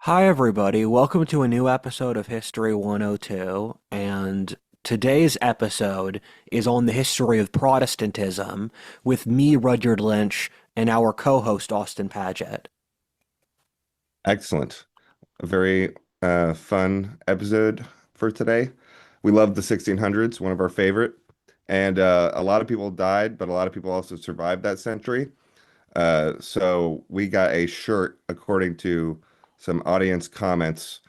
Hi, everybody. Welcome to a new episode of History 102. And today's episode is on the history of Protestantism with me, Rudyard Lynch, and our co host, Austin Paget. Excellent. A very fun episode for today. We love the 1600s, one of our favorite. And a lot of people died, but a lot of people also survived that century. So we got a shirt, according to some audience comments,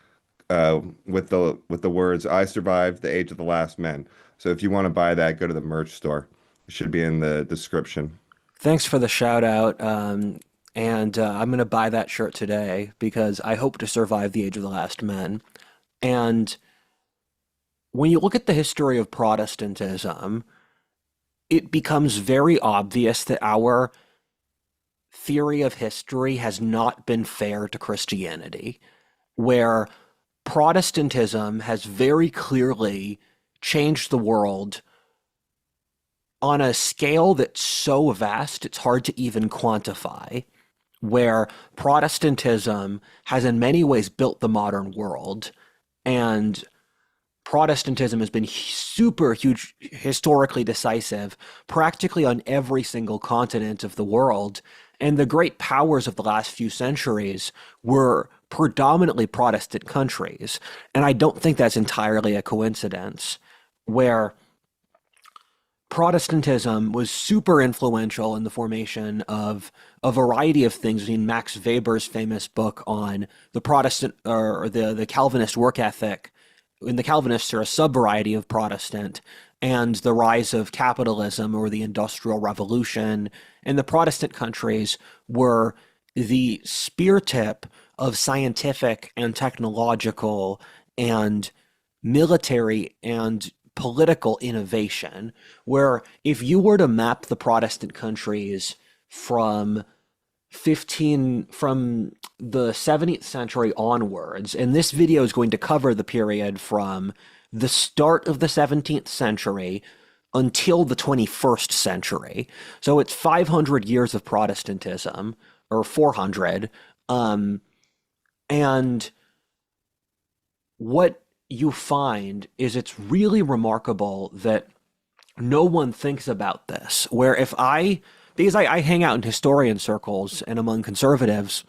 with the words "I survived the age of the last men." So if you want to buy that, go to the merch store. It should be in the description. Thanks for the shout out. And I'm going to buy that shirt today because I hope to survive the age of the last men. And when you look at the history of Protestantism, it becomes very obvious that our theory of history has not been fair to Christianity, where Protestantism has very clearly changed the world on a scale that's so vast it's hard to even quantify, where Protestantism has in many ways built the modern world, and Protestantism has been super huge, historically decisive, practically on every single continent of the world. And the great powers of the last few centuries were predominantly Protestant countries. And I don't think that's entirely a coincidence, where Protestantism was super influential in the formation of a variety of things. I mean, Max Weber's famous book on the Protestant or the Calvinist work ethic, and the Calvinists are a sub-variety of Protestant, and the rise of capitalism or the Industrial Revolution. And the Protestant countries were the spear tip of scientific and technological and military and political innovation, where if you were to map the Protestant countries from from the 17th century onwards, and this video is going to cover the period from the start of the 17th century until the 21st century. So it's 500 years of Protestantism, or 400. And what you find is it's really remarkable that no one thinks about this. Where if I, because I hang out in historian circles and among conservatives,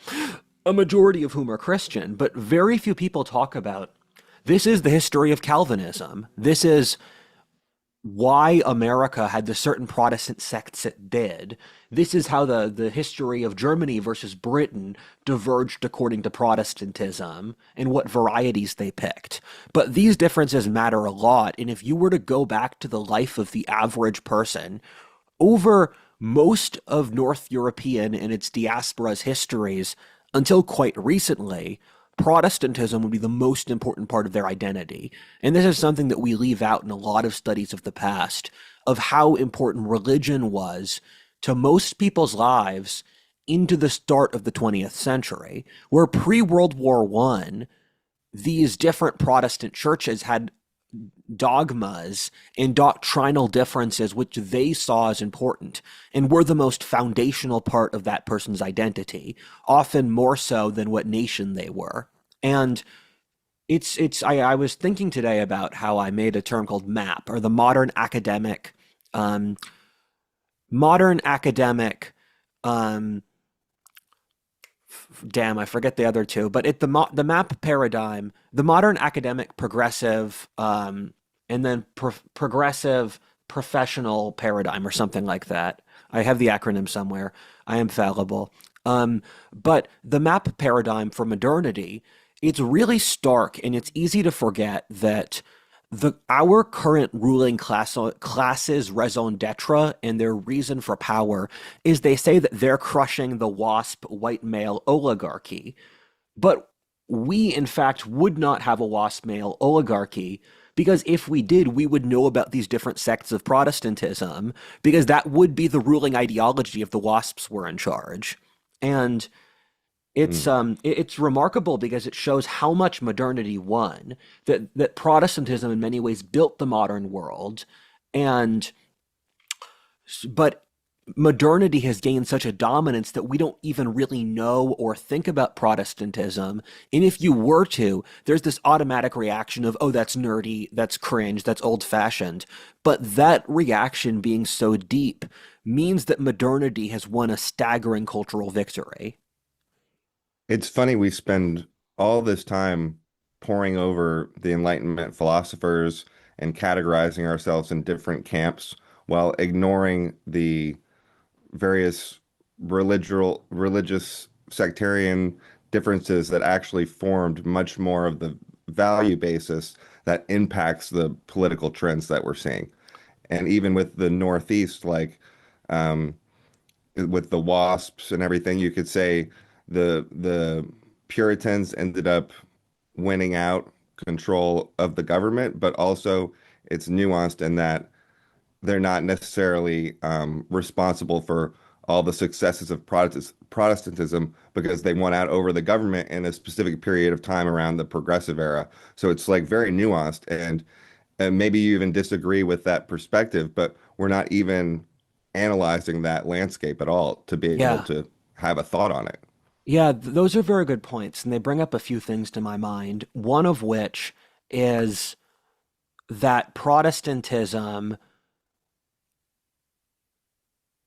a majority of whom are Christian, but very few people talk about this is the history of Calvinism. This is why America had the certain Protestant sects it did. This is how the history of Germany versus Britain diverged according to Protestantism and what varieties they picked. But these differences matter a lot, and if you were to go back to the life of the average person over most of North European and its diaspora's histories until quite recently, Protestantism would be the most important part of their identity. And this is something that we leave out in a lot of studies of the past, of how important religion was to most people's lives into the start of the 20th century, where pre-World War I, these different Protestant churches had dogmas and doctrinal differences which they saw as important and were the most foundational part of that person's identity, often more so than what nation they were. And I was thinking today about how I made a term called MAP, or the um modern academic um damn, I forget the other two, but the MAP paradigm, the modern academic progressive, and then progressive professional paradigm, or something like that. I have the acronym somewhere. I am fallible. But the MAP paradigm for modernity, it's really stark, and it's easy to forget that our current ruling classes raison d'etre and their reason for power is they say that they're crushing the WASP white male oligarchy. But we, in fact, would not have a WASP male oligarchy because if we did, we would know about these different sects of Protestantism because that would be the ruling ideology if the WASPs were in charge. And Mm. it's remarkable because it shows how much modernity won, that Protestantism in many ways built the modern world, and but modernity has gained such a dominance that we don't even really know or think about Protestantism. And if you were to, there's this automatic reaction of, oh, that's nerdy, that's cringe, that's old fashioned. But that reaction being so deep means that modernity has won a staggering cultural victory. It's funny we spend all this time poring over the Enlightenment philosophers and categorizing ourselves in different camps while ignoring the various religious sectarian differences that actually formed much more of the value basis that impacts the political trends that we're seeing. And even with the Northeast, like um, with the WASPs and everything, you could say the Puritans ended up winning out control of the government, but also it's nuanced in that they're not necessarily responsible for all the successes of Protestantism because they won out over the government in a specific period of time around the Progressive era. So it's like very nuanced, and maybe you even disagree with that perspective, but we're not even analyzing that landscape at all to be able Yeah. to have a thought on it. Yeah, those are very good points, and they bring up a few things to my mind. One of which is that Protestantism,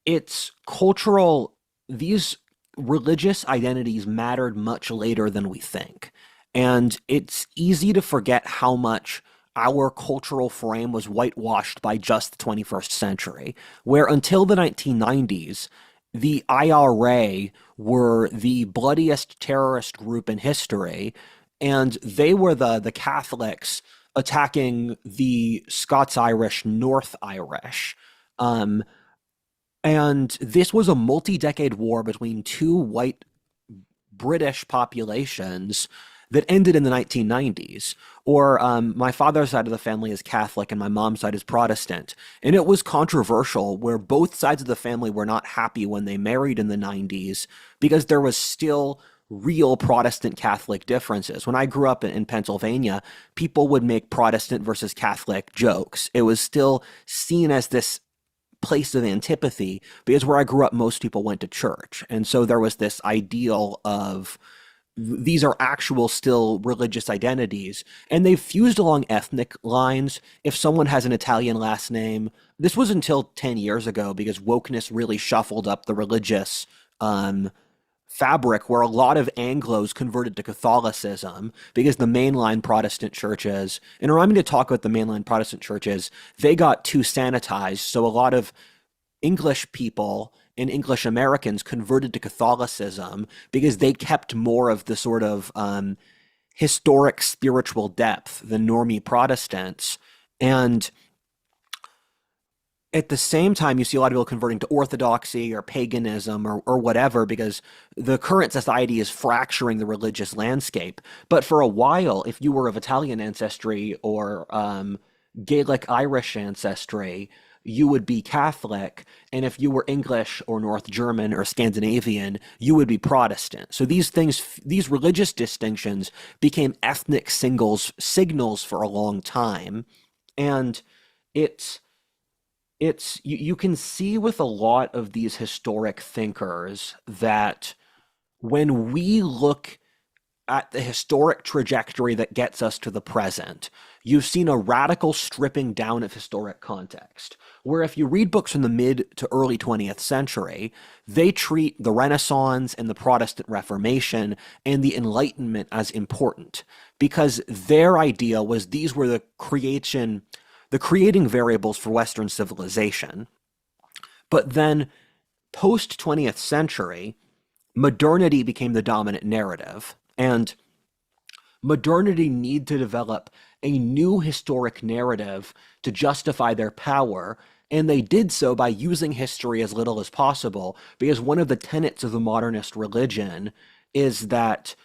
its cultural, these religious identities mattered much later than we think. And it's easy to forget how much our cultural frame was whitewashed by just the 21st century, where until the 1990s, the IRA were the bloodiest terrorist group in history, and they were the Catholics attacking the Scots Irish, North Irish. Um, and this was a multi-decade war between two white British populations that ended in the 1990s. Or my father's side of the family is Catholic and my mom's side is Protestant. And it was controversial where both sides of the family were not happy when they married in the 90s because there was still real Protestant Catholic differences. When I grew up in Pennsylvania, people would make Protestant versus Catholic jokes. It was still seen as this place of antipathy because where I grew up, most people went to church. And so there was this ideal of these are actual still religious identities and they've fused along ethnic lines. If someone has an Italian last name, this was until 10 years ago because wokeness really shuffled up the religious um, fabric where a lot of Anglos converted to Catholicism because the mainline Protestant churches, and remind me to talk about the mainline Protestant churches, they got too sanitized. So a lot of English people and English Americans converted to Catholicism because they kept more of the sort of historic spiritual depth than normie Protestants. And at the same time, you see a lot of people converting to Orthodoxy or paganism or whatever because the current society is fracturing the religious landscape. But for a while, if you were of Italian ancestry or Gaelic Irish ancestry, you would be Catholic. And if you were English or North German or Scandinavian, you would be Protestant. So these things, these religious distinctions became ethnic signals for a long time. And it's you can see with a lot of these historic thinkers that when we look at the historic trajectory that gets us to the present, you've seen a radical stripping down of historic context. Where if you read books from the mid to early 20th century, they treat the Renaissance and the Protestant Reformation and the Enlightenment as important because their idea was these were the creating variables for Western civilization. But then post 20th century, modernity became the dominant narrative. And modernity need to develop a new historic narrative to justify their power. And they did so by using history as little as possible, because one of the tenets of the modernist religion is that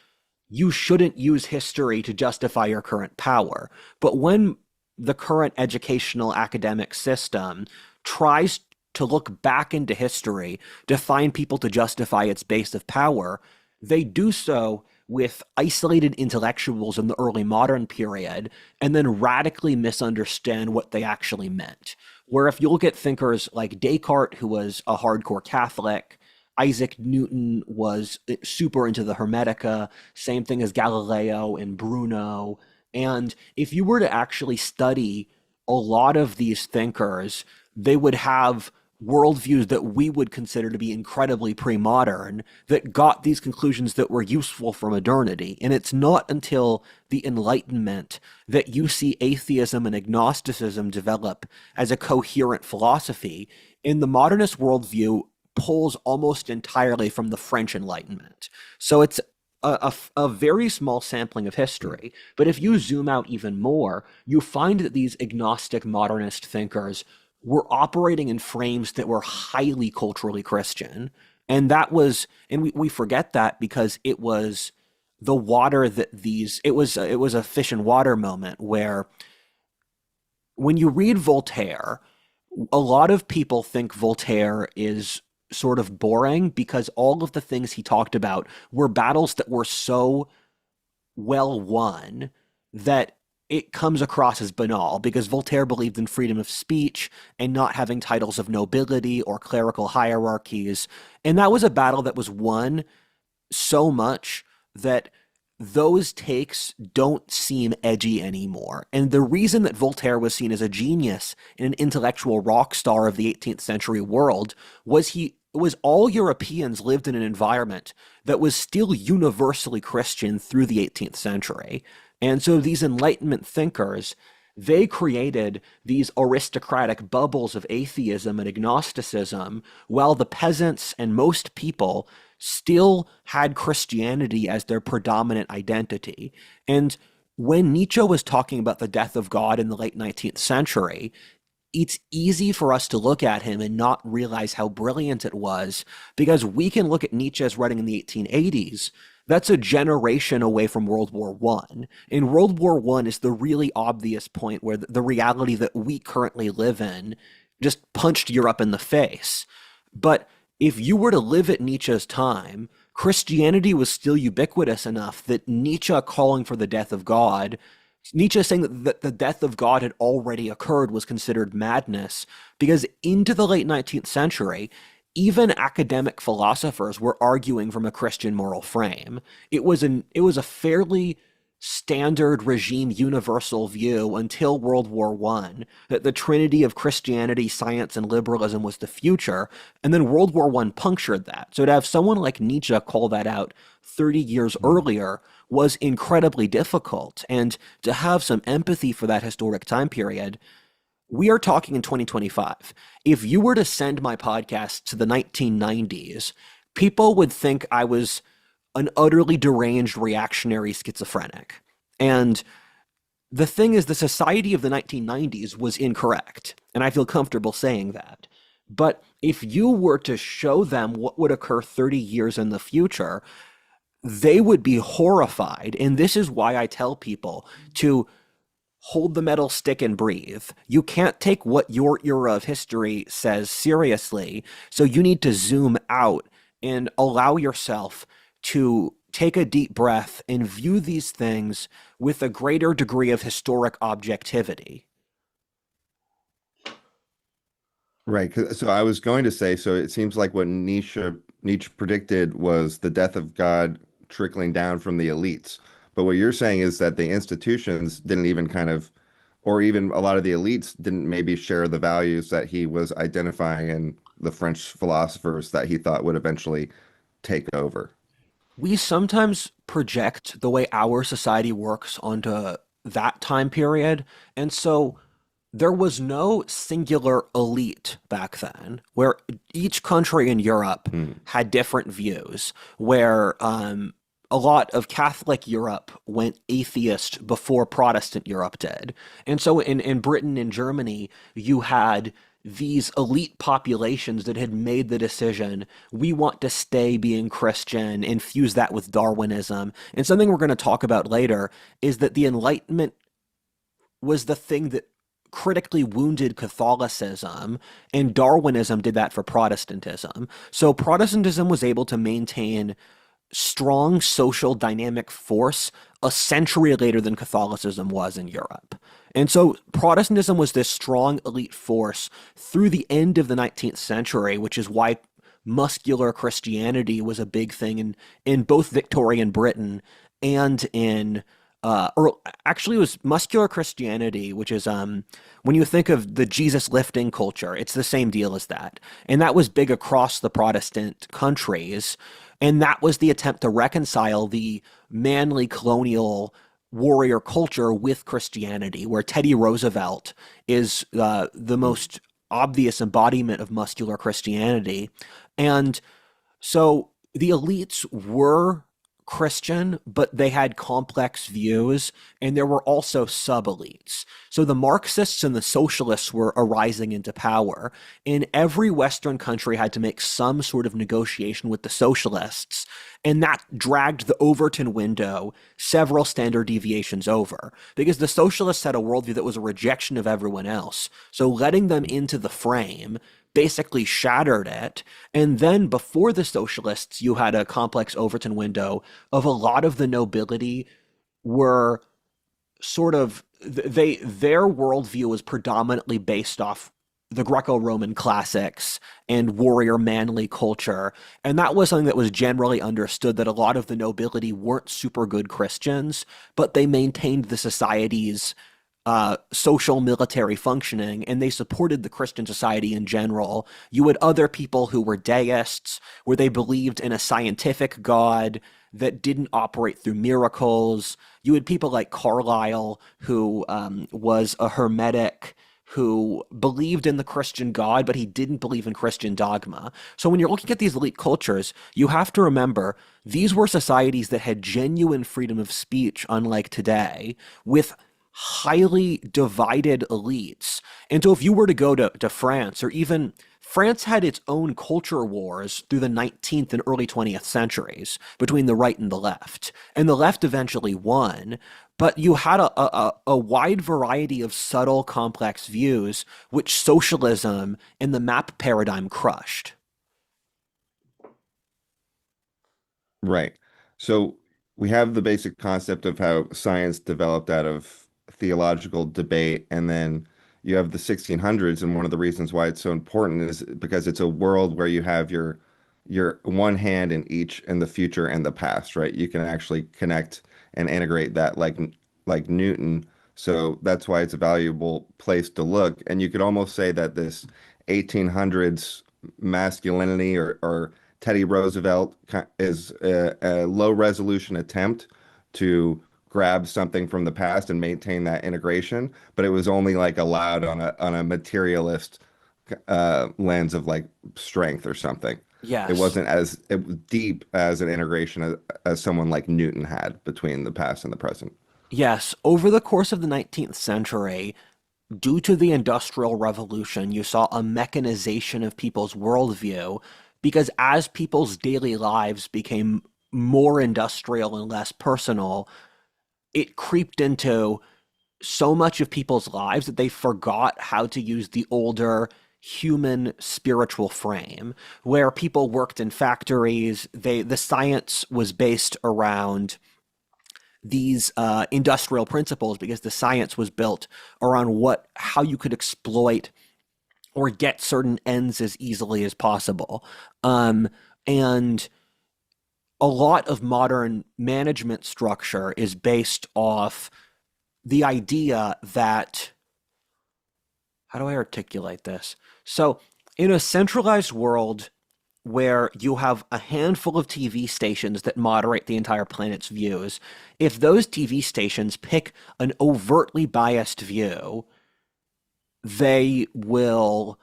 you shouldn't use history to justify your current power. But when the current educational academic system tries to look back into history to find people to justify its base of power, they do so with isolated intellectuals in the early modern period and then radically misunderstand what they actually meant. Where if you look at thinkers like Descartes, who was a hardcore Catholic, Isaac Newton was super into the Hermetica, same thing as Galileo and Bruno. And if you were to actually study a lot of these thinkers, they would have worldviews that we would consider to be incredibly pre-modern that got these conclusions that were useful for modernity. And it's not until the Enlightenment that you see atheism and agnosticism develop as a coherent philosophy. In the modernist worldview, pulls almost entirely from the French Enlightenment. So it's a very small sampling of history. But if you zoom out even more, you find that these agnostic modernist thinkers were operating in frames that were highly culturally Christian. And that was, and we forget that because it was the water that it was a fish and water moment where when you read Voltaire, a lot of people think Voltaire is sort of boring because all of the things he talked about were battles that were so well won that it comes across as banal because Voltaire believed in freedom of speech and not having titles of nobility or clerical hierarchies. And that was a battle that was won so much that those takes don't seem edgy anymore. And the reason that Voltaire was seen as a genius and an intellectual rock star of the 18th century world was all Europeans lived in an environment that was still universally Christian through the 18th century. And so these Enlightenment thinkers, they created these aristocratic bubbles of atheism and agnosticism, while the peasants and most people still had Christianity as their predominant identity. And when Nietzsche was talking about the death of God in the late 19th century, it's easy for us to look at him and not realize how brilliant it was because we can look at Nietzsche's writing in the 1880s. That's a generation away from World War I. And World War I is the really obvious point where the reality that we currently live in just punched Europe in the face. But if you were to live at Nietzsche's time, Christianity was still ubiquitous enough that Nietzsche calling for the death of God, Nietzsche saying that the death of God had already occurred was considered madness because into the late 19th century, even academic philosophers were arguing from a Christian moral frame. It was a fairly standard regime universal view until World War I that the trinity of Christianity, science, and liberalism was the future, and then World War I punctured that. So to have someone like Nietzsche call that out 30 years earlier was incredibly difficult, and to have some empathy for that historic time period, we are talking in 2025. If you were to send my podcast to the 1990s, people would think I was an utterly deranged reactionary schizophrenic. And the thing is, the society of the 1990s was incorrect, and I feel comfortable saying that. But if you were to show them what would occur 30 years in the future, they would be horrified. And this is why I tell people to hold the metal stick and breathe. You can't take what your era of history says seriously, so you need to zoom out and allow yourself to take a deep breath and view these things with a greater degree of historic objectivity. Right. So I was going to say, so it seems like what Nietzsche predicted was the death of God trickling down from the elites. But what you're saying is that the institutions didn't even kind of, or even a lot of the elites didn't maybe share the values that he was identifying in the French philosophers that he thought would eventually take over. We sometimes project the way our society works onto that time period, and so there was no singular elite back then, where each country in Europe Hmm. had different views, where a lot of Catholic Europe went atheist before Protestant Europe did. And so in Britain and Germany, you had these elite populations that had made the decision, we want to stay being Christian, infuse that with Darwinism. And something we're going to talk about later is that the Enlightenment was the thing that critically wounded Catholicism, and Darwinism did that for Protestantism. So Protestantism was able to maintain strong social dynamic force a century later than Catholicism was in Europe. And so Protestantism was this strong elite force through the end of the 19th century, which is why muscular Christianity was a big thing in both Victorian Britain and in or actually it was muscular Christianity, which is when you think of the Jesus lifting culture, it's the same deal as that. And that was big across the Protestant countries. And that was the attempt to reconcile the manly colonial warrior culture with Christianity, where Teddy Roosevelt is the most obvious embodiment of muscular Christianity. And so the elites were Christian, but they had complex views, and there were also sub elites. So the Marxists and the socialists were arising into power, and every Western country had to make some sort of negotiation with the socialists, and that dragged the Overton window several standard deviations over, because the socialists had a worldview that was a rejection of everyone else. So letting them into the frame basically shattered it. And then before the socialists, you had a complex Overton window of a lot of the nobility were sort of their worldview was predominantly based off the Greco-Roman classics and warrior manly culture. And that was something that was generally understood, that a lot of the nobility weren't super good Christians, but they maintained the society's social military functioning, and they supported the Christian society in general. You had other people who were deists, where they believed in a scientific God that didn't operate through miracles. You had people like Carlyle, who was a Hermetic, who believed in the Christian God, but he didn't believe in Christian dogma. So when you're looking at these elite cultures, you have to remember these were societies that had genuine freedom of speech, unlike today, with highly divided elites. And so if you were to go to France, or even France had its own culture wars through the 19th and early 20th centuries between the right and the left. And the left eventually won, but you had a wide variety of subtle, complex views, which socialism and the map paradigm crushed. Right. So we have the basic concept of how science developed out of theological debate, and then you have the 1600s, and one of the reasons why it's so important is because it's a world where you have your one hand in each in the future and the past, right? You can actually connect and integrate that like Newton. So that's why it's a valuable place to look. And you could almost say that this 1800s masculinity or Teddy Roosevelt is a low resolution attempt to grab something from the past and maintain that integration, but it was only like allowed on a materialist lens of like strength or something. It Yes. wasn't as it was deep as an integration as someone like Newton had between the past and the present. Yes. Over the course of the 19th century, due to the Industrial Revolution, you saw a mechanization of people's worldview, because as people's daily lives became more industrial and less personal, it creeped into so much of people's lives that they forgot how to use the older human spiritual frame, where people worked in factories. The science was based around these industrial principles, because the science was built around how you could exploit or get certain ends as easily as possible. Um, and a lot of modern management structure is based off the idea that, how do I articulate this? So, in a centralized world where you have a handful of TV stations that moderate the entire planet's views, if those TV stations pick an overtly biased view, they will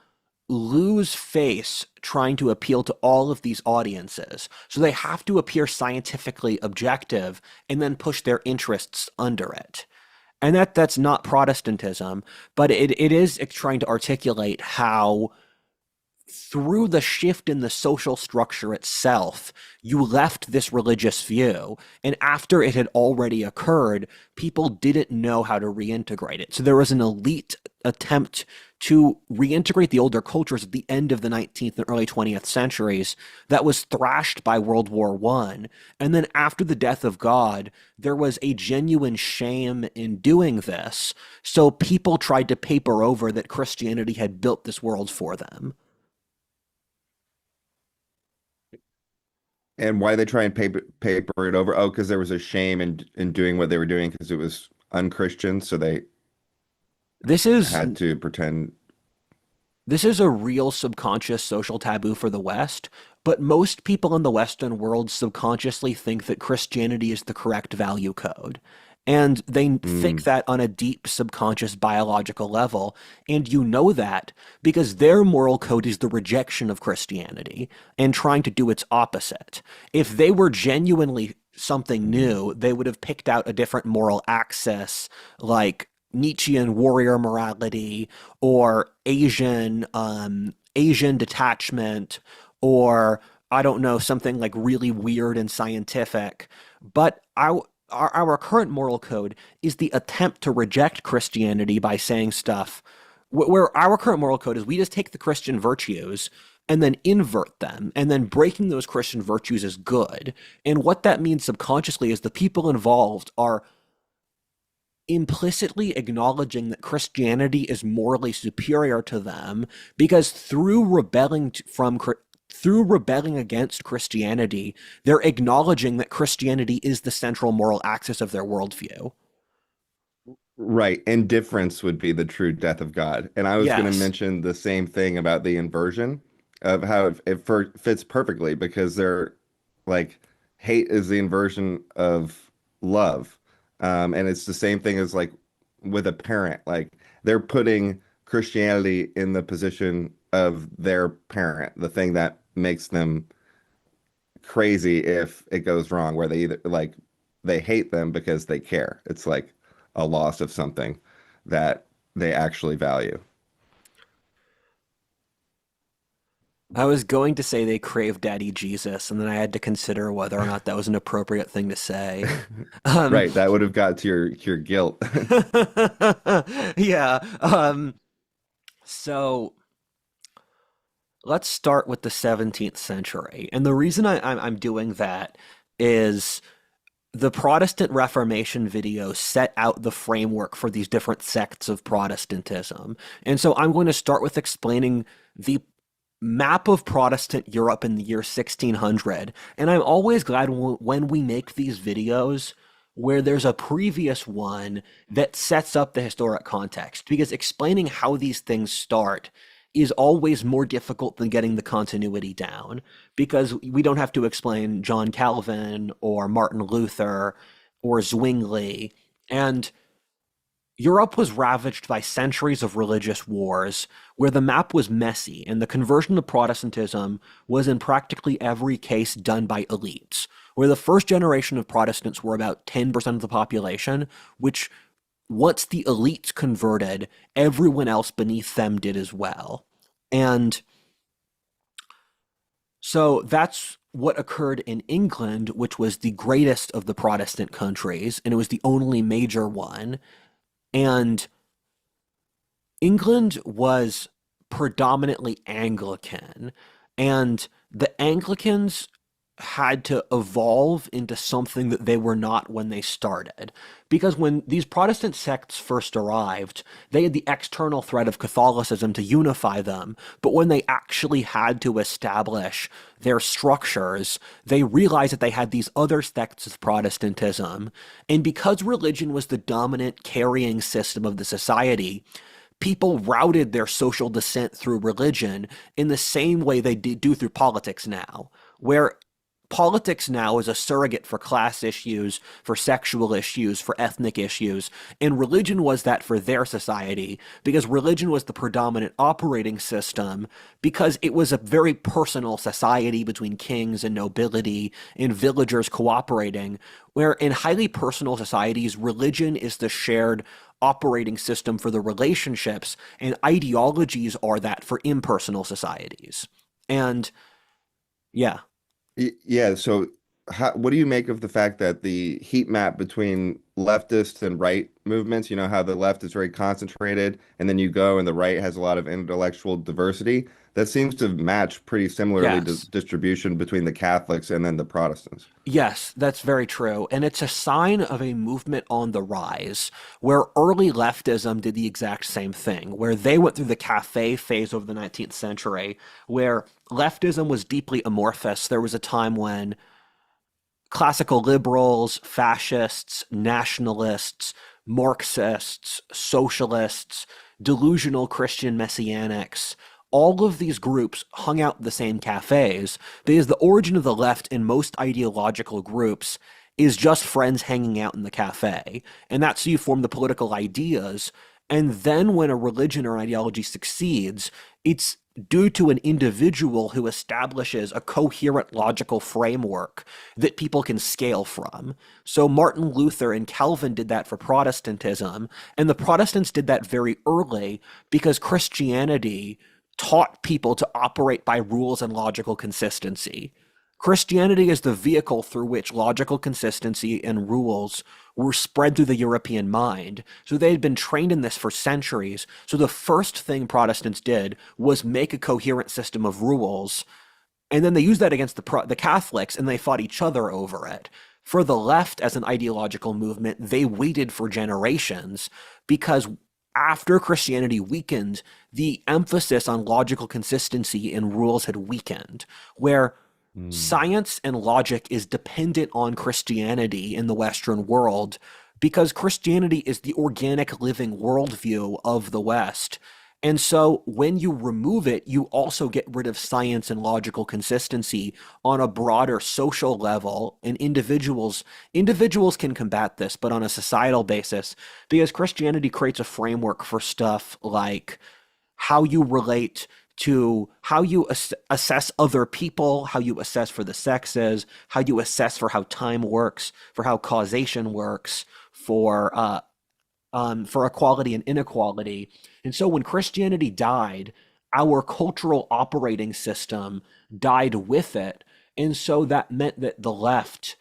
lose face trying to appeal to all of these audiences. So they have to appear scientifically objective and then push their interests under it. And that's not Protestantism, but it is trying to articulate how through the shift in the social structure itself, you left this religious view. And after it had already occurred, people didn't know how to reintegrate it. So there was an elite attempt to reintegrate the older cultures at the end of the 19th and early 20th centuries that was thrashed by World War I. And then after the death of God, there was a genuine shame in doing this. So people tried to paper over that Christianity had built this world for them. And why they try and paper it over? Oh, because there was a shame in doing what they were doing because it was unchristian, so they This is had to pretend. this is a real subconscious social taboo for the West, but most people in the Western world subconsciously think that Christianity is the correct value code. And they think Mm, that on a deep subconscious biological level. And you know that because their moral code is the rejection of Christianity and trying to do its opposite. If they were genuinely something new, they would have picked out a different moral axis like Nietzschean warrior morality or Asian detachment or I don't know, something like really weird and scientific. But our current moral code is the attempt to reject Christianity by saying stuff where our current moral code is we just take the Christian virtues and then invert them, and then breaking those Christian virtues is good. And what that means subconsciously is the people involved are implicitly acknowledging that Christianity is morally superior to them because through rebelling against Christianity, they're acknowledging that Christianity is the central moral axis of their worldview. right. Indifference would be the true death of God. And I was going to Yes. mention the same thing about the inversion of how fits perfectly because they're like hate is the inversion of love. And it's the same thing as like with a parent. Like they're putting Christianity in the position of their parent, the thing that makes them crazy if it goes wrong, where they either like they hate them because they care. It's like a loss of something that they actually value. I was going to say they crave Daddy Jesus, and then I had to consider whether or not that was an appropriate thing to say. Um, Right, that would have got to your guilt. yeah. So let's start with the 17th century. And the reason I'm doing that is the Protestant Reformation video set out the framework for these different sects of Protestantism. And so I'm going to start with explaining the map of Protestant Europe in the year 1600. And I'm always glad when we make these videos where there's a previous one that sets up the historic context, because explaining how these things start is always more difficult than getting the continuity down, because we don't have to explain John Calvin or Martin Luther or Zwingli. And Europe was ravaged by centuries of religious wars where the map was messy and the conversion to Protestantism was in practically every case done by elites, where the first generation of Protestants were about 10% of the population, which once the elites converted, everyone else beneath them did as well. And so that's what occurred in England, which was the greatest of the Protestant countries, and it was the only major one. And England was predominantly Anglican, and the Anglicans had to evolve into something that they were not when they started. Because when these Protestant sects first arrived, they had the external threat of Catholicism to unify them, but when they actually had to establish their structures, they realized that they had these other sects of Protestantism, and because religion was the dominant carrying system of the society, people routed their social dissent through religion in the same way they do through politics now, where politics now is a surrogate for class issues, for sexual issues, for ethnic issues, and religion was that for their society because religion was the predominant operating system because it was a very personal society between kings and nobility and villagers cooperating, where in highly personal societies, religion is the shared operating system for the relationships, and ideologies are that for impersonal societies. And yeah. Yeah, so what do you make of the fact that the heat map between leftist and right movements, you know, how the left is very concentrated and then you go and the right has a lot of intellectual diversity, that seems to match pretty similarly to Yes. distribution between the Catholics and then the Protestants. Yes, that's very true. And it's a sign of a movement on the rise where early leftism did the exact same thing, where they went through the cafe phase over the 19th century, where leftism was deeply amorphous. There was a time when classical liberals, fascists, nationalists, Marxists, socialists, delusional Christian messianics, all of these groups hung out in the same cafes because the origin of the left in most ideological groups is just friends hanging out in the cafe. And that's how you form the political ideas. And then when a religion or ideology succeeds, it's due to an individual who establishes a coherent logical framework that people can scale from. So Martin Luther and Calvin did that for Protestantism, and the Protestants did that very early because Christianity taught people to operate by rules and logical consistency. Christianity is the vehicle through which logical consistency and rules were spread through the European mind. So they had been trained in this for centuries. So the first thing Protestants did was make a coherent system of rules, and then they used that against the Catholics, and they fought each other over it. For the left, as an ideological movement, they waited for generations because after Christianity weakened, the emphasis on logical consistency and rules had weakened, where Mm. science and logic is dependent on Christianity in the Western world because Christianity is the organic living worldview of the West. And so when you remove it, you also get rid of science and logical consistency on a broader social level. And individuals can combat this, but on a societal basis, because Christianity creates a framework for stuff like how you relate to how you assess other people, how you assess for the sexes, how you assess for how time works, for how causation works, for equality and inequality. And so when Christianity died, our cultural operating system died with it. And so that meant that the left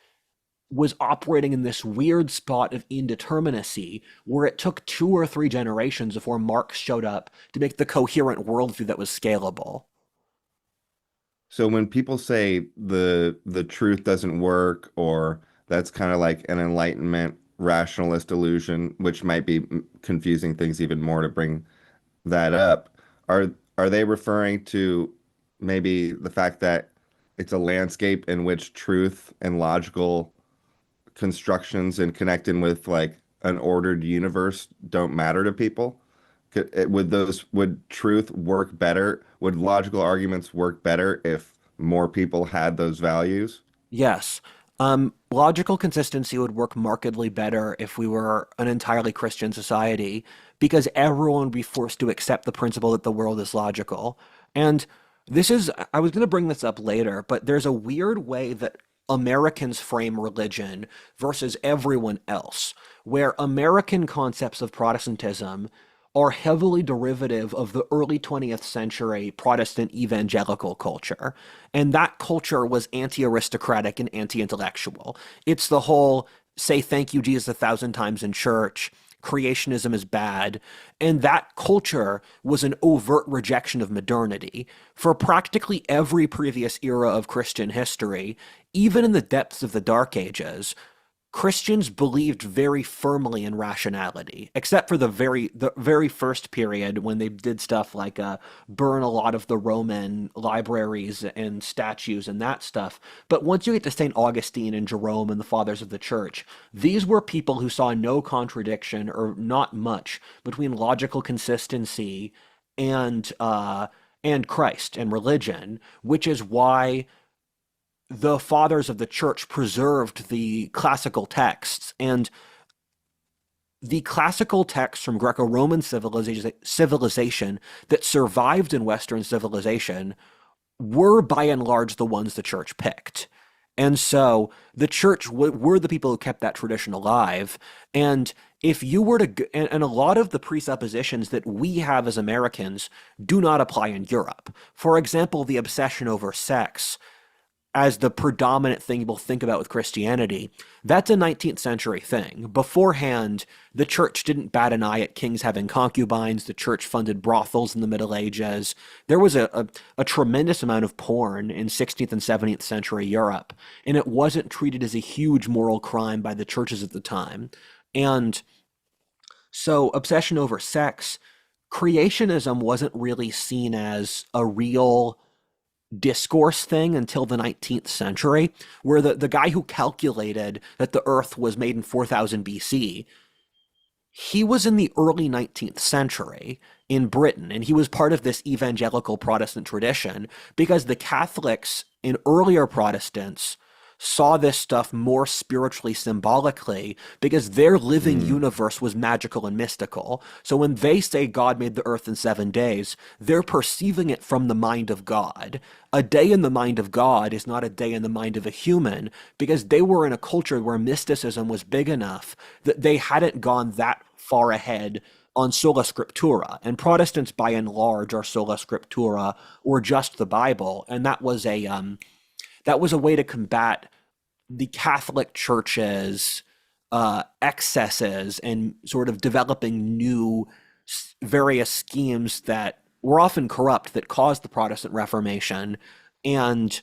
was operating in this weird spot of indeterminacy where it took 2 or 3 generations before Marx showed up to make the coherent worldview that was scalable. So when people say the truth doesn't work, or that's kind of like an enlightenment rationalist illusion, which might be confusing things even more to bring that up, are are they referring to maybe the fact that it's a landscape in which truth and logical constructions and connecting with like an ordered universe don't matter to people? Would truth work better? Would logical arguments work better if more people had those values? Yes. Logical consistency would work markedly better if we were an entirely Christian society because everyone would be forced to accept the principle that the world is logical. And I was going to bring this up later, but there's a weird way that Americans frame religion versus everyone else, where American concepts of Protestantism are heavily derivative of the early 20th century Protestant evangelical culture. And that culture was anti aristocratic and anti intellectual. It's the whole say thank you, Jesus, 1,000 times in church. Creationism is bad. And that culture was an overt rejection of modernity. For practically every previous era of Christian history, even in the depths of the Dark Ages, Christians believed very firmly in rationality, except for the very first period when they did stuff like burn a lot of the Roman libraries and statues and that stuff. But once you get to St. Augustine and Jerome and the fathers of the church, these were people who saw no contradiction or not much between logical consistency and Christ and religion, which is why the fathers of the church preserved the classical texts, and the classical texts from Greco-Roman civilization that survived in Western civilization were by and large the ones the church picked. And so the church were the people who kept that tradition alive. And if you were to, and a lot of the presuppositions that we have as Americans do not apply in Europe. For example, the obsession over sex as the predominant thing people think about with Christianity, that's a 19th century thing. Beforehand, the church didn't bat an eye at kings having concubines. The church funded brothels in the Middle Ages. There was a tremendous amount of porn in 16th and 17th century Europe, and it wasn't treated as a huge moral crime by the churches at the time. And so, obsession over sex, creationism wasn't really seen as a real discourse thing until the 19th century, where the guy who calculated that the earth was made in 4000 BC, he was in the early 19th century in Britain, and he was part of this evangelical Protestant tradition because the Catholics and earlier Protestants saw this stuff more spiritually symbolically because their living Mm, universe was magical and mystical. So when they say God made the earth in 7 days, they're perceiving it from the mind of God. A day in the mind of God is not a day in the mind of a human because they were in a culture where mysticism was big enough that they hadn't gone that far ahead on sola scriptura. And Protestants, by and large, are sola scriptura or just the Bible. And that was a way to combat the Catholic Church's excesses and sort of developing new various schemes that were often corrupt that caused the Protestant Reformation. And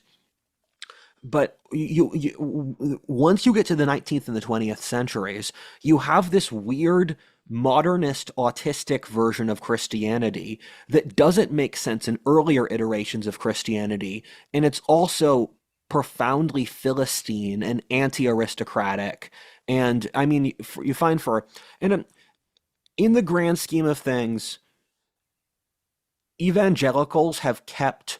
but once you get to the 19th and the 20th centuries, you have this weird modernist autistic version of Christianity that doesn't make sense in earlier iterations of Christianity, and it's also profoundly Philistine and anti-aristocratic. And I mean, you find for in in the grand scheme of things, evangelicals have kept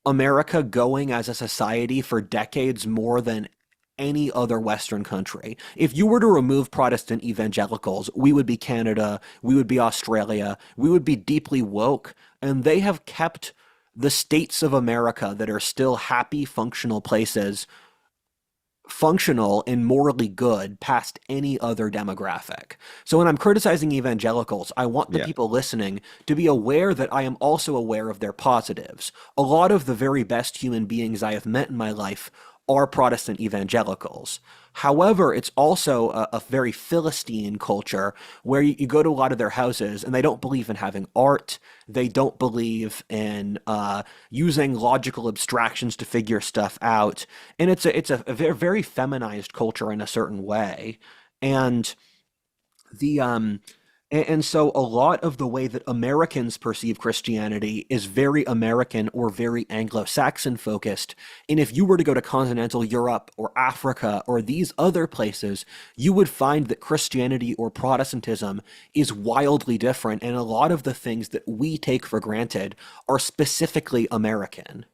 America going as a society for decades more than any other Western country. If you were to remove Protestant evangelicals, we would be Canada, we would be Australia, we would be deeply woke, and they have kept the states of America that are still happy, functional places functional and morally good past any other demographic. So when I'm criticizing evangelicals, I want the yeah. people listening to be aware that I am also aware of their positives. A lot of the very best human beings I have met in my life are Protestant evangelicals. However, it's also a very Philistine culture where you go to a lot of their houses and they don't believe in having art. They don't believe in using logical abstractions to figure stuff out. And it's a very, very feminized culture in a certain way. And the and so a lot of the way that Americans perceive Christianity is very American or very Anglo-Saxon focused. And if you were to go to continental Europe or Africa or these other places, you would find that Christianity or Protestantism is wildly different. And a lot of the things that we take for granted are specifically American.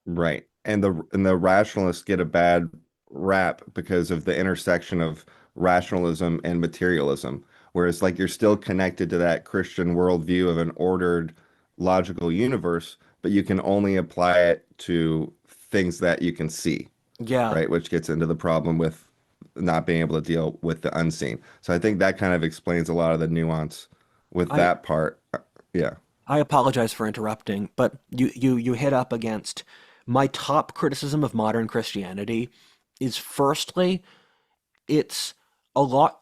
Right. And the rationalists get a bad rap because of the intersection of rationalism and materialism, whereas like you're still connected to that Christian worldview of an ordered, logical universe, but you can only apply it to things that you can see, Yeah, right? Which gets into the problem with not being able to deal with the unseen. So I think that kind of explains a lot of the nuance with I that part. Yeah. I apologize for interrupting, but you hit up against my top criticism of modern Christianity is firstly, it's a lot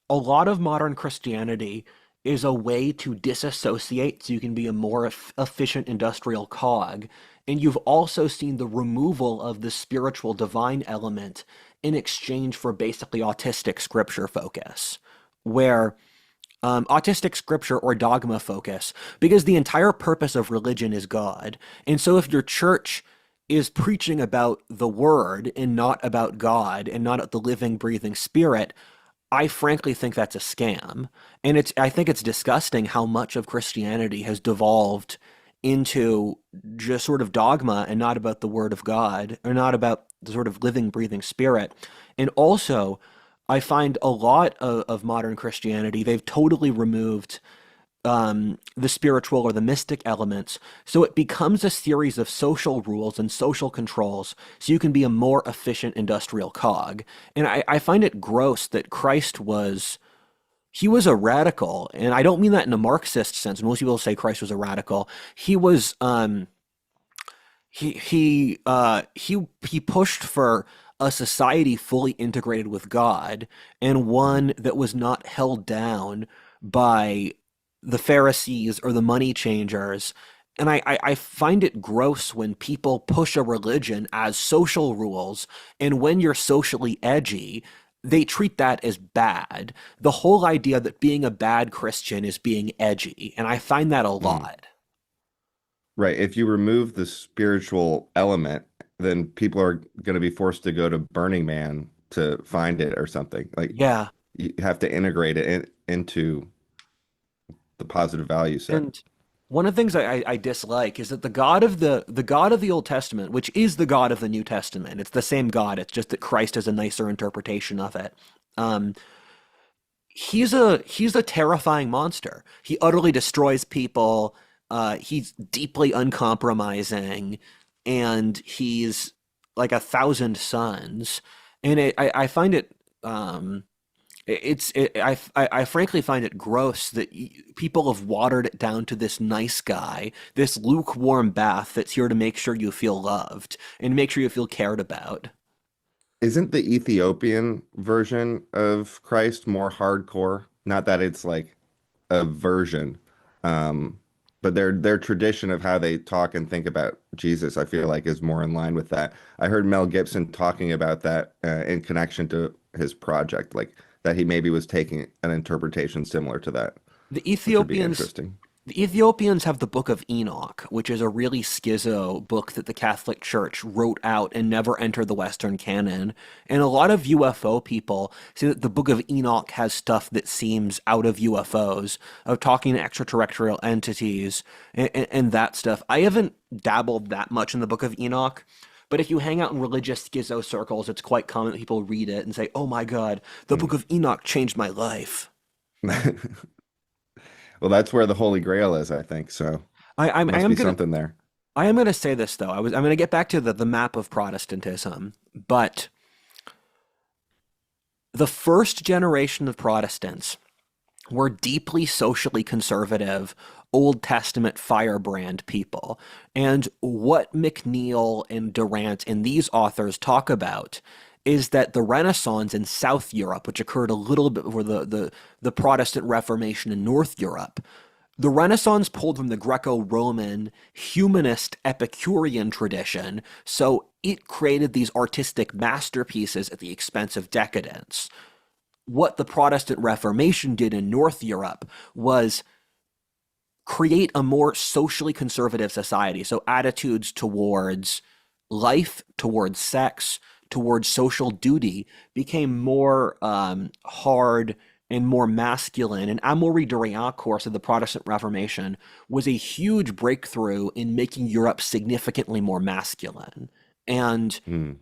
a lot of modern Christianity is a way to disassociate so you can be a more efficient industrial cog. And you've also seen the removal of the spiritual divine element in exchange for basically autistic scripture focus, where autistic scripture or dogma focus, because the entire purpose of religion is God. And so if your church is preaching about the word and not about God and not the living, breathing spirit, I frankly think that's a scam. And I think it's disgusting how much of Christianity has devolved into just sort of dogma and not about the Word of God, or not about the sort of living, breathing Spirit. And also, I find a lot of modern Christianity, they've totally removed the spiritual or the mystic elements. So it becomes a series of social rules and social controls so you can be a more efficient industrial cog. And I find it gross that he was a radical. And I don't mean that in a Marxist sense. Most people say Christ was a radical. He was, he pushed for a society fully integrated with God and one that was not held down by the Pharisees or the money changers. And I find it gross when people push a religion as social rules, and when you're socially edgy, they treat that as bad. The whole idea that being a bad Christian is being edgy, and I find that a Mm. lot. Right. If you remove the spiritual element, then people are going to be forced to go to Burning Man to find it or something. Like Yeah. you have to integrate it into the positive value set. And one of the things I dislike is that the God of the Old Testament, which is the God of the New Testament, it's the same God. It's just that Christ is a nicer interpretation of it. Um, he's a terrifying monster. He utterly destroys people. He's deeply uncompromising, and he's like a thousand suns. And I find it I frankly find it gross that people have watered it down to this nice guy, this lukewarm bath that's here to make sure you feel loved and make sure you feel cared about. Isn't the Ethiopian version of Christ more hardcore? Not that it's like a version, um, but their tradition of how they talk and think about Jesus, I feel like, is more in line with that. I heard Mel Gibson talking about that in connection to his project, like that he maybe was taking an interpretation similar to that, The which would be Ethiopians interesting. The Ethiopians have the Book of Enoch, which is a really schizo book that the Catholic Church wrote out and never entered the Western canon. And a lot of UFO people say that the Book of Enoch has stuff that seems out of UFOs, of talking to extraterrestrial entities and that stuff. I haven't dabbled that much in the Book of Enoch, but if you hang out in religious schizo circles, it's quite common that people read it and say, "Oh my God, the Book Mm. of Enoch changed my life." Well, that's where the Holy Grail is, I think. So I must am be gonna something there. I am going to say this though. I'm going to get back to the map of Protestantism, but the first generation of Protestants were deeply socially conservative, Old Testament firebrand people. And what McNeil and Durant and these authors talk about is that the Renaissance in South Europe, which occurred a little bit before the Protestant Reformation in North Europe, the Renaissance pulled from the Greco-Roman humanist Epicurean tradition, so it created these artistic masterpieces at the expense of decadence. What the Protestant Reformation did in North Europe was create a more socially conservative society. So attitudes towards life, towards sex, towards social duty became more hard and more masculine. And Amaury Dorian course of the Protestant Reformation was a huge breakthrough in making Europe significantly more masculine. And Hmm.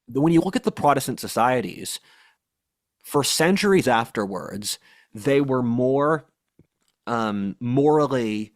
when you look at the Protestant societies, for centuries afterwards, they were more morally,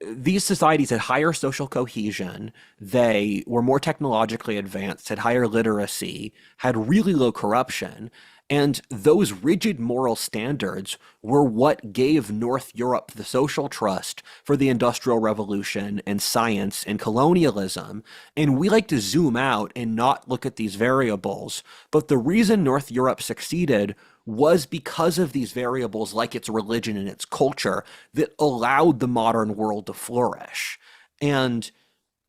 these societies had higher social cohesion, they were more technologically advanced, had higher literacy, had really low corruption, and those rigid moral standards were what gave North Europe the social trust for the Industrial Revolution and science and colonialism. And we like to zoom out and not look at these variables. But the reason North Europe succeeded was because of these variables, like its religion and its culture, that allowed the modern world to flourish. And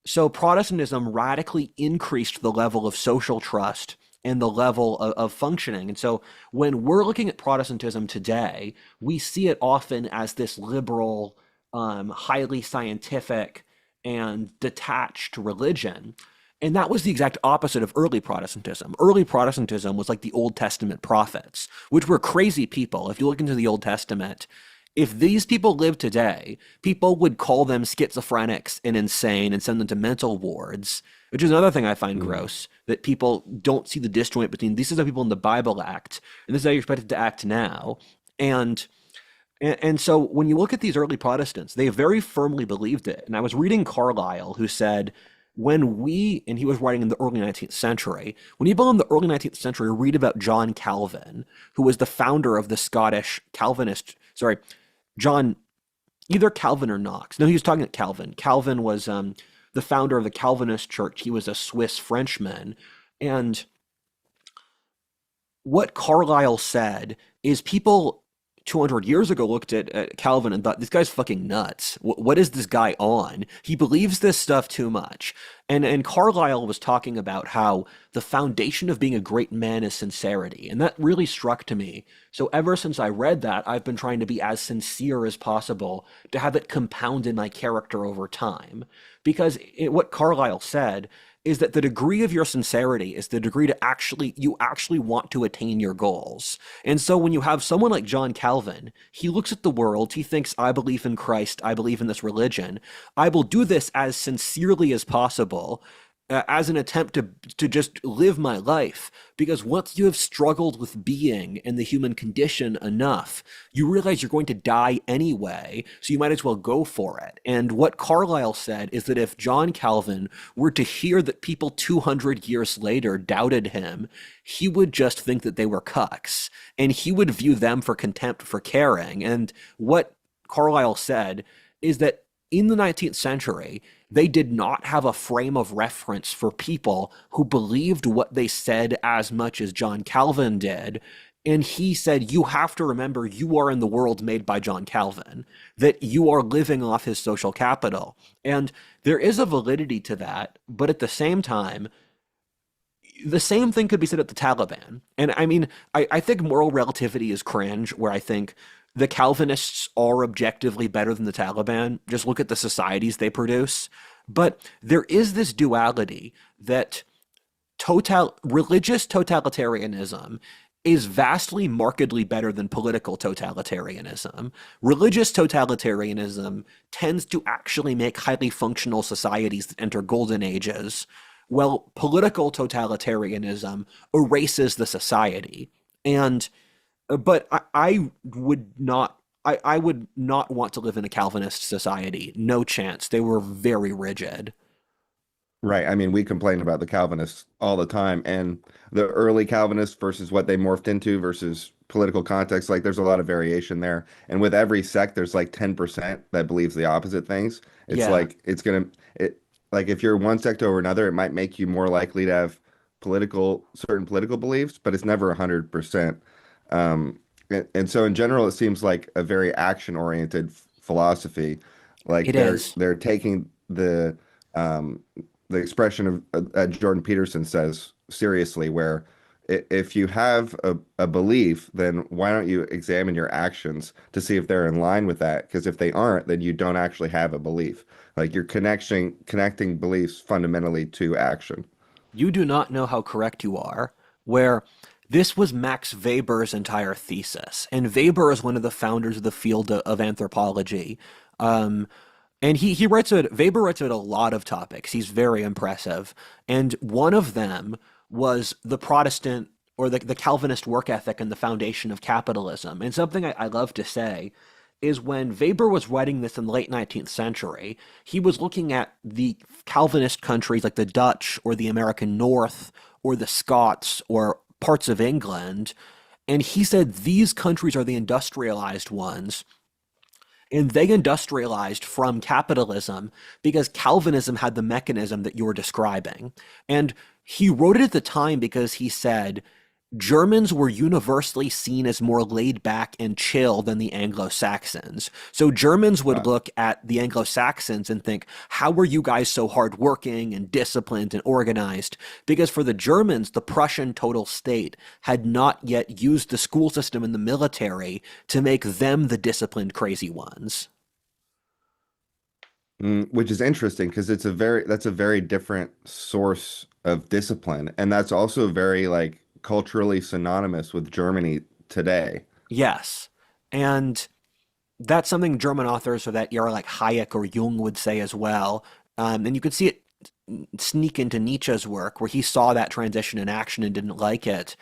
so Protestantism radically increased the level of social trust and the level of functioning. And so when we're looking at Protestantism today, we see it often as this liberal, highly scientific, and detached religion. And that was the exact opposite of early Protestantism. Early Protestantism was like the Old Testament prophets, which were crazy people. If you look into the Old Testament, if these people lived today, people would call them schizophrenics and insane and send them to mental wards, which is another thing I find Mm. gross, that people don't see the disjoint between this is how people in the Bible act, and this is how you're expected to act now. And and so when you look at these early Protestants, they very firmly believed it. And I was reading Carlyle, who said, and he was writing in the early 19th century, when people in the early 19th century read about John Calvin, who was the founder of the Scottish Calvinist, sorry, John, either Calvin or Knox. No, he was talking about Calvin. Calvin was the founder of the Calvinist church. He was a Swiss Frenchman. And what Carlyle said is people 200 years ago looked at Calvin and thought, this guy's fucking nuts. What is this guy on? He believes this stuff too much. And Carlyle was talking about how the foundation of being a great man is sincerity. And that really struck to me. So ever since I read that, I've been trying to be as sincere as possible to have it compound in my character over time. Because what Carlyle said is that the degree of your sincerity is the degree to actually you actually want to attain your goals. And so when you have someone like John Calvin, he looks at the world, he thinks, I believe in Christ, I believe in this religion. I will do this as sincerely as possible, as an attempt to just live my life. Because once you have struggled with being and the human condition enough, you realize you're going to die anyway, so you might as well go for it. And what Carlyle said is that if John Calvin were to hear that people 200 years later doubted him, he would just think that they were cucks, and he would view them for contempt for caring. And what Carlyle said is that in the 19th century, they did not have a frame of reference for people who believed what they said as much as John Calvin did. And he said, you have to remember you are in the world made by John Calvin, that you are living off his social capital. And there is a validity to that, but at the same time, the same thing could be said at the Taliban. And I mean, I think moral relativity is cringe, where I think the Calvinists are objectively better than the Taliban. Just look at the societies they produce. But there is this duality that religious totalitarianism is vastly markedly better than political totalitarianism. Religious totalitarianism tends to actually make highly functional societies that enter golden ages, while political totalitarianism erases the society. And but I would not I would not want to live in a Calvinist society. No chance. They were very rigid. Right. I mean, we complain about the Calvinists all the time, and the early Calvinists versus what they morphed into versus political context. Like, there's a lot of variation there. And with every sect, there's like 10% that believes the opposite things. It's Yeah, like like if you're one sect over another, it might make you more likely to have certain political beliefs, but it's never 100%. And so in general, it seems like a very action-oriented philosophy. Like it is. they're taking um, the expression of Jordan Peterson says seriously, where if you have a belief, then why don't you examine your actions to see if they're in line with that? Because if they aren't, then you don't actually have a belief. Like you're connecting beliefs fundamentally to action. You do not know how correct you are, where this was Max Weber's entire thesis. And Weber is one of the founders of the field of anthropology. Um, and Weber writes about a lot of topics. He's very impressive. And one of them was the Protestant or the Calvinist work ethic and the foundation of capitalism. And something I love to say is when Weber was writing this in the late 19th century, he was looking at the Calvinist countries like the Dutch or the American North or the Scots or parts of England. And he said these countries are the industrialized ones. And they industrialized from capitalism because Calvinism had the mechanism that you're describing. And he wrote it at the time because he said Germans were universally seen as more laid back and chill than the Anglo-Saxons. So Germans would Uh, look at the Anglo-Saxons and think, how are you guys so hardworking and disciplined and organized? Because for the Germans, the Prussian total state had not yet used the school system and the military to make them the disciplined crazy ones. which is interesting because that's a very different source of discipline, and that's also very like culturally synonymous with Germany today. Yes. And that's something German authors of that era, like Hayek or Jung, would say as well. And you could see it sneak into Nietzsche's work, where he saw that transition in action and didn't like it.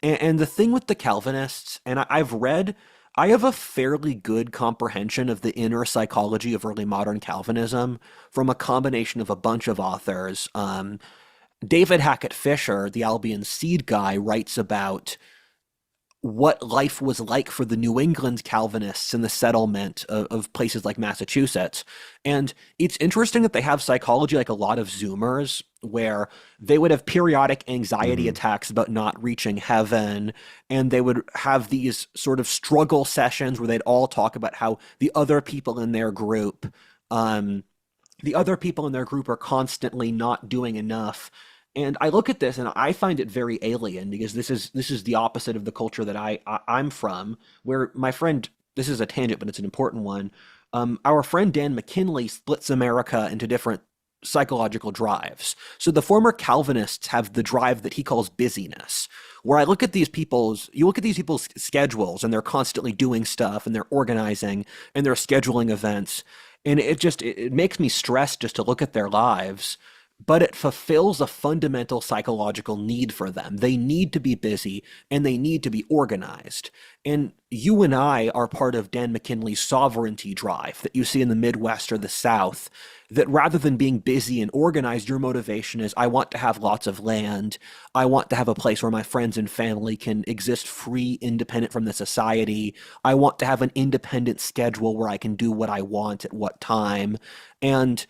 And the thing with the Calvinists, and I have a fairly good comprehension of the inner psychology of early modern Calvinism from a combination of a bunch of authors. David Hackett Fisher, the Albion Seed guy, writes about what life was like for the New England Calvinists in the settlement of places like Massachusetts. And it's interesting that they have psychology like a lot of Zoomers, where they would have periodic anxiety Hmm. attacks about not reaching heaven, and they would have these sort of struggle sessions where they'd all talk about how um, the other people in their group are constantly not doing enough. And I look at this and I find it very alien, because this is the opposite of the culture that I'm from, where my friend, this is a tangent, but it's an important one. Our friend Dan McKinley splits America into different psychological drives. So the former Calvinists have the drive that he calls busyness, where you look at these people's schedules, and they're constantly doing stuff, and they're organizing, and they're scheduling events, and it makes me stressed just to look at their lives. But it fulfills a fundamental psychological need for them. They need to be busy, and they need to be organized. And you and I are part of Dan McKinley's sovereignty drive that you see in the Midwest or the South. That rather than being busy and organized, your motivation is, I want to have lots of land. I want to have a place where my friends and family can exist free, independent from the society. I want to have an independent schedule where I can do what I want at what time. And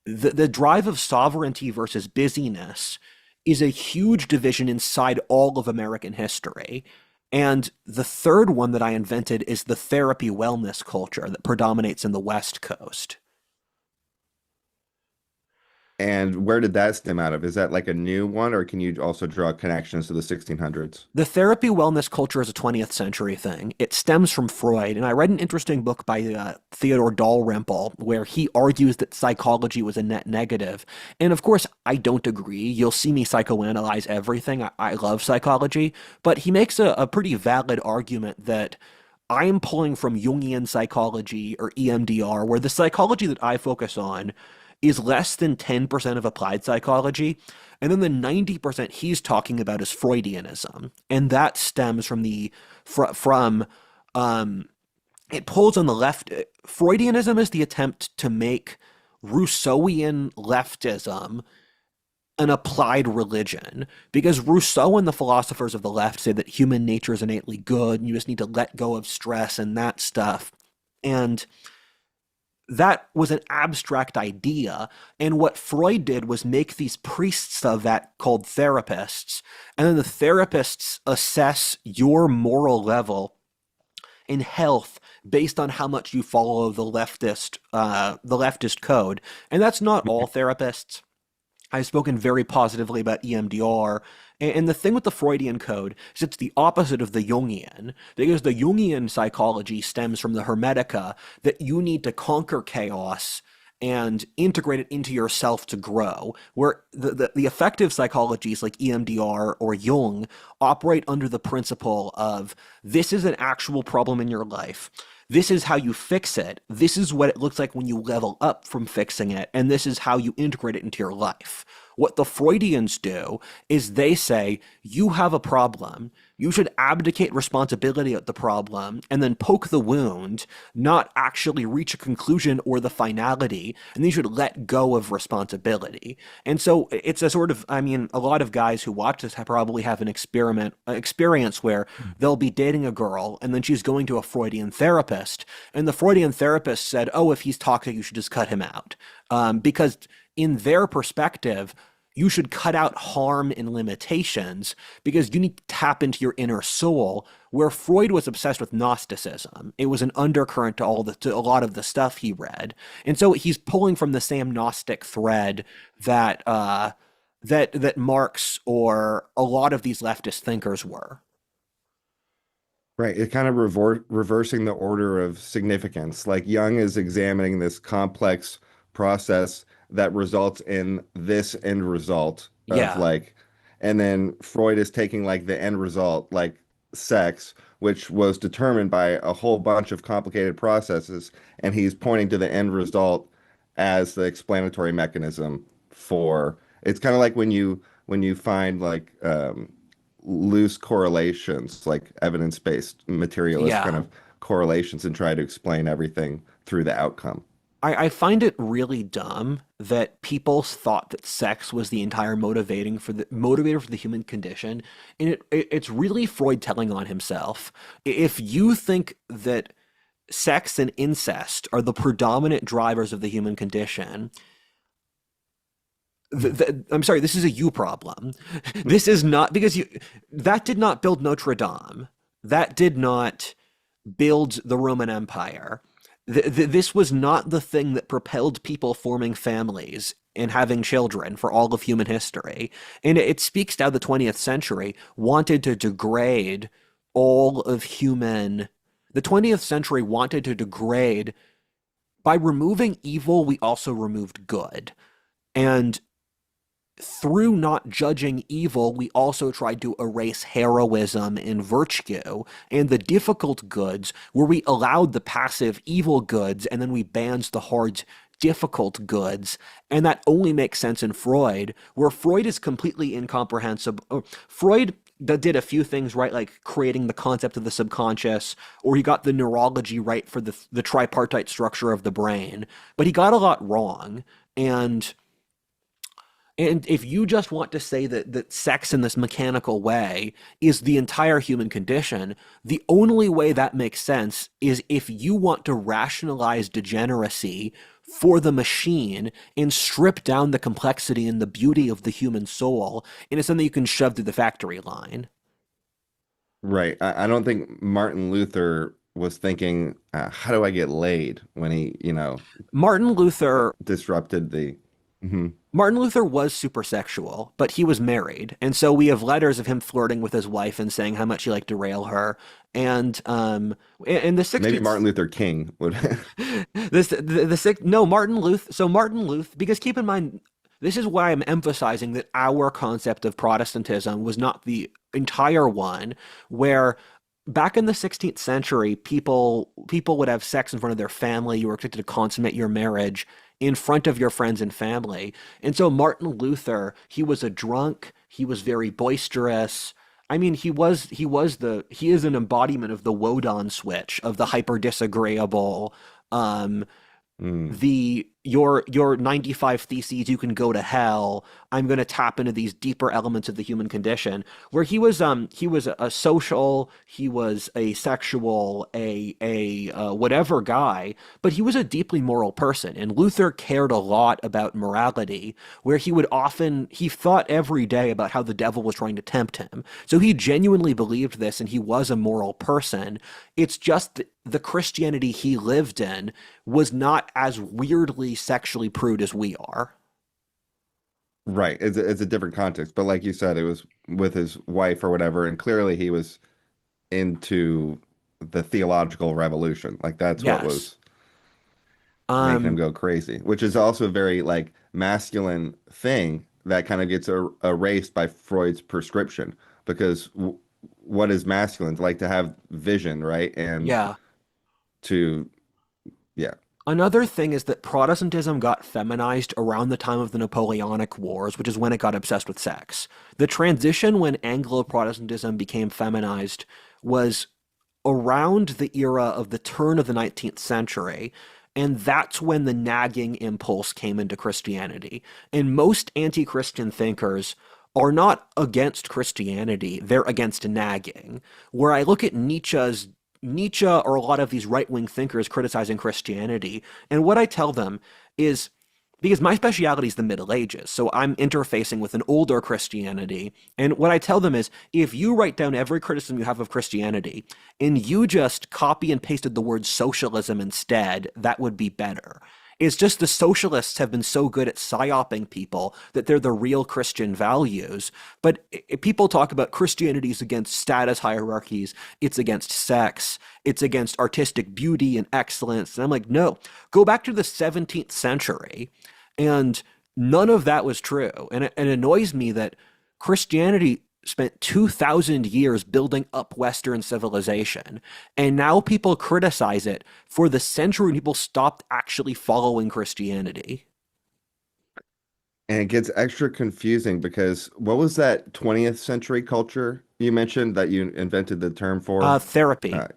the drive of sovereignty versus busyness is a huge division inside all of American history. And the third one that I invented is the therapy wellness culture that predominates in the West Coast. And where did that stem out of? Is that like a new one, or can you also draw connections to the 1600s? The therapy wellness culture is a 20th century thing. It stems from Freud, and I read an interesting book by Theodore Dalrymple where he argues that psychology was a net negative. And of course, I don't agree. You'll see me psychoanalyze everything. I love psychology, but he makes a pretty valid argument that I am pulling from Jungian psychology or EMDR, where the psychology that I focus on is less than 10% of applied psychology. And then the 90% he's talking about is Freudianism. And that stems from um, it pulls on the left. Freudianism is the attempt to make Rousseauian leftism an applied religion, because Rousseau and the philosophers of the left say that human nature is innately good and you just need to let go of stress and that stuff. And that was an abstract idea. And what Freud did was make these priests of that called therapists. And then the therapists assess your moral level in health based on how much you follow the leftist code. And that's not all therapists. I've spoken very positively about EMDR. And the thing with the Freudian code is it's the opposite of the Jungian, because the Jungian psychology stems from the Hermetica, that you need to conquer chaos and integrate it into yourself to grow, where the effective psychologies like EMDR or Jung operate under the principle of, this is an actual problem in your life. This is how you fix it. This is what it looks like when you level up from fixing it. And this is how you integrate it into your life. What the Freudians do is they say, you have a problem. You should abdicate responsibility at the problem and then poke the wound, not actually reach a conclusion or the finality. And then you should let go of responsibility. And so it's a sort of, I mean, a lot of guys who watch this probably have an experience where they'll be dating a girl and then she's going to a Freudian therapist. And the Freudian therapist said, oh, if he's toxic, you should just cut him out. Because in their perspective, you should cut out harm and limitations because you need to tap into your inner soul. Where Freud was obsessed with Gnosticism, it was an undercurrent to a lot of the stuff he read, and so he's pulling from the same Gnostic thread that Marx or a lot of these leftist thinkers were. Right. It kind of reversing the order of significance. Like Jung is examining this complex process that results in this end result of Yeah, like, and then Freud is taking like the end result, like sex, which was determined by a whole bunch of complicated processes, and he's pointing to the end result as the explanatory mechanism for it's kind of like when you find like loose correlations, like evidence-based materialist kind Yeah. of correlations, and try to explain everything through the outcome. I find it really dumb that people thought that sex was the entire motivator for the human condition, and it's really Freud telling on himself. If you think that sex and incest are the predominant drivers of the human condition, I'm sorry, this is a you problem. This is not because you that did not build Notre Dame. That did not build the Roman Empire. This was not the thing that propelled people forming families and having children for all of human history. And it speaks to how the 20th century wanted to degrade all of human. The 20th century wanted to degrade by removing evil, we also removed good. And through not judging evil, we also tried to erase heroism and virtue and the difficult goods, where we allowed the passive evil goods and then we banned the hard difficult goods. And that only makes sense in Freud, where Freud is completely incomprehensible. Freud did a few things right, like creating the concept of the subconscious, or he got the neurology right for the tripartite structure of the brain, but he got a lot wrong. And if you just want to say that sex in this mechanical way is the entire human condition, the only way that makes sense is if you want to rationalize degeneracy for the machine and strip down the complexity and the beauty of the human soul into something you can shove through the factory line. Right. I don't think Martin Luther was thinking, how do I get laid when he, Martin Luther disrupted the. Mhm. Martin Luther was supersexual, but he was married, and so we have letters of him flirting with his wife and saying how much he liked to rail her. And in the Maybe 16th, Martin Luther King would. the six no Martin Luther. So Martin Luther, because keep in mind, this is why I'm emphasizing that our concept of Protestantism was not the entire one, where back in the 16th century, people would have sex in front of their family. You were expected to consummate your marriage in front of your friends and family. And so Martin Luther, he was a drunk, he was very boisterous. I mean, he is an embodiment of the Wodan switch, of the hyper disagreeable, um, Mm. the your 95 theses, you can go to hell. I'm going to tap into these deeper elements of the human condition, where he was a social, he was a sexual, a whatever guy, but he was a deeply moral person. And Luther cared a lot about morality, where he thought every day about how the devil was trying to tempt him. So he genuinely believed this, and he was a moral person. It's just that the Christianity he lived in was not as weirdly sexually prude as we are. Right. It's a different context, but like you said, it was with his wife or whatever, and clearly he was into the theological revolution. Like that's what Yes. was making him Um, go crazy, which is also a very like masculine thing that kind of gets erased by Freud's prescription because what is masculine? Like to have vision, right? And yeah. to yeah. Another thing is that Protestantism got feminized around the time of the Napoleonic Wars, which is when it got obsessed with sex. The transition when Anglo-Protestantism became feminized was around the era of the turn of the 19th century, and that's when the nagging impulse came into Christianity. And most anti-Christian thinkers are not against Christianity, they're against nagging. Where I look at Nietzsche or a lot of these right-wing thinkers criticizing Christianity, and what I tell them is, because my speciality is the Middle Ages, so I'm interfacing with an older Christianity. And what I tell them is, if you write down every criticism you have of Christianity and you just copy and pasted the word socialism instead, that would be better. It's just the socialists have been so good at psyoping people that they're the real Christian values. But people talk about Christianity's against status hierarchies, it's against sex, it's against artistic beauty and excellence. And I'm like, no, go back to the 17th century, and none of that was true. And it annoys me that Christianity spent 2,000 years building up Western civilization. And now people criticize it for the century when people stopped actually following Christianity. And it gets extra confusing because what was that 20th century culture you mentioned that you invented the term for? Therapy, Uh,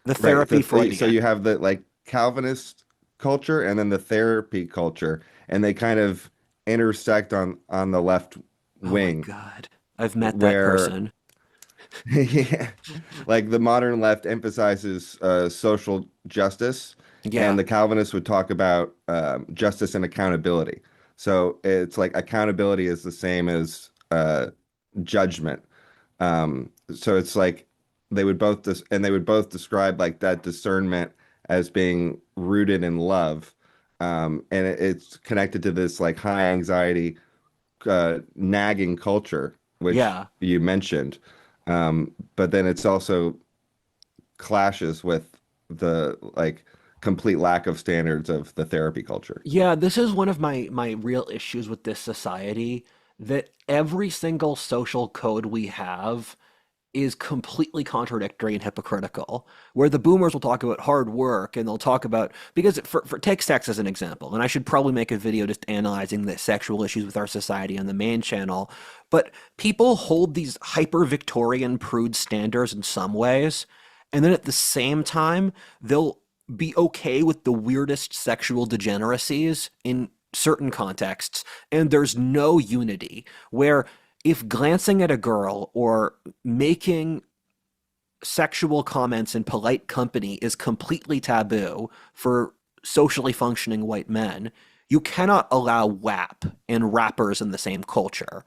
the right. therapy So Freudian. you have the like Calvinist culture and then the therapy culture, and they kind of intersect on the left Oh my wing God. I've met that where person. yeah, like the modern left emphasizes social justice, and Yeah. the Calvinists would talk about justice and accountability. So it's like accountability is the same as judgment. So it's like they would both describe like that discernment as being rooted in love, and it's connected to this like high anxiety nagging culture, which Yeah. you mentioned. But then it's also clashes with the like complete lack of standards of the therapy culture. Yeah, this is one of my real issues with this society, that every single social code we have is completely contradictory and hypocritical. Where the boomers will talk about hard work and they'll talk about, because for take sex as an example, and I should probably make a video just analyzing the sexual issues with our society on the main channel, but people hold these hyper Victorian prude standards in some ways, and then at the same time they'll be okay with the weirdest sexual degeneracies in certain contexts, and there's no unity. Where if glancing at a girl or making sexual comments in polite company is completely taboo for socially functioning white men, you cannot allow WAP and rappers in the same culture.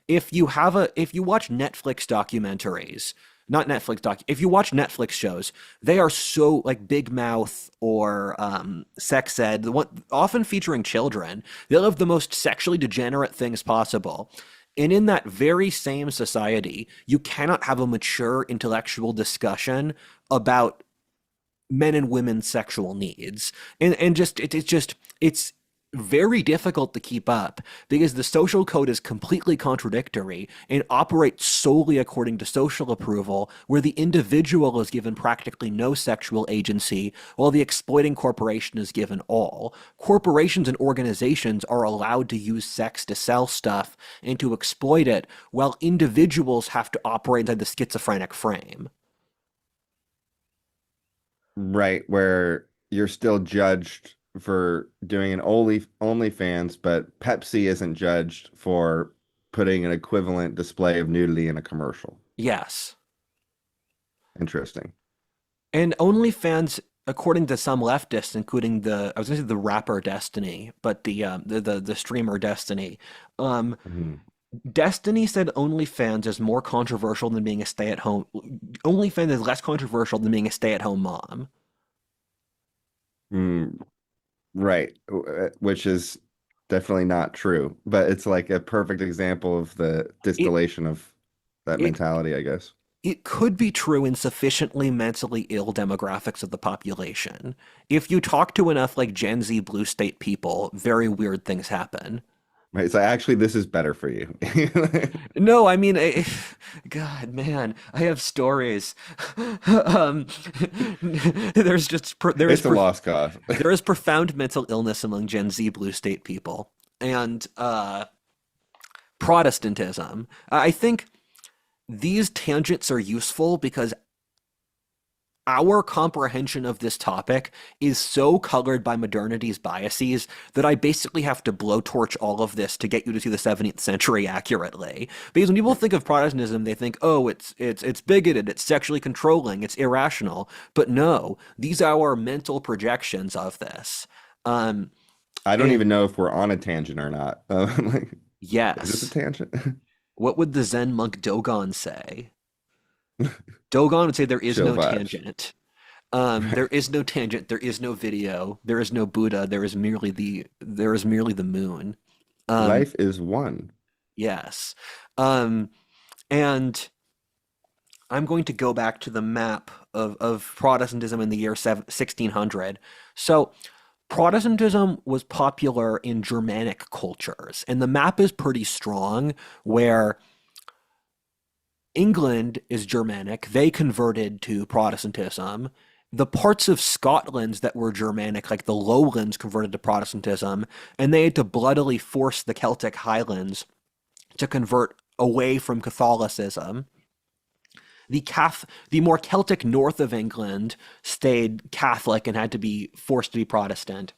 If you watch Netflix documentaries, not Netflix doc, if you watch Netflix shows, they are so like Big Mouth or Sex Ed, the one often featuring children. They'll have the most sexually degenerate things possible. And in that very same society, you cannot have a mature intellectual discussion about men and women's sexual needs. And just it's very difficult to keep up because the social code is completely contradictory and operates solely according to social approval, where the individual is given practically no sexual agency, while the exploiting corporation is given all. Corporations and organizations are allowed to use sex to sell stuff and to exploit it, while individuals have to operate inside the schizophrenic frame. Right, where you're still judged for doing an OnlyFans, but Pepsi isn't judged for putting an equivalent display of nudity in a commercial. Yes. Interesting. And OnlyFans, according to some leftists, including I was going to say the rapper Destiny, but the streamer Destiny, um, Mhm. Destiny said OnlyFans is more controversial than being a stay-at-home. OnlyFans is less controversial than being a stay-at-home mom. Mm, right, which is definitely not true, but it's like a perfect example of the It distillation of that it mentality, I guess. it could be true in sufficiently mentally ill demographics of the population. If you talk to enough like Gen Z blue state people, very weird things happen. Right, so actually, this is better for you. No, I mean, God, man, I have stories. um, there's just It's a lost cause. there is profound mental illness among Gen Z blue state people, and Protestantism. I think these tangents are useful because our comprehension of this topic is so colored by modernity's biases that I basically have to blowtorch all of this to get you to see the 17th century accurately. Because when people think of Protestantism, they think, oh, it's bigoted, it's sexually controlling, it's irrational. But no, these are our mental projections of this. Um, I don't and even know if we're on a tangent or not. Like, is this a yes, tangent? what would the Zen monk Dogon say? Dogon would say there is Chill no vibes. tangent. Right. There is no tangent, there is no video, there is no Buddha, there is merely the moon. Um, Life is one. yes. Um, and I'm going to go back to the map of Protestantism in the year 1600. So Protestantism was popular in Germanic cultures, and the map is pretty strong where England is Germanic. They converted to Protestantism. The parts of Scotland that were Germanic, like the Lowlands, converted to Protestantism, and they had to bloodily force the Celtic Highlands to convert away from Catholicism. The more Celtic north of England stayed Catholic and had to be forced to be Protestant.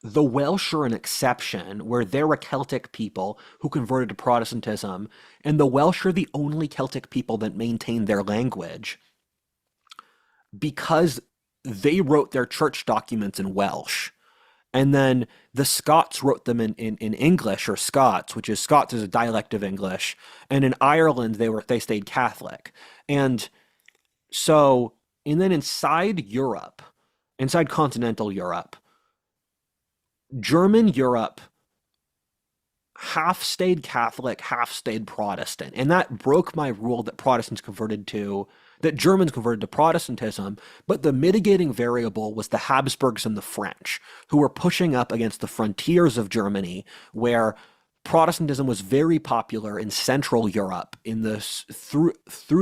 The Welsh are an exception, where they're a Celtic people who converted to Protestantism, and the Welsh are the only Celtic people that maintain their language because they wrote their church documents in Welsh. And then the Scots wrote them in English, or Scots, which is Scots is a dialect of English. And in Ireland they stayed Catholic. And so and then inside Europe, inside continental Europe, German Europe half stayed Catholic, half stayed Protestant. And that broke my rule that Germans converted to Protestantism, but the mitigating variable was the Habsburgs and the French, who were pushing up against the frontiers of Germany, where Protestantism was very popular in Central Europe through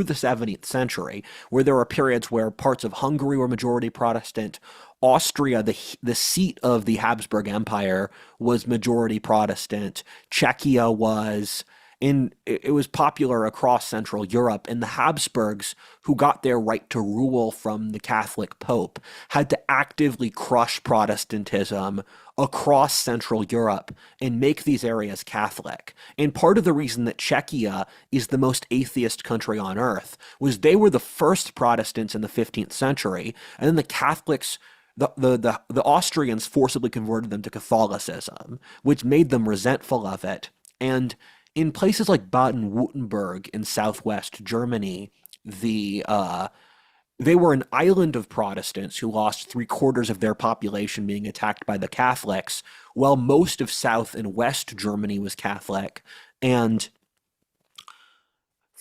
the 17th century, where there were periods where parts of Hungary were majority Protestant. Austria, the seat of the Habsburg Empire, was majority Protestant. Czechia was. It was popular across Central Europe, and the Habsburgs, who got their right to rule from the Catholic Pope, had to actively crush Protestantism across Central Europe and make these areas Catholic. And part of the reason that Czechia is the most atheist country on earth was they were the first Protestants in the 15th century, and then the Catholics. The Austrians forcibly converted them to Catholicism, which made them resentful of it. And in places like Baden-Württemberg in southwest Germany, they were an island of Protestants who lost three-quarters of their population being attacked by the Catholics, while most of South and West Germany was Catholic. And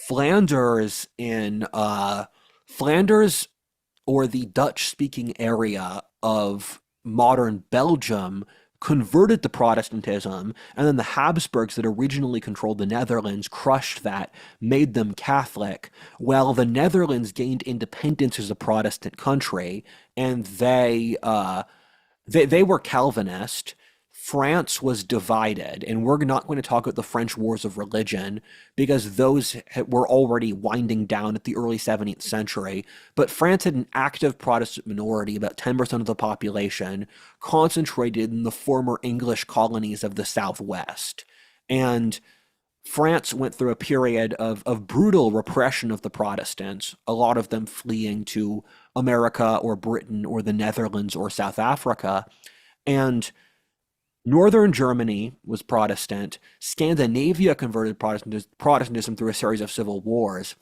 Flanders Flanders, or the Dutch-speaking area of modern Belgium, converted to Protestantism, and then the Habsburgs that originally controlled the Netherlands crushed that, made them Catholic, while the Netherlands gained independence as a Protestant country, and they were Calvinist. France was divided, and we're not going to talk about the French Wars of Religion because those were already winding down at the early 17th century. But France had an active Protestant minority, about 10% of the population, concentrated in the former English colonies of the Southwest. And France went through a period of brutal repression of the Protestants, a lot of them fleeing to America or Britain or the Netherlands or South Africa. And Northern Germany was Protestant. Scandinavia converted Protestantism through a series of civil wars.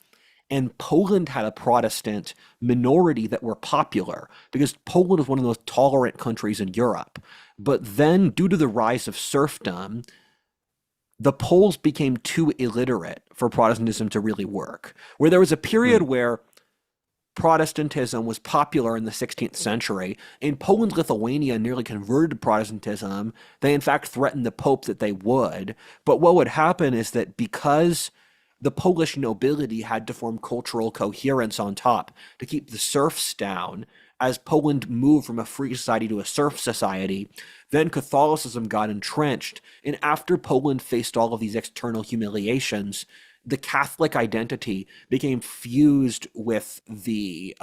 And Poland had a Protestant minority that were popular because Poland was one of the most tolerant countries in Europe. But then, due to the rise of serfdom, the Poles became too illiterate for Protestantism to really work. Where there was a period where Protestantism was popular in the 16th century. In Poland, Lithuania nearly converted to Protestantism. They, in fact, threatened the Pope that they would. But what would happen is that because the Polish nobility had to form cultural coherence on top to keep the serfs down, as Poland moved from a free society to a serf society, then Catholicism got entrenched. And after Poland faced all of these external humiliations, the Catholic identity became fused with the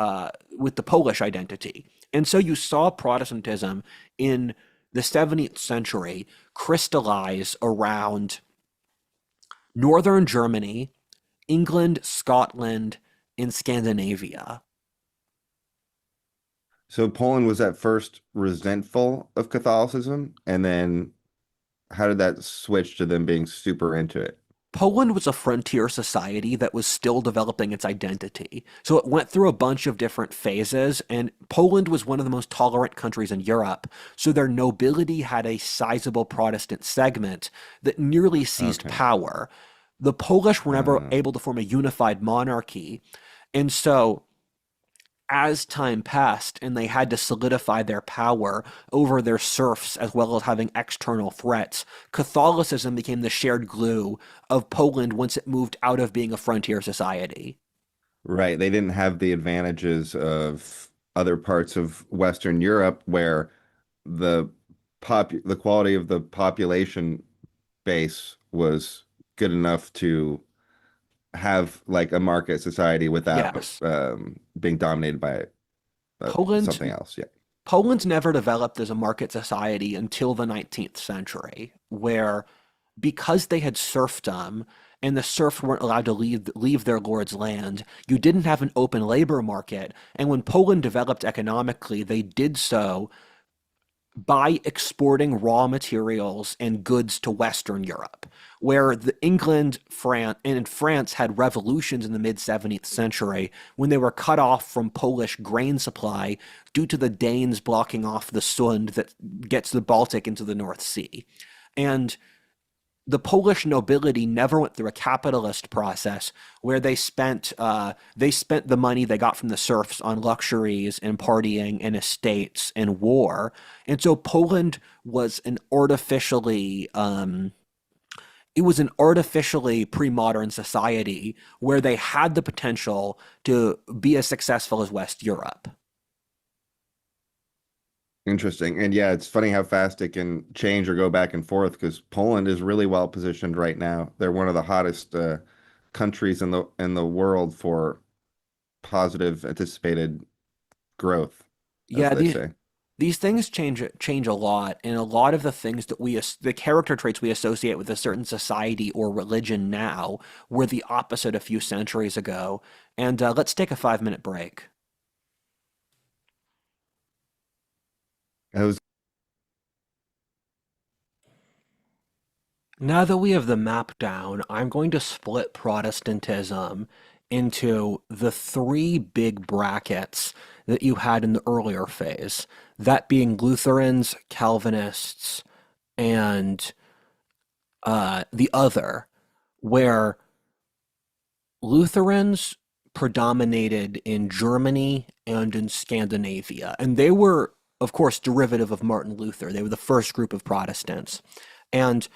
Polish identity. And so you saw Protestantism in the 17th century crystallize around northern Germany, England, Scotland, and Scandinavia. So Poland was at first resentful of Catholicism, and then how did that switch to them being super into it? Poland was a frontier society that was still developing its identity. So it went through a bunch of different phases, and Poland was one of the most tolerant countries in Europe. So their nobility had a sizable Protestant segment that nearly seized Okay. power. The Polish were never Uh, able to form a unified monarchy. And so as time passed and they had to solidify their power over their serfs as well as having external threats, Catholicism became the shared glue of Poland once it moved out of being a frontier society. Right. They didn't have the advantages of other parts of Western Europe where the the quality of the population base was good enough to have like a market society without Yes. being dominated by Poland something else. Yeah. Poland never developed as a market society until the 19th century, where because they had serfdom and the serfs weren't allowed to leave their lord's land, you didn't have an open labor market. And when Poland developed economically, they did so by exporting raw materials and goods to Western Europe, where England, France had revolutions in the mid 17th century when they were cut off from Polish grain supply due to the Danes blocking off the Sund that gets the Baltic into the North Sea. And the Polish nobility never went through a capitalist process where they spent the money they got from the serfs on luxuries and partying and estates and war, and so Poland was an artificially pre-modern society where they had the potential to be as successful as West Europe. Interesting. And yeah, it's funny how fast it can change or go back and forth because Poland is really well positioned right now. They're one of the hottest countries in the world for positive anticipated growth, as Yeah, they these say. these things change a lot, and a lot of the things that the character traits we associate with a certain society or religion now were the opposite a few centuries ago. And let's take a 5 minute break. I was Now that we have the map down, I'm going to split Protestantism into the three big brackets that you had in the earlier phase, that being Lutherans, Calvinists, and the other, where Lutherans predominated in Germany and in Scandinavia. And they were, of course, derivative of Martin Luther. They were the first group of Protestants. And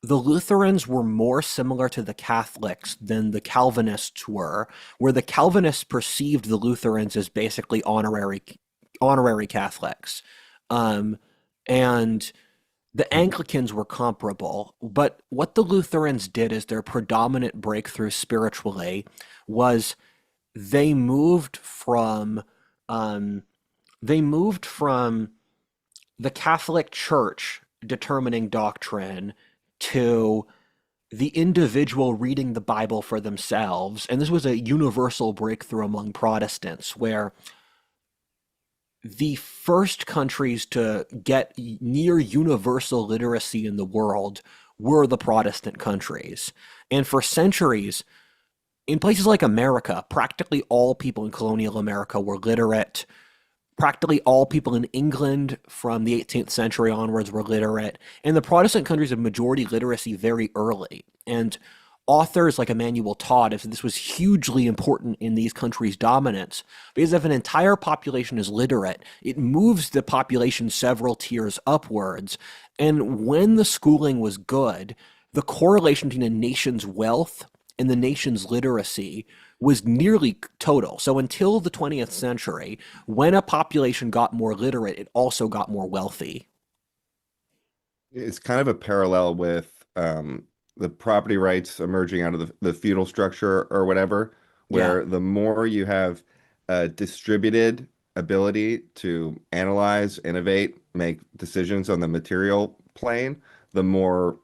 the Lutherans were more similar to the Catholics than the Calvinists were, where the Calvinists perceived the Lutherans as basically honorary Catholics. Um, and the Anglicans were comparable, but what the Lutherans did as their predominant breakthrough spiritually was they moved from um, they moved from the Catholic Church determining doctrine to the individual reading the Bible for themselves. And this was a universal breakthrough among Protestants, where the first countries to get near universal literacy in the world were the Protestant countries. And for centuries, in places like America, practically all people in colonial America were literate. Practically all people in England from the 18th century onwards were literate. And the Protestant countries had majority literacy very early. And authors like Emmanuel Todd have said this was hugely important in these countries' dominance, because if an entire population is literate, it moves the population several tiers upwards. And when the schooling was good, the correlation between a nation's wealth and the nation's literacy was nearly total. So until the 20th century, when a population got more literate, it also got more wealthy. It's kind of a parallel with the property rights emerging out of the feudal structure or whatever, Yeah. where the more you have a distributed ability to analyze, innovate, make decisions on the material plane, the more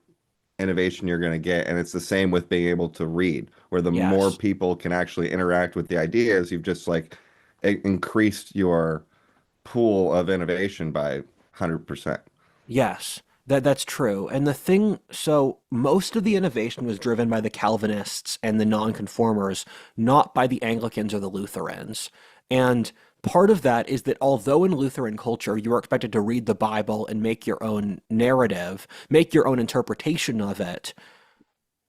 innovation you're going to get. And it's the same with being able to read, where the more Yes. people can actually interact with the ideas, you've just like increased your pool of innovation by 100%. Yes, that's true. And the thing, so most of the innovation was driven by the Calvinists and the nonconformers, not by the Anglicans or the Lutherans. And part of that is that although in Lutheran culture you are expected to read the Bible and make your own narrative, make your own interpretation of it,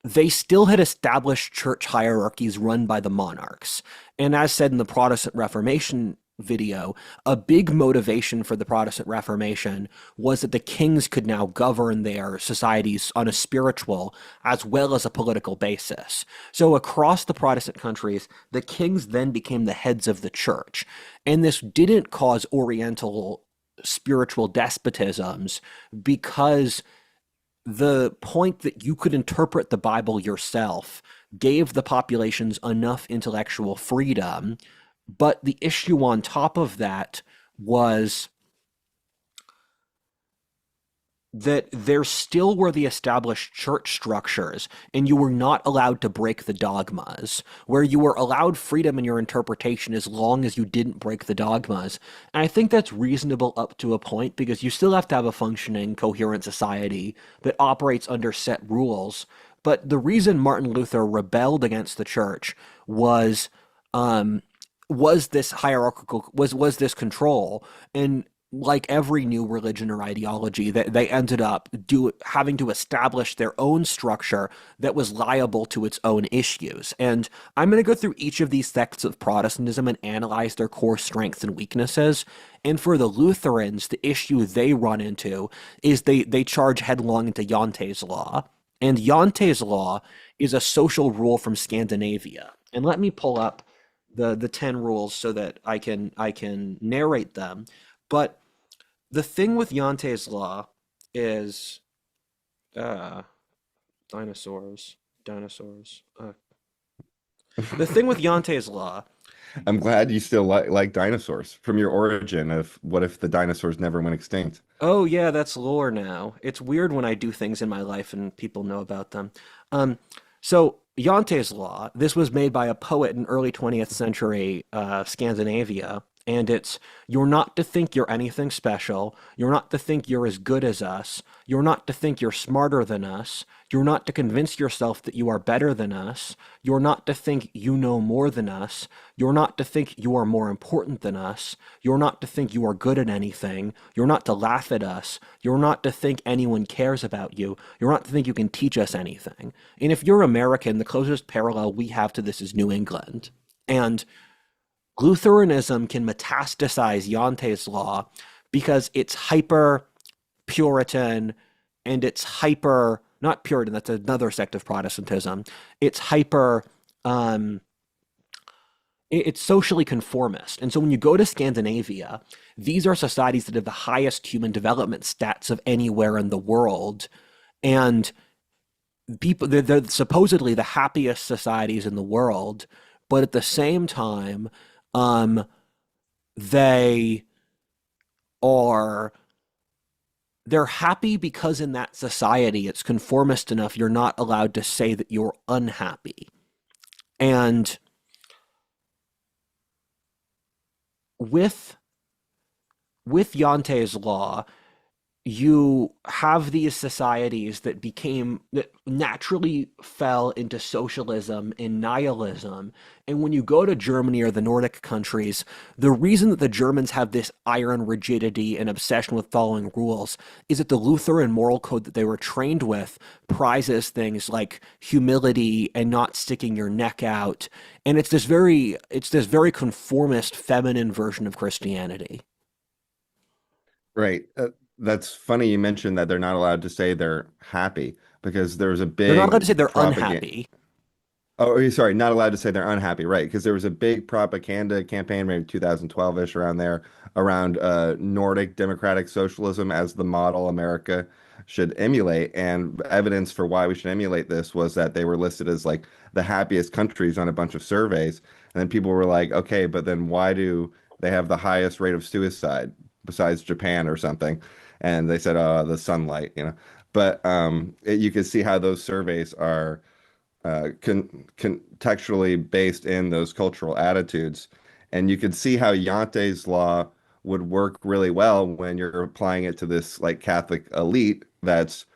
they still had established church hierarchies run by the monarchs. And as said in the Protestant Reformation video, a big motivation for the Protestant Reformation was that the kings could now govern their societies on a spiritual as well as a political basis. So across the Protestant countries, the kings then became the heads of the church. And this didn't cause Oriental spiritual despotisms because the point that you could interpret the Bible yourself gave the populations enough intellectual freedom. But the issue on top of that was that there still were the established church structures, and you were not allowed to break the dogmas, where you were allowed freedom in your interpretation as long as you didn't break the dogmas. And I think that's reasonable up to a point because you still have to have a functioning, coherent society that operates under set rules. But the reason Martin Luther rebelled against the church was um, was this hierarchical was this control, and like every new religion or ideology, that they ended up having to establish their own structure that was liable to its own issues. And I'm going to go through each of these sects of Protestantism and analyze their core strengths and weaknesses. And for the Lutherans, the issue they run into is they charge headlong into Jante's law. And Jante's law is a social rule from Scandinavia. And let me pull up the 10 rules so that I can narrate them. But the thing with Yante's law is uh dinosaurs. The thing with Yante's law. I'm glad you still like dinosaurs from your origin of what if the dinosaurs never went extinct. Oh yeah, that's lore now. It's weird when I do things in my life and people know about them. Um, so Yante's law. This was made by a poet in early 20th century Scandinavia, and it's you're not to think you're anything special. You're not to think you're as good as us. You're not to think you're smarter than us. You're not to convince yourself that you are better than us. You're not to think you know more than us. You're not to think you are more important than us. You're not to think you are good at anything. You're not to laugh at us. You're not to think anyone cares about you. You're not to think you can teach us anything. And if you're American, the closest parallel we have to this is New England. And Lutheranism can metastasize Yante's law because it's hyper Puritan and it's hyper, not Puritan, that's another sect of Protestantism. It's hyper, um, it's socially conformist. And so when you go to Scandinavia, these are societies that have the highest human development stats of anywhere in the world. And they're supposedly the happiest societies in the world. But at the same time, um, they are they're happy because in that society it's conformist enough you're not allowed to say that you're unhappy. And with Yante's law, you have these societies that naturally fell into socialism and nihilism. And when you go to Germany or the Nordic countries, the reason that the Germans have this iron rigidity and obsession with following rules is that the Lutheran moral code that they were trained with prizes things like humility and not sticking your neck out. And it's this very conformist feminine version of Christianity. Right. That's funny you mentioned that they're not allowed to say they're happy because there was a They're not allowed to big say they're propaganda. unhappy. Oh, sorry, not allowed to say they're unhappy, right? Because there was a big propaganda campaign, maybe 2012-ish around there, around Nordic democratic socialism as the model America should emulate. And evidence for why we should emulate this was that they were listed as like the happiest countries on a bunch of surveys. And then people were like, okay, but then why do they have the highest rate of suicide besides Japan or something? And they said, the sunlight, you know. But you can see how those surveys are contextually based in those cultural attitudes. And you can see how Yante's law would work really well when you're applying it to this like Catholic elite that's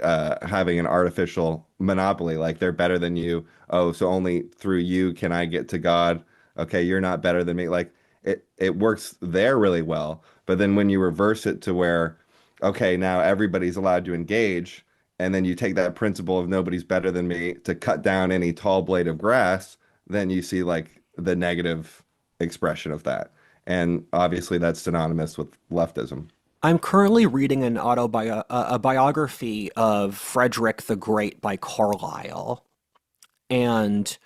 having an artificial monopoly. Like they're better than you. Oh, so only through you can I get to God. Okay, you're not better than me. Like it works there really well. But then when you reverse it to where, okay, now everybody's allowed to engage and then you take that principle of nobody's better than me to cut down any tall blade of grass, then you see like the negative expression of that. And obviously that's synonymous with leftism. I'm currently reading a biography of Frederick the Great by Carlyle, and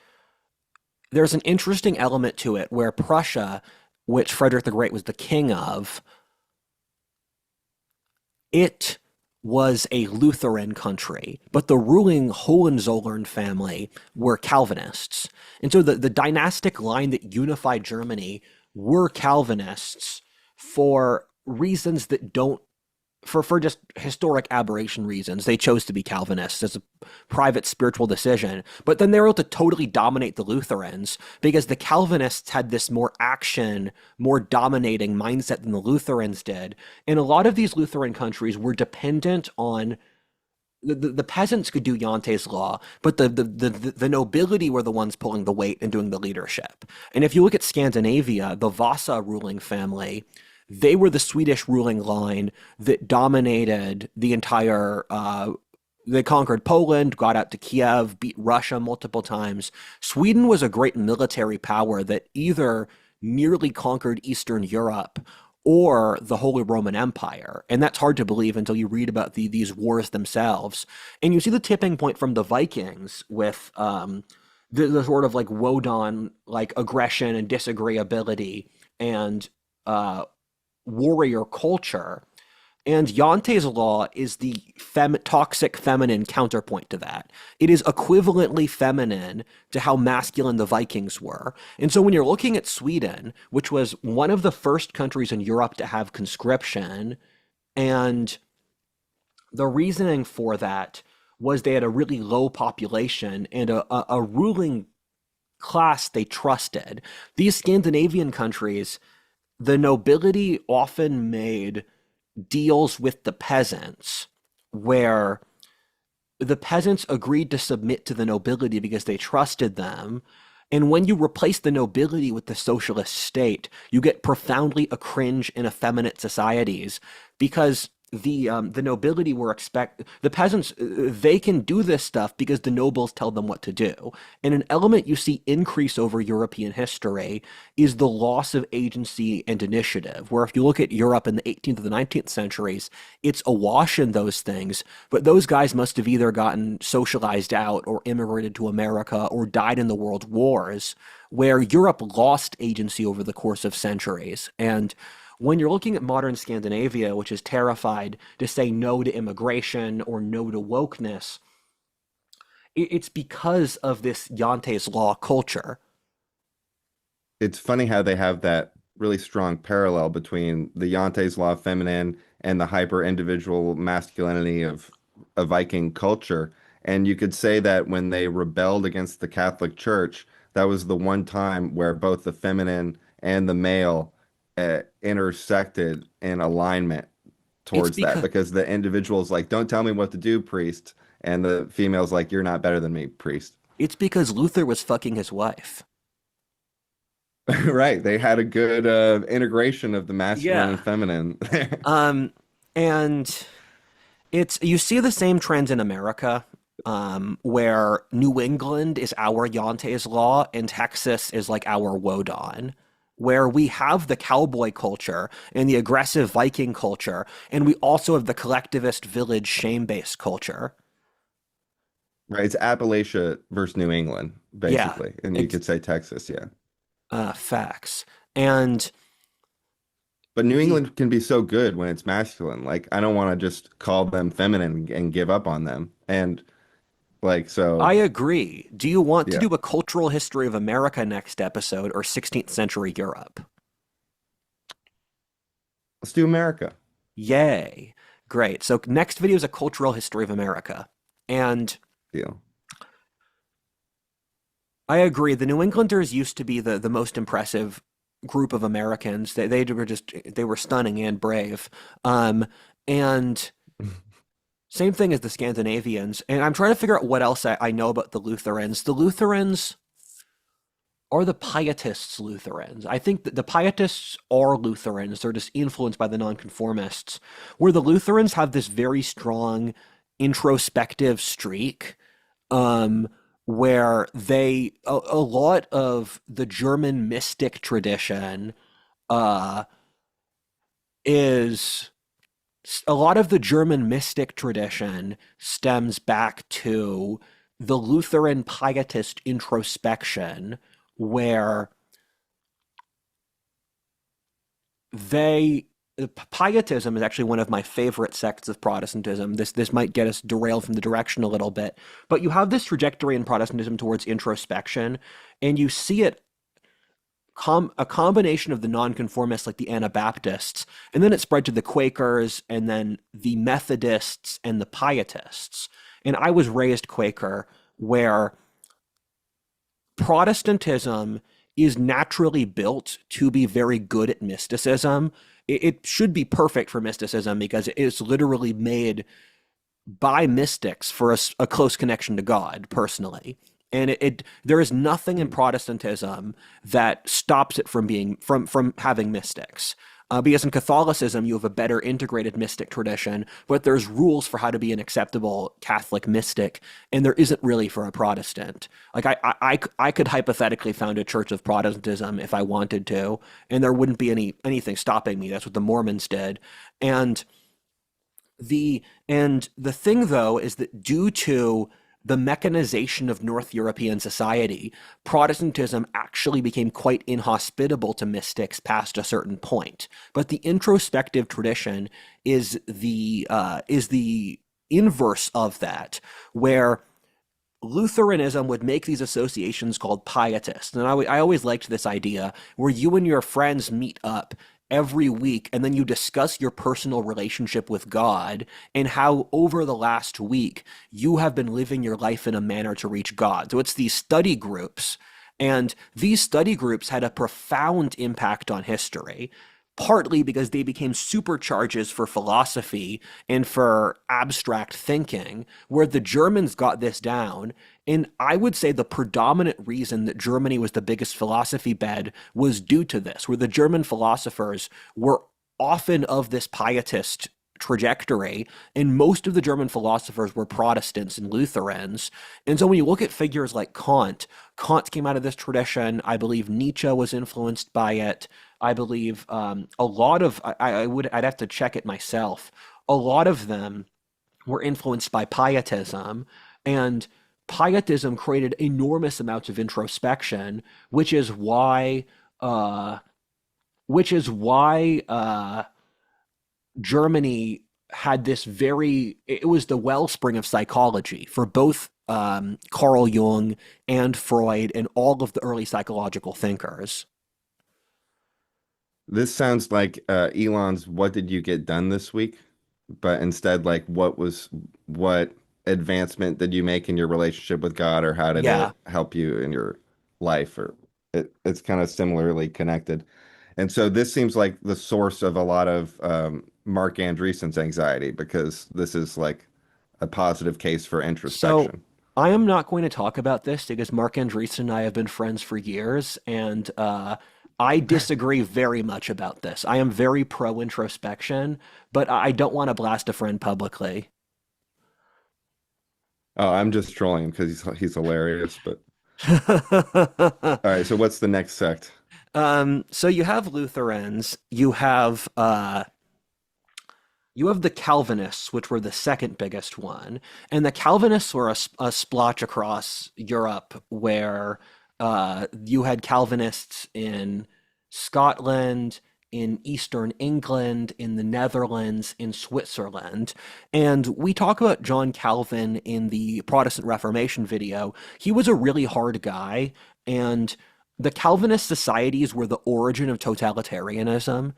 there's an interesting element to it where Prussia, which Frederick the Great was the king of, it was a Lutheran country, but the ruling Hohenzollern family were Calvinists. And so the dynastic line that unified Germany were Calvinists for reasons that don't for just historic aberration reasons, they chose to be Calvinists as a private spiritual decision. But then they were able to totally dominate the Lutherans because the Calvinists had this more action, more dominating mindset than the Lutherans did. And a lot of these Lutheran countries were dependent on the peasants could do Yante's law, but the nobility were the ones pulling the weight and doing the leadership. And if you look at Scandinavia, the Vasa ruling family, they were the Swedish ruling line that dominated the entire. They conquered Poland, got out to Kiev, beat Russia multiple times. Sweden was a great military power that either nearly conquered Eastern Europe or the Holy Roman Empire. And that's hard to believe until you read about these wars themselves. And you see the tipping point from the Vikings with the sort of like Wodan, like aggression and disagreeability and warrior culture. And Yante's law is the toxic feminine counterpoint to that. It is equivalently feminine to how masculine the Vikings were. And so when you're looking at Sweden, which was one of the first countries in Europe to have conscription, and the reasoning for that was they had a really low population and a ruling class they trusted. These Scandinavian countries, the nobility often made deals with the peasants where the peasants agreed to submit to the nobility because they trusted them. And when you replace the nobility with the socialist state, you get profoundly a cringe and effeminate societies because the nobility were the peasants, they can do this stuff because the nobles tell them what to do. And an element you see increase over European history is the loss of agency and initiative, where if you look at Europe in the 18th or the 19th centuries, it's awash in those things, but those guys must have either gotten socialized out or immigrated to America or died in the world wars, where Europe lost agency over the course of centuries. And when you're looking at modern Scandinavia, which is terrified to say no to immigration or no to wokeness, it's because of this Yante's law culture. It's funny how they have that really strong parallel between the Yante's law of feminine and the hyper individual masculinity of a Viking culture. And you could say that when they rebelled against the Catholic Church, that was the one time where both the feminine and the male intersected in alignment It's towards that because because the individual's like, don't tell me what to do, priest. And the female's like, you're not better than me, priest. it's because Luther was fucking his wife. Right. They had a good integration of the masculine and Yeah. feminine. Um, and it's you see the same trends in America, where New England is our Yante's law and Texas is like our Wodan, where we have the cowboy culture and the aggressive Viking culture, and we also have the collectivist village shame-based culture. Right. It's Appalachia versus New England, Yeah, basically. And you ex could say Texas, yeah. facts. And But New the England can be so good when it's masculine. Like, I don't want to just call them feminine and give up on them. And like, I so, agree. Do you want to yeah, do a cultural history of America next episode or 16th century Europe? let's do America. Yay. Great. So next video is a cultural history of America. And Deal. I agree. The New Englanders used to be the most impressive group of Americans. They were stunning and brave. And same thing as the Scandinavians. And I'm trying to figure out what else I know about the Lutherans. The Lutherans are the Pietists Lutherans. I think that the Pietists are Lutherans. They're just influenced by the nonconformists, where the Lutherans have this very strong introspective streak, um, where a lot of the German mystic tradition uh, is a lot of the German mystic tradition stems back to the Lutheran pietist introspection, where they Pietism is actually one of my favorite sects of Protestantism. This might get us derailed from the direction a little bit, but you have this trajectory in Protestantism towards introspection, and you see it a combination of the nonconformists like the Anabaptists, and then it spread to the Quakers, and then the Methodists and the Pietists. And I was raised Quaker, where Protestantism is naturally built to be very good at mysticism. It should be perfect for mysticism because it's literally made by mystics for a close connection to God personally. And there is nothing in Protestantism that stops it from being from having mystics. Because in Catholicism, you have a better integrated mystic tradition, but there's rules for how to be an acceptable Catholic mystic, and there isn't really for a Protestant. Like I could hypothetically found a Church of Protestantism if I wanted to, and there wouldn't be anything stopping me. That's what the Mormons did, and the thing though is that due to the mechanization of North European society, Protestantism actually became quite inhospitable to mystics past a certain point. But the introspective tradition is the inverse of that, where Lutheranism would make these associations called pietists. And I always liked this idea where you and your friends meet up every week and then you discuss your personal relationship with God and how over the last week you have been living your life in a manner to reach God. So it's these study groups. And these study groups had a profound impact on history, partly because they became supercharges for philosophy and for abstract thinking, where the Germans got this down. And I would say the predominant reason that Germany was the biggest philosophy bed was due to this, where the German philosophers were often of this pietist trajectory, and most of the German philosophers were Protestants and Lutherans. And so when you look at figures like Kant came out of this tradition. I believe Nietzsche was influenced by it. I believe a lot of I'd have to check it myself. A lot of them were influenced by Pietism, and Pietism created enormous amounts of introspection, uh, which is why Germany had this it was the wellspring of psychology for both Carl Jung and Freud and all of the early psychological thinkers. This sounds like Elon's "What did you get done this week?" But instead, like, what advancement did you make in your relationship with God, or how did Yeah. it help you in your life? Or it's kind of similarly connected. And so this seems like the source of a lot of Mark Andreessen's anxiety, because this is like a positive case for So introspection. I am not going to talk about this because Mark Andreessen and I have been friends for years, and I disagree very much about this. I am very pro introspection, but I don't want to blast a friend publicly. Oh, I'm just trolling him because he's hilarious. But all right, so what's the next sect? So you have Lutherans, you have the Calvinists, which were the second biggest one, and the Calvinists were a splotch across Europe where you had Calvinists in Scotland, in Eastern England, in the Netherlands, in Switzerland. And we talk about John Calvin in the Protestant Reformation video. He was a really hard guy, and the Calvinist societies were the origin of totalitarianism.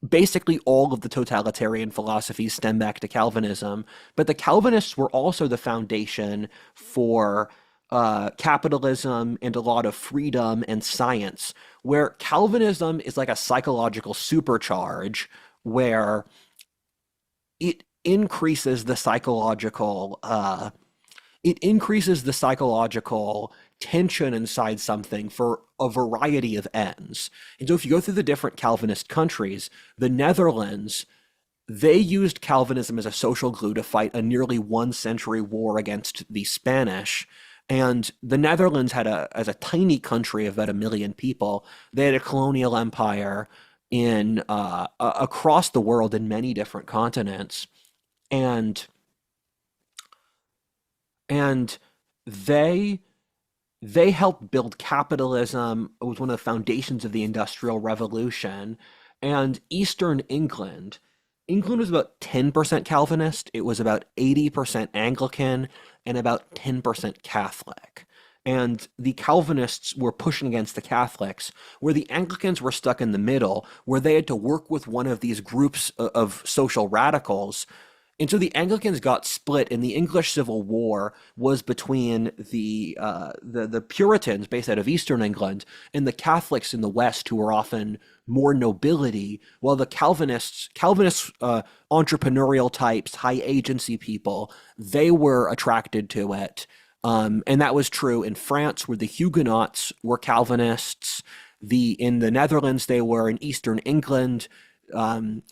Basically all of the totalitarian philosophies stem back to Calvinism, but the Calvinists were also the foundation for capitalism and a lot of freedom and science, where Calvinism is like a psychological supercharge where it increases the psychological tension inside something for a variety of ends. And so if you go through the different Calvinist countries, the Netherlands they used Calvinism as a social glue to fight a nearly 1 century war against the Spanish. And the Netherlands had as a tiny country of about 1 million people, they had a colonial empire in across the world in many different continents, and and they they helped build capitalism. It was one of the foundations of the Industrial Revolution. And Eastern England was about 10% Calvinist. It was about 80% Anglican and about 10% Catholic. And the Calvinists were pushing against the Catholics, where the Anglicans were stuck in the middle, where they had to work with one of these groups of social radicals. And so the Anglicans got split, and the English Civil War was between the Puritans based out of Eastern England and the Catholics in the West, who were often more nobility, while the Calvinists, entrepreneurial types, high agency people, they were attracted to it. And that was true in France, where the Huguenots were Calvinists. In the Netherlands, they were. In Eastern England, um,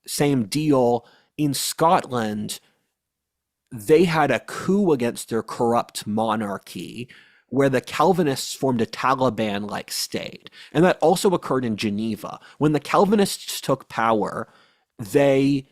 same deal. In Scotland, they had a coup against their corrupt monarchy where the Calvinists formed a Taliban-like state. And that also occurred in Geneva. When the Calvinists took power, they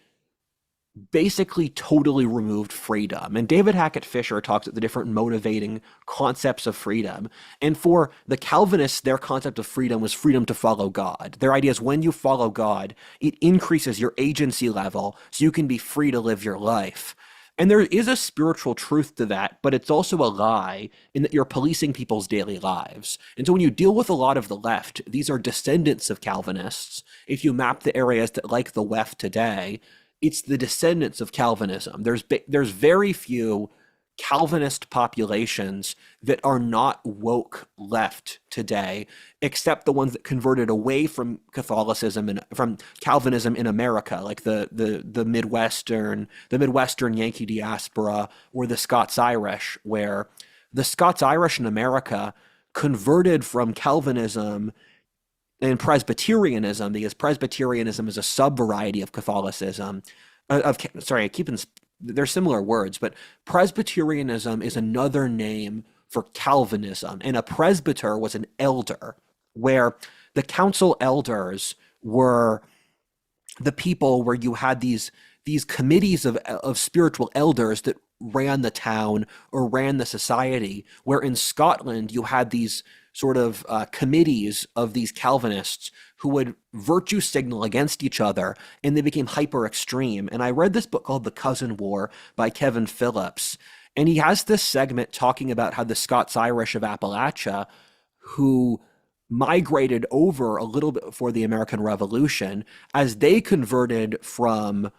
basically totally removed freedom. And David Hackett Fisher talks about the different motivating concepts of freedom. And for the Calvinists, their concept of freedom was freedom to follow God. Their idea is when you follow God, it increases your agency level so you can be free to live your life. And there is a spiritual truth to that, but it's also a lie in that you're policing people's daily lives. And so when you deal with a lot of the left, these are descendants of Calvinists. If you map the areas that like the left today, it's the descendants of Calvinism. There's very few Calvinist populations that are not woke left today, except the ones that converted away from Catholicism and from Calvinism in America, like the Midwestern Yankee diaspora or the Scots Irish, where the Scots Irish in America converted from Calvinism and Presbyterianism, because Presbyterianism is a sub-variety of Catholicism. Sorry, they're similar words, but Presbyterianism is another name for Calvinism, and a presbyter was an elder, where the council elders were the people where you had these committees of spiritual elders that ran the town or ran the society, where in Scotland you had these sort of committees of these Calvinists who would virtue signal against each other, and they became hyper extreme. And I read this book called The Cousin War by Kevin Phillips, and he has this segment talking about how the Scots Irish of Appalachia, who migrated over a little bit before the American Revolution, as they converted from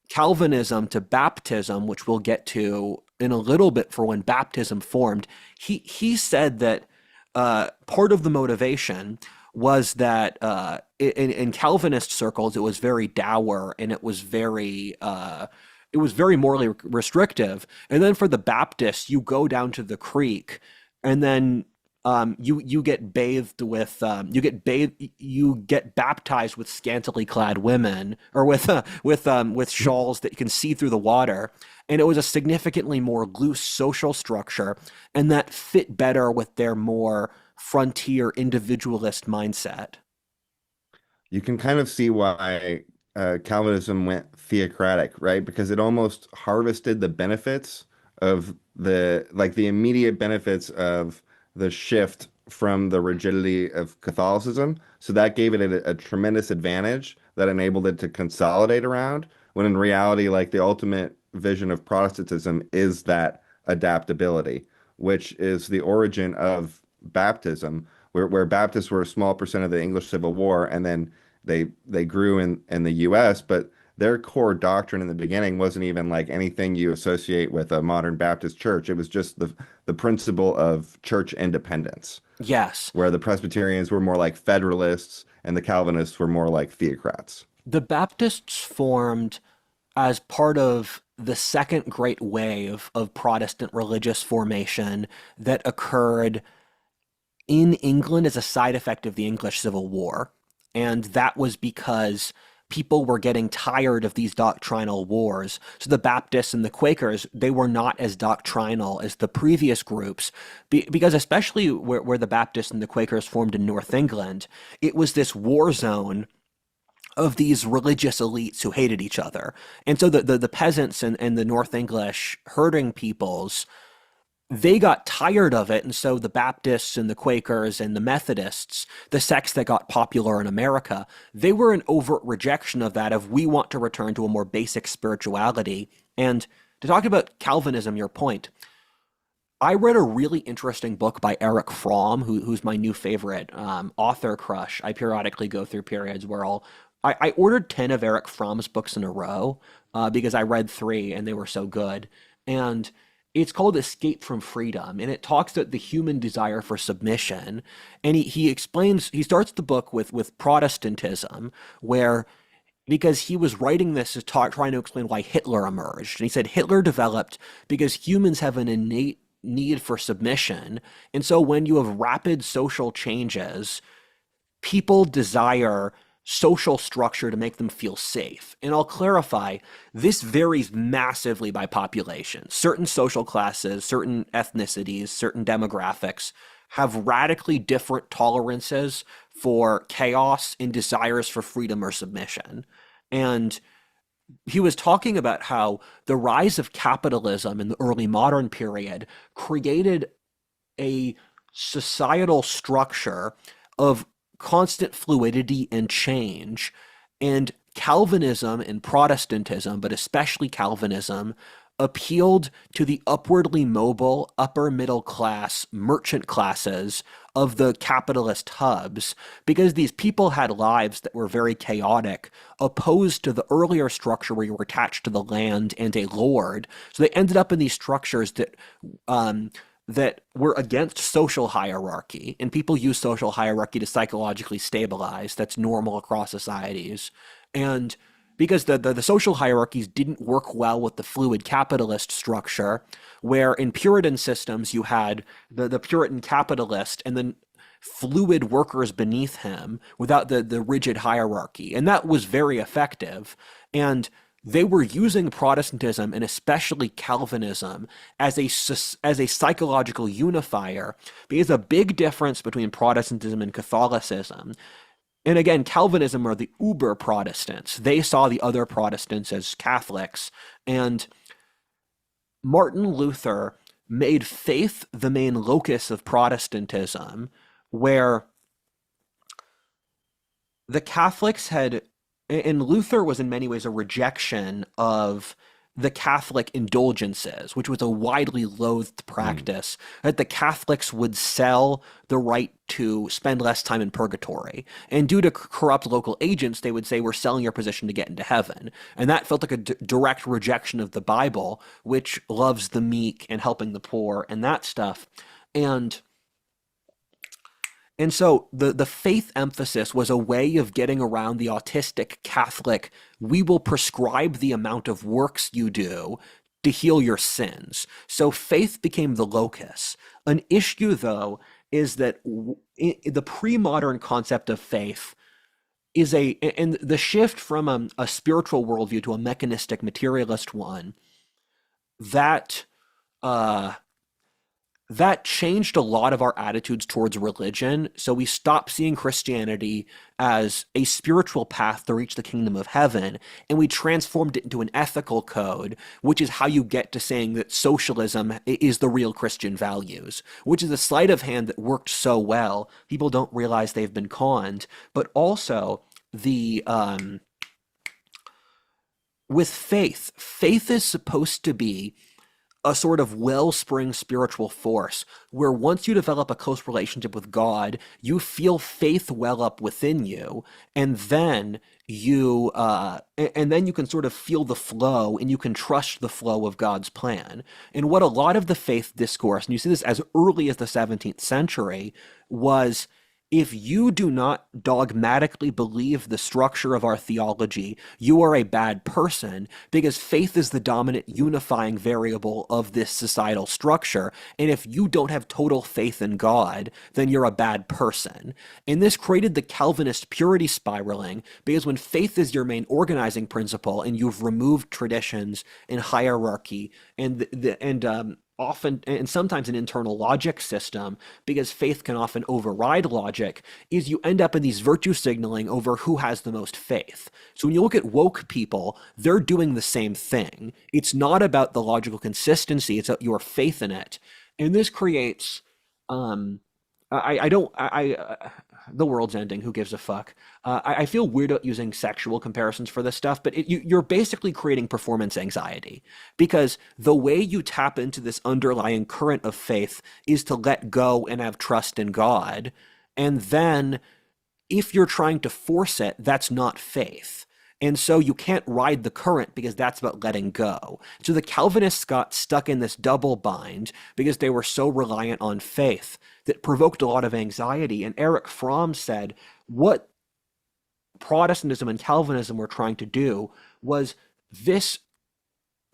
Calvinism to baptism, which we'll get to in a little bit for when baptism formed, he said that part of the motivation was that in Calvinist circles it was very dour and it was very morally restrictive. And then for the Baptists, you go down to the creek, and then you get bathed with you get baptized with scantily clad women, or with shawls that you can see through the water. And it was a significantly more loose social structure, and that fit better with their more frontier individualist mindset. You can kind of see why Calvinism went theocratic, right? Because it almost harvested the benefits of the immediate benefits of the shift from the rigidity of Catholicism. So that gave it a tremendous advantage that enabled it to consolidate around, when in reality, like the ultimate vision of Protestantism is that adaptability, which is the origin of baptism, where Baptists were a small percent of the English Civil War, and then they grew in the US, but their core doctrine in the beginning wasn't even like anything you associate with a modern Baptist church. It was just the principle of church independence, Yes, where the Presbyterians were more like Federalists and the Calvinists were more like theocrats. the Baptists formed as part of the second great wave of Protestant religious formation that occurred in England as a side effect of the English Civil War. And that was because people were getting tired of these doctrinal wars. So the Baptists and the Quakers, they were not as doctrinal as the previous groups, because especially where the Baptists and the Quakers formed in North England, it was this war zone of these religious elites who hated each other. And so the peasants and the North English herding peoples, they got tired of it. And so the Baptists and the Quakers and the Methodists, the sects that got popular in America, they were an overt rejection of that, of we want to return to a more basic spirituality. And to talk about Calvinism, your point, I read a really interesting book by Eric Fromm, who's my new favorite author crush. I periodically go through periods where I ordered 10 of Eric Fromm's books in a row because I read 3 and they were so good. And it's called Escape from Freedom, and it talks about the human desire for submission. And he explains, he starts the book with Protestantism, where, because he was writing this as trying to explain why Hitler emerged. And he said Hitler developed because humans have an innate need for submission. And so when you have rapid social changes, people desire social structure to make them feel safe. And I'll clarify, this varies massively by population. Certain social classes, certain ethnicities, certain demographics have radically different tolerances for chaos and desires for freedom or submission. And he was talking about how the rise of capitalism in the early modern period created a societal structure of constant fluidity and change. And Calvinism and Protestantism, but especially Calvinism, appealed to the upwardly mobile, upper middle class, merchant classes of the capitalist hubs, because these people had lives that were very chaotic, opposed to the earlier structure where you were attached to the land and a lord. So they ended up in these structures that were against social hierarchy, and people use social hierarchy to psychologically stabilize. That's normal across societies. And because the social hierarchies didn't work well with the fluid capitalist structure, where in Puritan systems you had the Puritan capitalist and then fluid workers beneath him without the rigid hierarchy. And that was very effective. And they were using Protestantism and especially Calvinism as a psychological unifier, because a big difference between Protestantism and Catholicism, and again, Calvinism are the uber Protestants. They saw the other Protestants as Catholics, and Martin Luther made faith the main locus of Protestantism, where the Catholics had, and Luther was in many ways a rejection of the Catholic indulgences, which was a widely loathed practice, that the Catholics would sell the right to spend less time in purgatory. And due to corrupt local agents, they would say, we're selling your position to get into heaven. And that felt like a direct rejection of the Bible, which loves the meek and helping the poor and that stuff. And so the faith emphasis was a way of getting around the autistic Catholic, we will prescribe the amount of works you do to heal your sins. So faith became the locus. An issue, though, is that the pre-modern concept of faith is and the shift from a spiritual worldview to a mechanistic materialist one, that that changed a lot of our attitudes towards religion. So we stopped seeing Christianity as a spiritual path to reach the kingdom of heaven, and we transformed it into an ethical code, which is how you get to saying that socialism is the real Christian values, which is a sleight of hand that worked so well. People don't realize they've been conned, but also with faith is supposed to be a sort of wellspring spiritual force, where once you develop a close relationship with God, you feel faith well up within you, and then you can sort of feel the flow, and you can trust the flow of God's plan. And what a lot of the faith discourse, and you see this as early as the 17th century, was if you do not dogmatically believe the structure of our theology, you are a bad person because faith is the dominant unifying variable of this societal structure. And if you don't have total faith in God, then you're a bad person. And this created the Calvinist purity spiraling because when faith is your main organizing principle and you've removed traditions and hierarchy and often and sometimes an internal logic system, because faith can often override logic, is you end up in these virtue signaling over who has the most faith. So when you look at woke people, they're doing the same thing. It's not about the logical consistency, it's your faith in it. And this creates um I don't the world's ending. Who gives a fuck? I feel weird about using sexual comparisons for this stuff, but you're basically creating performance anxiety because the way you tap into this underlying current of faith is to let go and have trust in God. And then if you're trying to force it, that's not faith. And so you can't ride the current because that's about letting go. So the Calvinists got stuck in this double bind because they were so reliant on faith that provoked a lot of anxiety. And Eric Fromm said what Protestantism and Calvinism were trying to do was this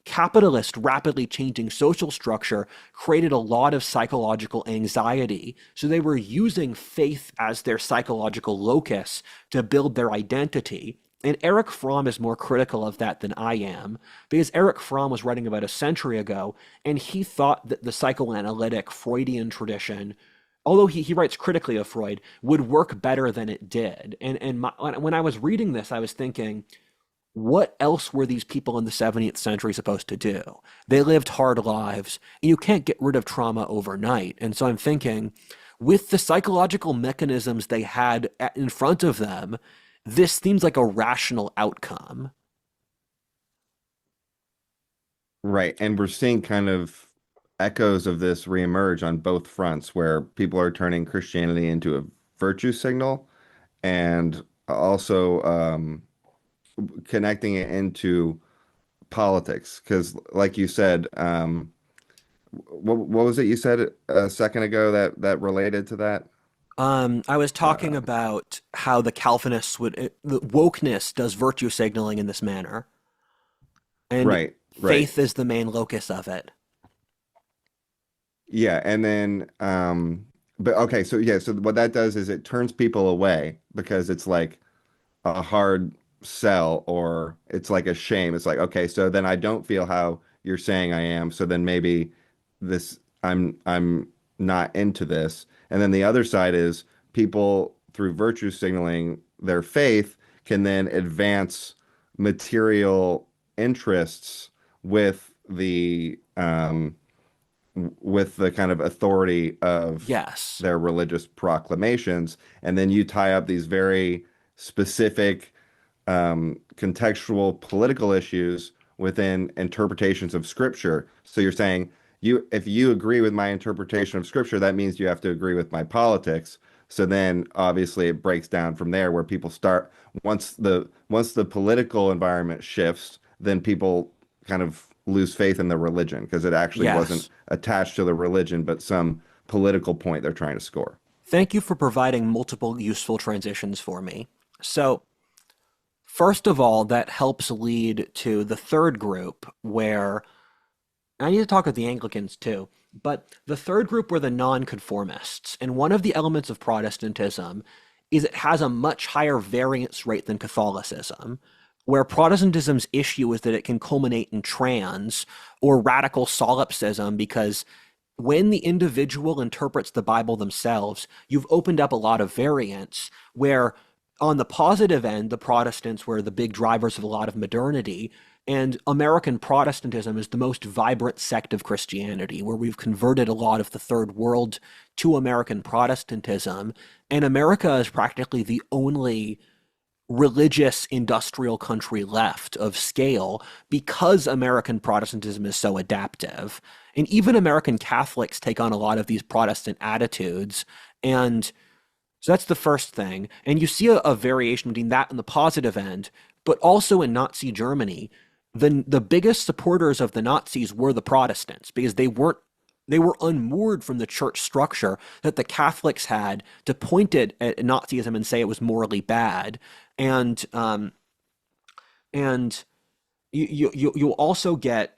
capitalist, rapidly changing social structure created a lot of psychological anxiety. So they were using faith as their psychological locus to build their identity. And Eric Fromm is more critical of that than I am, because Eric Fromm was writing about a century ago, and he thought that the psychoanalytic Freudian tradition, although he writes critically of Freud, would work better than it did. When I was reading this, I was thinking, what else were these people in the 17th century supposed to do? They lived hard lives, and you can't get rid of trauma overnight. And so I'm thinking, with the psychological mechanisms they had in front of them, this seems like a rational outcome. Right. And we're seeing kind of echoes of this reemerge on both fronts, where people are turning Christianity into a virtue signal and also connecting it into politics. Because, like you said, what was it you said a second ago that related to that? I was talking about how the Calvinists the wokeness does virtue signaling in this manner, and Right, right. faith is the main locus of it. Yeah, and then but okay, so yeah, so what that does is it turns people away because it's like a hard sell, or it's like a shame. It's like, okay, so then I don't feel how you're saying I am, so then maybe this I'm not into this. And then the other side is people through virtue signaling their faith can then advance material interests with the kind of authority of Yes. their religious proclamations. And then you tie up these very specific contextual political issues within interpretations of scripture. So you're saying, if you agree with my interpretation of scripture, that means you have to agree with my politics. So then obviously it breaks down from there, where people start, once the political environment shifts, then people kind of lose faith in the religion because it actually wasn't Yes. attached to the religion, but some political point they're trying to score. Thank you for providing multiple useful transitions for me. So, first of all, that helps lead to the third group where I need to talk with the Anglicans too, but the third group were the nonconformists. And one of the elements of Protestantism is it has a much higher variance rate than Catholicism, where Protestantism's issue is that it can culminate in trans or radical solipsism because when the individual interprets the Bible themselves, you've opened up a lot of variance where on the positive end, the Protestants were the big drivers of a lot of modernity, and American Protestantism is the most vibrant sect of Christianity, where we've converted a lot of the third world to American Protestantism. And America is practically the only religious industrial country left of scale because American Protestantism is so adaptive. And even American Catholics take on a lot of these Protestant attitudes. And so that's the first thing. And you see a variation between that and the positive end, but also in Nazi Germany, the biggest supporters of the Nazis were the Protestants because they were unmoored from the church structure that the Catholics had to point it at Nazism and say it was morally bad. And and you'll also get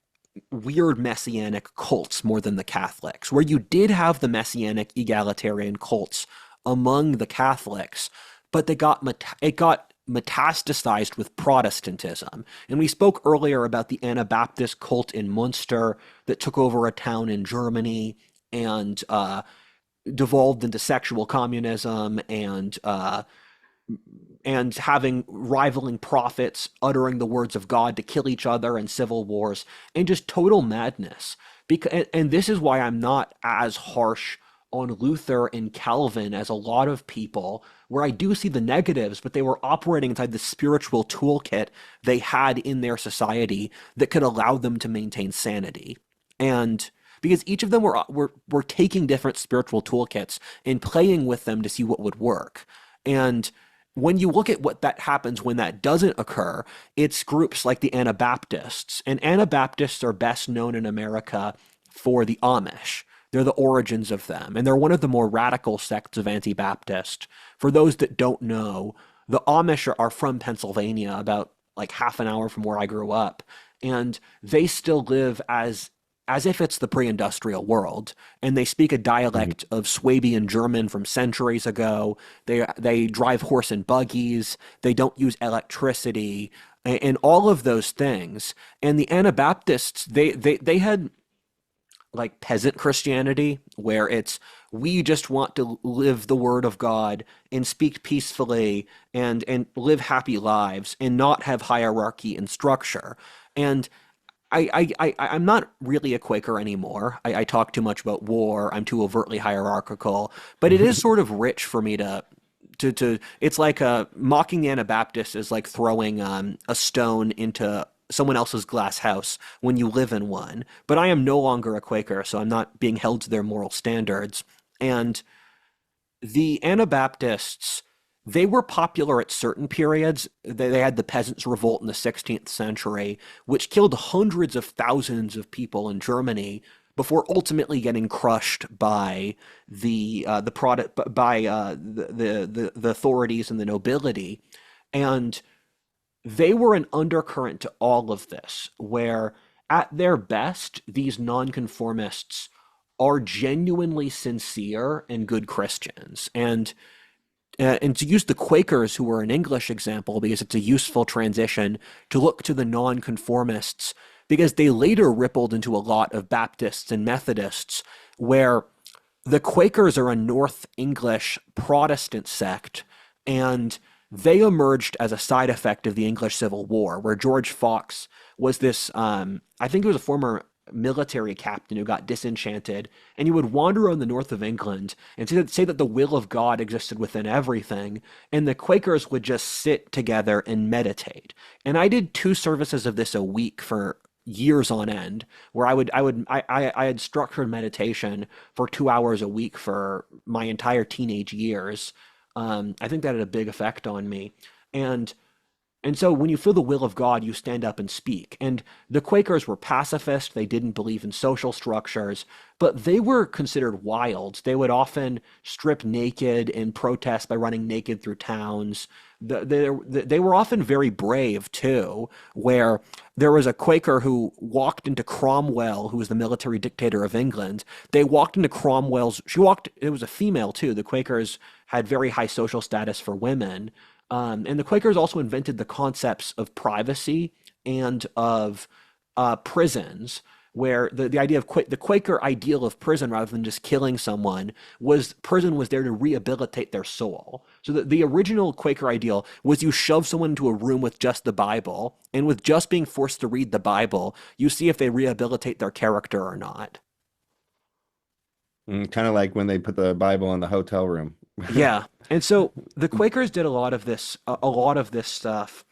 weird messianic cults more than the Catholics, where you did have the messianic egalitarian cults among the Catholics, but it got metastasized with Protestantism. And we spoke earlier about the Anabaptist cult in Munster that took over a town in Germany and devolved into sexual communism and having rivaling prophets uttering the words of God to kill each other in civil wars and just total madness. And this is why I'm not as harsh on Luther and Calvin as a lot of people, where I do see the negatives, but they were operating inside the spiritual toolkit they had in their society that could allow them to maintain sanity. And because each of them were taking different spiritual toolkits and playing with them to see what would work. And when you look at what that happens when that doesn't occur, it's groups like the Anabaptists. And Anabaptists are best known in America for the Amish. They're the origins of them. And they're one of the more radical sects of Anabaptist. For those that don't know, the Amish are from Pennsylvania, about like half an hour from where I grew up. And they still live as if it's the pre-industrial world, and they speak a dialect of Swabian German from centuries ago. They drive horse and buggies. They don't use electricity, and all of those things. And the Anabaptists, they had like peasant Christianity, where it's we just want to live the word of God and speak peacefully and live happy lives and not have hierarchy and structure. And I'm not really a Quaker anymore. I talk too much about war. I'm too overtly hierarchical. But it is sort of rich for me to it's like mocking the Anabaptists is like throwing a stone into someone else's glass house when you live in one. But I am no longer a Quaker, so I'm not being held to their moral standards. And the Anabaptists, they were popular at certain periods. They had the Peasants' Revolt in the 16th century, which killed hundreds of thousands of people in Germany before ultimately getting crushed by the product by the authorities and the nobility. And they were an undercurrent to all of this, where at their best, these nonconformists are genuinely sincere and good Christians. And to use the Quakers, who were an English example, because it's a useful transition to look to the nonconformists, because they later rippled into a lot of Baptists and Methodists, where the Quakers are a North English Protestant sect, and they emerged as a side effect of the English Civil War, where George Fox was this, I think he was a former military captain who got disenchanted, and he would wander around the north of England and say that the will of God existed within everything, and the Quakers would just sit together and meditate. And I did 2 services of this a week for years on end, where I had structured meditation for 2 hours a week for my entire teenage years. I think that had a big effect on me. And and so when you feel the will of God, you stand up and speak. And the Quakers were pacifist. They didn't believe in social structures, but they were considered wild. They would often strip naked and protest by running naked through towns. They were often very brave too, where there was a Quaker who walked into Cromwell, who was the military dictator of England. They walked into it was a female too. The Quakers had very high social status for women. And the Quakers also invented the concepts of privacy and of prisons, where the idea of the Quaker ideal of prison, rather than just killing someone, was prison was there to rehabilitate their soul. So the original Quaker ideal was you shove someone into a room with just the Bible, and with just being forced to read the Bible, you see if they rehabilitate their character or not. Kind of like when they put the Bible in the hotel room. Yeah. And so the Quakers did a lot of this stuff,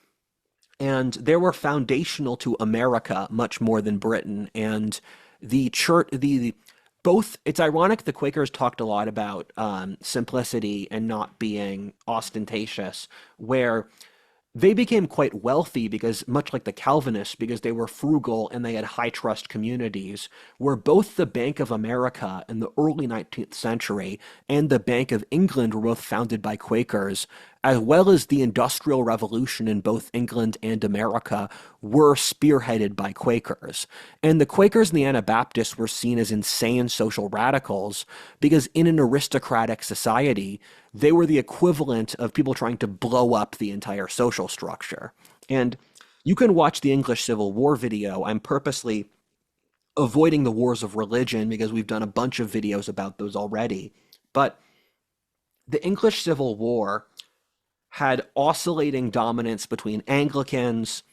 and they were foundational to America much more than Britain. And the church, both, it's ironic the Quakers talked a lot about simplicity and not being ostentatious, where they became quite wealthy because, much like the Calvinists, because they were frugal and they had high trust communities, where both the Bank of America in the early 19th century and the Bank of England were both founded by Quakers, as well as the Industrial Revolution in both England and America were spearheaded by Quakers. And the Quakers and the Anabaptists were seen as insane social radicals because in an aristocratic society, they were the equivalent of people trying to blow up the entire social structure. And you can watch the English Civil War video. I'm purposely avoiding the wars of religion because we've done a bunch of videos about those already. But the English Civil War had oscillating dominance between Anglicans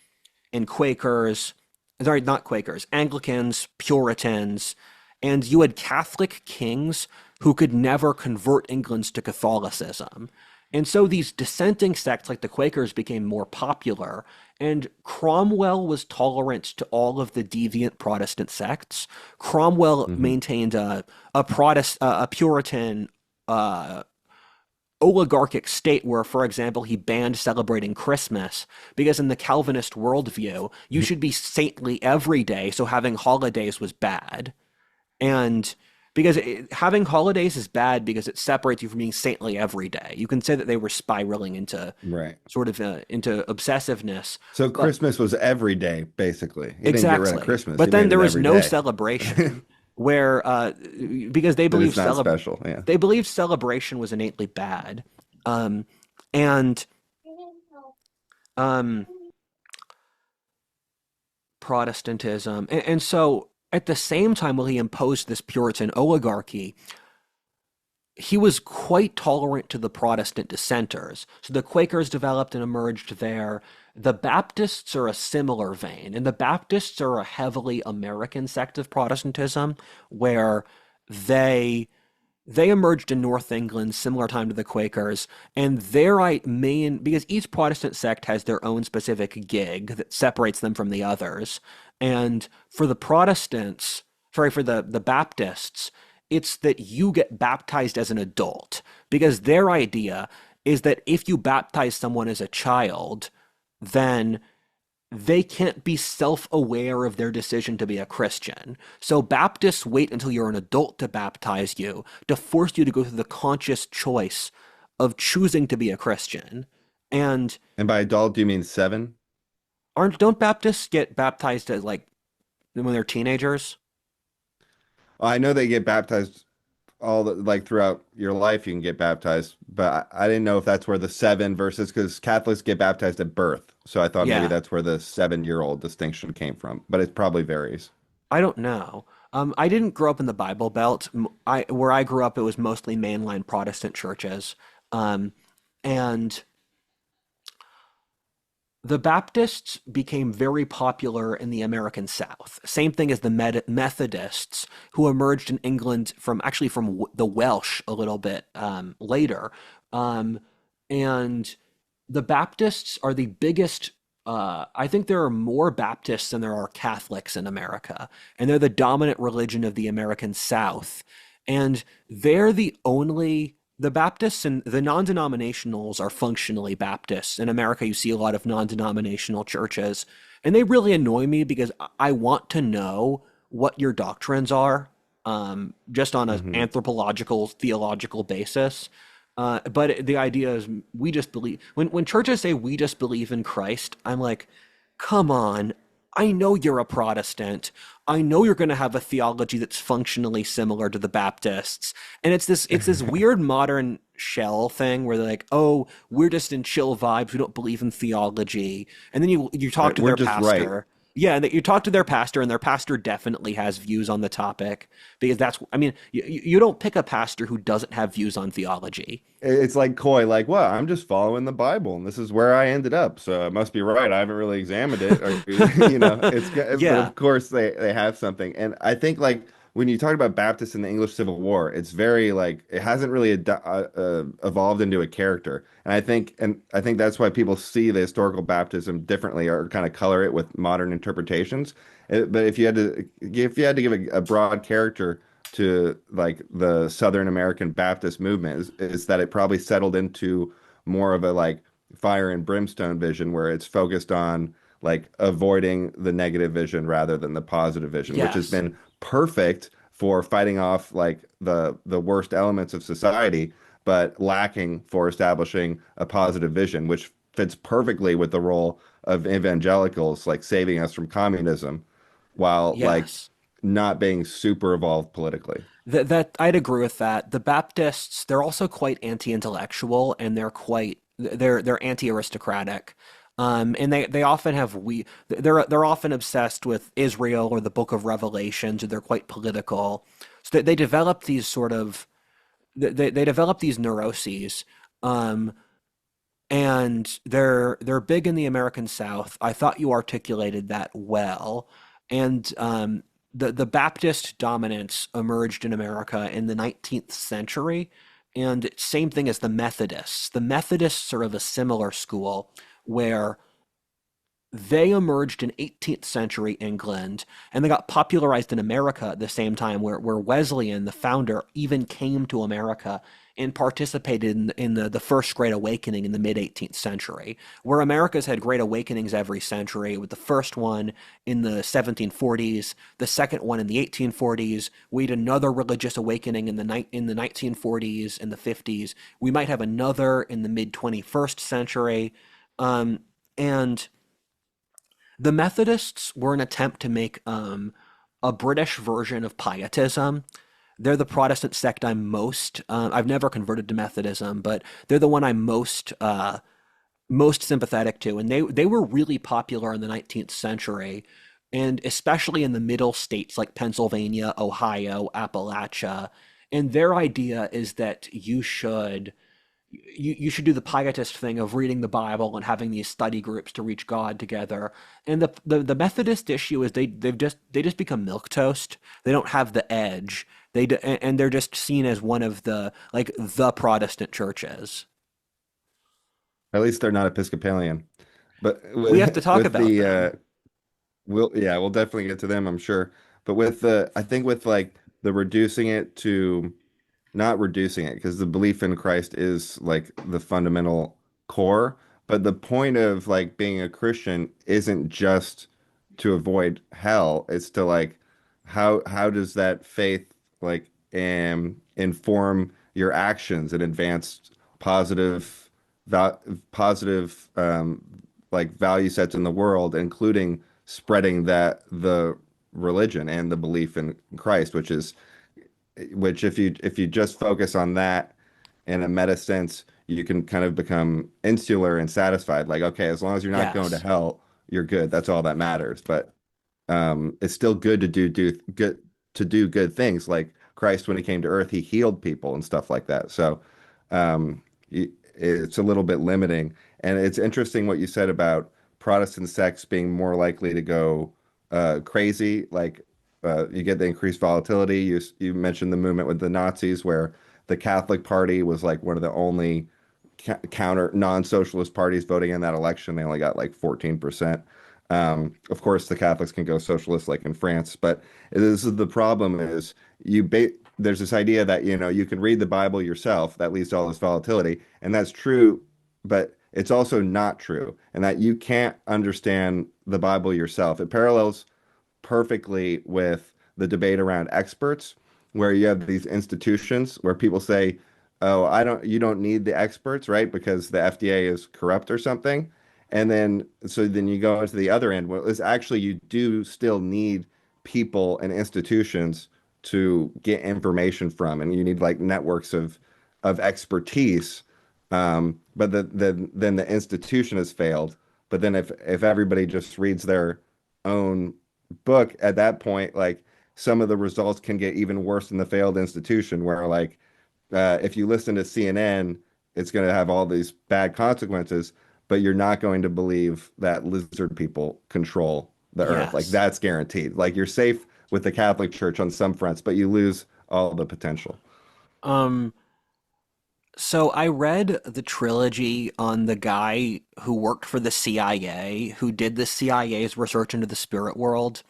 and Quakers, sorry, not Quakers, Anglicans, Puritans, and you had Catholic kings who could never convert England to Catholicism. And so these dissenting sects like the Quakers became more popular, and Cromwell was tolerant to all of the deviant Protestant sects. Cromwell Hmm. maintained a Puritan uh, oligarchic state where, for example, he banned celebrating Christmas because in the Calvinist worldview, you should be saintly every day, so having holidays was bad. And having holidays is bad because it separates you from being saintly every day. You can say that they were spiraling into Right. into obsessiveness, So but Christmas was every day, basically. He didn't get rid of exactly. Christmas. But He then made there it was every no day. celebration where because Then it's not special. Yeah. they believed celebration was innately bad. Um, and um, Protestantism. And so at the same time, while he imposed this Puritan oligarchy, he was quite tolerant to the Protestant dissenters. So the Quakers developed and emerged there. The Baptists are a similar vein, and the Baptists are a heavily American sect of Protestantism where they they emerged in North England, similar time to the Quakers, and their main because each Protestant sect has their own specific gig that separates them from the others. And for the Protestants, sorry, for the Baptists, it's that you get baptized as an adult because their idea is that if you baptize someone as a child, then they can't be self-aware of their decision to be a Christian. So Baptists wait until you're an adult to baptize you, to force you to go through the conscious choice of choosing to be a Christian. And And by adult, do you mean seven? aren't don't Baptists get baptized as like when they're teenagers? I know they get baptized all the like throughout your life. You can get baptized, but I didn't know if that's where the seven versus because Catholics get baptized at birth. So I thought maybe Yeah, that's where the 7-year-old distinction came from, but it probably varies. I don't know. I didn't grow up in the Bible Belt. Where I grew up, it was mostly mainline Protestant churches. Um, and the Baptists became very popular in the American South. Same thing as the Methodists, who emerged in England from actually from the Welsh a little bit later. Um, and the Baptists are the biggest. I think there are more Baptists than there are Catholics in America, and they're the dominant religion of the American South. And they're the Baptists and the non-denominationals are functionally Baptists. In America, you see a lot of non-denominational churches, and they really annoy me because I want to know what your doctrines are, just on an Hmm. anthropological, theological basis. But the idea is we just believe when churches say we just believe in Christ, I'm like, come on. I know you're a Protestant. I know you're going to have a theology that's functionally similar to the Baptists. And it's this weird modern shell thing where they're like, "Oh, we're just in chill vibes. We don't believe in theology." And then you talk Right. to We're their just right. pastor. Yeah, and you talk to their pastor, and their pastor definitely has views on the topic because I mean, you don't pick a pastor who doesn't have views on theology. It's like coy, like, well, I'm just following the Bible, and this is where I ended up, so it must be right. I haven't really examined it, or but Yeah. of course they have something, and I think like when you talk about Baptists in the English Civil War, it's very like it hasn't really evolved into a character, and I think that's why people see the historical baptism differently or kind of color it with modern interpretations. But if you had to give a broad character to like the Southern American Baptist movement is that it probably settled into more of a like fire and brimstone vision, where it's focused on like avoiding the negative vision rather than the positive vision, which has Yes. been perfect for fighting off like the worst elements of society, but lacking for establishing a positive vision, which fits perfectly with the role of evangelicals, like saving us from communism, while like Yes. not being super evolved politically. That I'd agree with that. The Baptists, they're also quite anti-intellectual and they're anti-aristocratic. And they often have they're often obsessed with Israel or the Book of Revelations, or they're quite political. So they develop these sort of they develop these neuroses. Um, and they're big in the American South. I thought you articulated that well. And the Baptist dominance emerged in America in the 19th century, and same thing as the Methodists. The Methodists are of a similar school where they emerged in 18th century England, and they got popularized in America at the same time, where Wesleyan, the founder, even came to America and participated in the first Great Awakening in the mid 18th century, where America's had Great Awakenings every century, with the first one in the 1740s, the second one in the 1840s. We had another religious awakening in the 1940s and the 50s. We might have another in the mid 21st century. And the Methodists were an attempt to make a British version of Pietism. They're the Protestant sect I've never converted to Methodism, but they're the one I'm most sympathetic to. And they were really popular in the 19th century, and especially in the middle states like Pennsylvania, Ohio, Appalachia. And their idea is that you should do the pietist thing of reading the Bible and having these study groups to reach God together. And the Methodist issue is they just become milk toast. They don't have the edge. And they're just seen as one of the Protestant churches. At least they're not Episcopalian. But We have to talk with about the them. we'll definitely get to them, I'm sure. But with the I think with like the reducing it to not reducing it, because the belief in Christ is like the fundamental core, but the point of like being a Christian isn't just to avoid hell, it's to like how does that faith like inform your actions and advance positive val positive like value sets in the world, including spreading that the religion and the belief in Christ, which if you just focus on that in a meta sense, you can kind of become insular and satisfied. Like, okay, as long as you're not going to Yes. hell, you're good. That's all that matters. But it's still good to do good things. Like Christ, when he came to earth, he healed people and stuff like that. So it's a little bit limiting. And it's interesting what you said about Protestant sects being more likely to go crazy. Like you get the increased volatility. You mentioned the movement with the Nazis, where the Catholic Party was like one of the only counter non-socialist parties voting in that election. They only got like 14%. Of course, the Catholics can go socialist like in France, but this is the problem is there's this idea that you can read the Bible yourself that leads to all this volatility, and that's true, but it's also not true, and that you can't understand the Bible yourself. It parallels perfectly with the debate around experts, where you have these institutions where people say, "Oh, you don't need the experts, right? Because the FDA is corrupt or something." And then you go into the other end. Well, it's actually you do still need people and institutions to get information from, and you need like networks of expertise. But then the institution has failed. But then if everybody just reads their own book at that point, like some of the results can get even worse than the failed institution, where like if you listen to CNN, it's going to have all these bad consequences, but you're not going to believe that lizard people control the earth. Like Yes. that's guaranteed. Like you're safe with the Catholic Church on some fronts, but you lose all the potential. Um, so I read the trilogy on the guy who worked for the CIA, who did the CIA's research into the spirit world.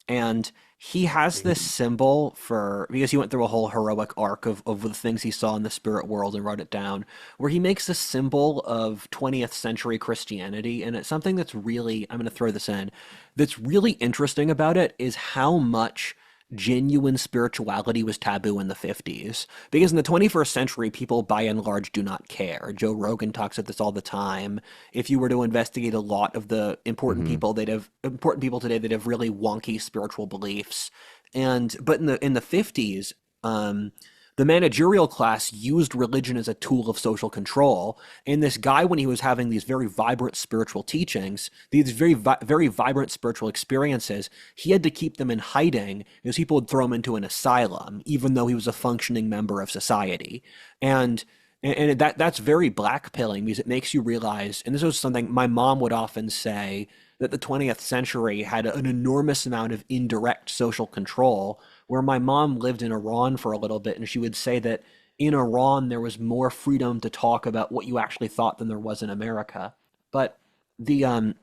And he has this Mhm. symbol for, because he went through a whole heroic arc of the things he saw in the spirit world and wrote it down, where he makes a symbol of 20th century Christianity. And it's something that's really, I'm going to throw this in, that's really interesting about it is how much genuine spirituality was taboo in the 50s. Because in the 21st century, people by and large do not care. Joe Rogan talks about this all the time. If you were to investigate a lot of the Mhm. important people today that have really wonky spiritual beliefs. And but in the 50s, the managerial class used religion as a tool of social control. And this guy, when he was having these very vibrant spiritual teachings, these very vibrant spiritual experiences, he had to keep them in hiding because people would throw him into an asylum, even though he was a functioning member of society. And that's very blackpilling because it makes you realize, and this was something my mom would often say, that the 20th century had an enormous amount of indirect social control, where my mom lived in Iran for a little bit, and she would say that in Iran there was more freedom to talk about what you actually thought than there was in America. But the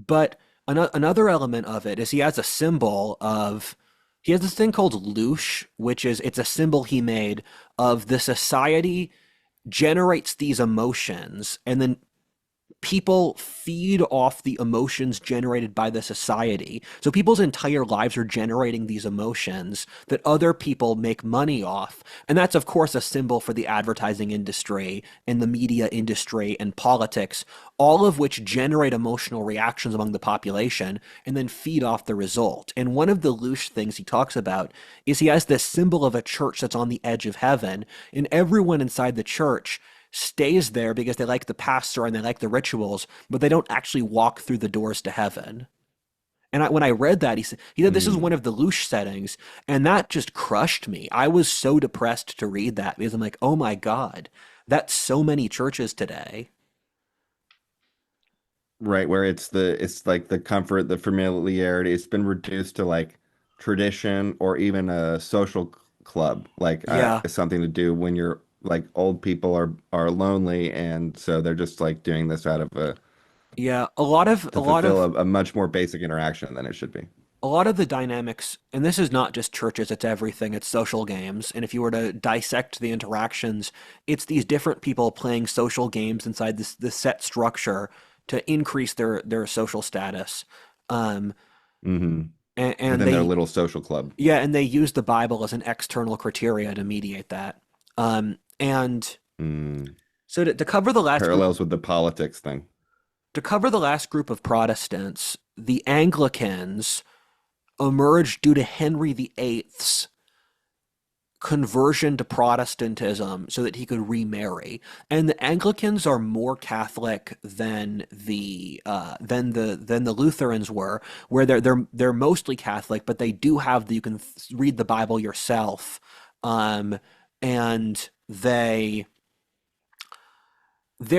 but another element of it is he has a symbol of he has this thing called loosh, which is it's a symbol he made of the society generates these emotions and then people feed off the emotions generated by the society. So people's entire lives are generating these emotions that other people make money off. And that's, of course, a symbol for the advertising industry and the media industry and politics, all of which generate emotional reactions among the population and then feed off the result. And one of the loose things he talks about is he has this symbol of a church that's on the edge of heaven, and everyone inside the church stays there because they like the pastor and they like the rituals, but they don't actually walk through the doors to heaven. And when I read that, he said this is one Mhm. of the Loosh settings, and that just crushed me. I was so depressed to read that because I'm like, oh my God, that's so many churches today. Right, where it's like the comfort, the familiarity. It's been reduced to like tradition or even a social club, like Yeah, something to do when you're like old people are lonely, and so they're just like doing this out of a yeah. to fulfill a much more basic interaction than it should be. A lot of the dynamics, and this is not just churches, it's everything, it's social games. And if you were to dissect the interactions, it's these different people playing social games inside this set structure to increase their social status. Um, Hmm. and Within their they, little social club. yeah, and they use the Bible as an external criteria to mediate that. And Mm. so to cover the last group, Parallels with the politics thing. of Protestants, the Anglicans emerged due to Henry VIII's conversion to Protestantism so that he could remarry. And the Anglicans are more Catholic than the Lutherans were, where they're mostly Catholic, but they do have you can read the Bible yourself, um, and they're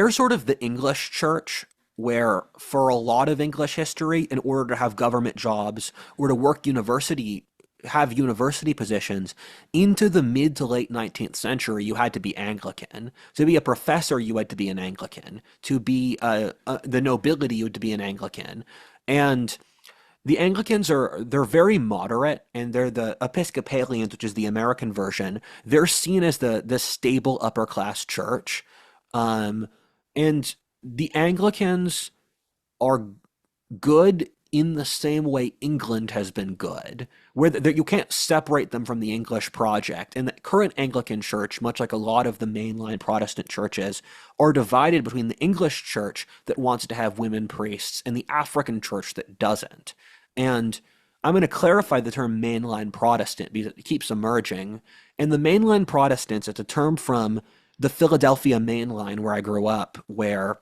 sort of the English church, where for a lot of English history, in order to have government jobs or to have university positions into the mid to late 19th century, you had to be Anglican. To be a professor, you had to be an Anglican. To be the nobility, you had to be an Anglican. And the Anglicans they're very moderate, and they're the Episcopalians, which is the American version. They're seen as the stable upper class church, um, and the Anglicans are good in the same way England has been good, where you can't separate them from the English project. And the current Anglican Church, much like a lot of the mainline Protestant churches, are divided between the English Church that wants to have women priests and the African Church that doesn't. And I'm going to clarify the term mainline Protestant because it keeps emerging. And the mainline Protestants, it's a term from the Philadelphia main line where I grew up, where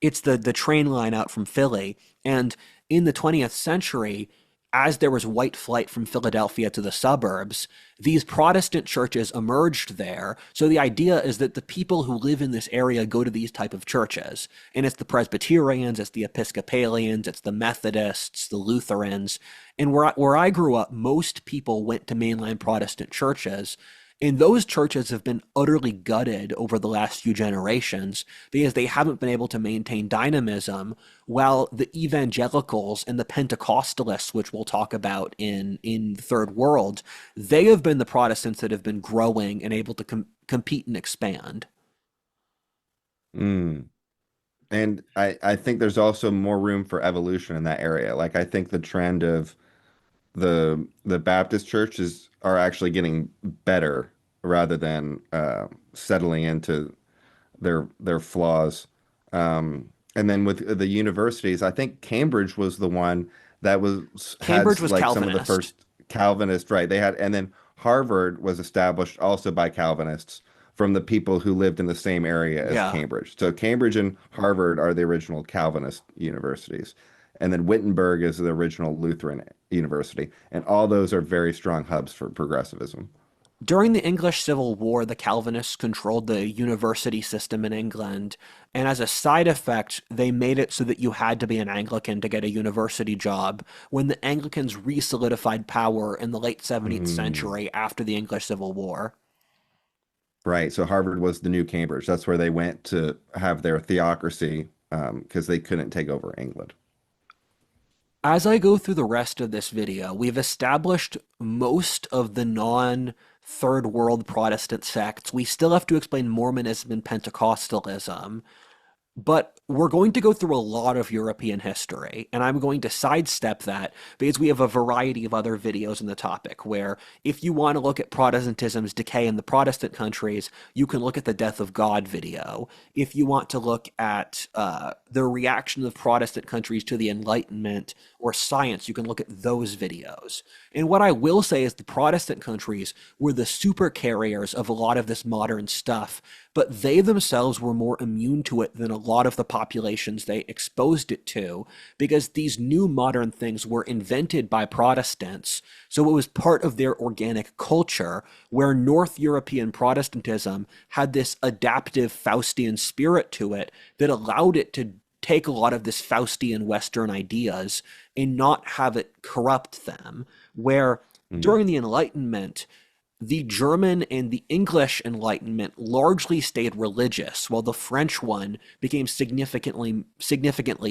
it's the train line out from Philly. And in the 20th century, as there was white flight from Philadelphia to the suburbs, these Protestant churches emerged there. So the idea is that the people who live in this area go to these type of churches. And it's the Presbyterians, it's the Episcopalians, it's the Methodists, the Lutherans. And where I grew up, most people went to mainline Protestant churches. And those churches have been utterly gutted over the last few generations because they haven't been able to maintain dynamism, while the evangelicals and the Pentecostalists, which we'll talk about in the Third World, they have been the Protestants that have been growing and able to compete and expand. Mm. And I think there's also more room for evolution in that area. Like I think the trend of the Baptist churches are actually getting better rather than settling into their flaws. And then with the universities, I think Cambridge was the one that was had Cambridge was like some of the Calvinist. first Calvinist, right? They had, and then Harvard was established also by Calvinists from the people who lived in the same area as Yeah. Cambridge. So Cambridge and Harvard are the original Calvinist universities. And then Wittenberg is the original Lutheran university. And all those are very strong hubs for progressivism. During the English Civil War, the Calvinists controlled the university system in England, and as a side effect, they made it so that you had to be an Anglican to get a university job when the Anglicans re-solidified power in the late 17th Mm. century after the English Civil War. Right. So Harvard was the new Cambridge. That's where they went to have their theocracy because they couldn't take over England. As I go through the rest of this video, we've established most of the non-Third World Protestant sects. We still have to explain Mormonism and Pentecostalism. But we're going to go through a lot of European history, and I'm going to sidestep that because we have a variety of other videos on the topic where if you want to look at Protestantism's decay in the Protestant countries, you can look at the Death of God video. If you want to look at the reaction of Protestant countries to the Enlightenment or science, you can look at those videos. And what I will say is the Protestant countries were the super carriers of a lot of this modern stuff, but they themselves were more immune to it than a lot of the populations they exposed it to, because these new modern things were invented by Protestants, so it was part of their organic culture, where North European Protestantism had this adaptive Faustian spirit to it that allowed it to take a lot of this Faustian Western ideas and not have it corrupt them, where Mhm. during the Enlightenment, the German and the English Enlightenment largely stayed religious, while the French one became significantly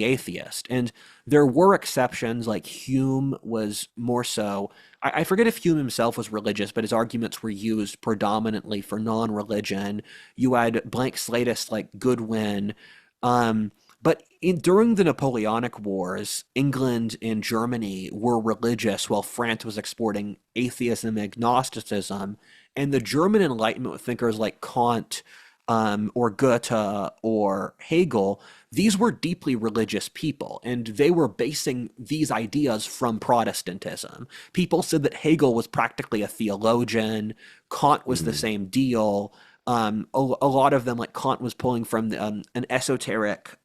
atheist. And there were exceptions, like Hume was more so. I forget if Hume himself was religious, but his arguments were used predominantly for non-religion. You had blank slatists like Goodwin. During the Napoleonic Wars, England and Germany were religious while France was exporting atheism and agnosticism. And the German Enlightenment with thinkers like Kant or Goethe or Hegel, these were deeply religious people, and they were basing these ideas from Protestantism. People said that Hegel was practically a theologian, Kant was the Mhm. same deal. A lot of them, like Kant, was pulling from an esoteric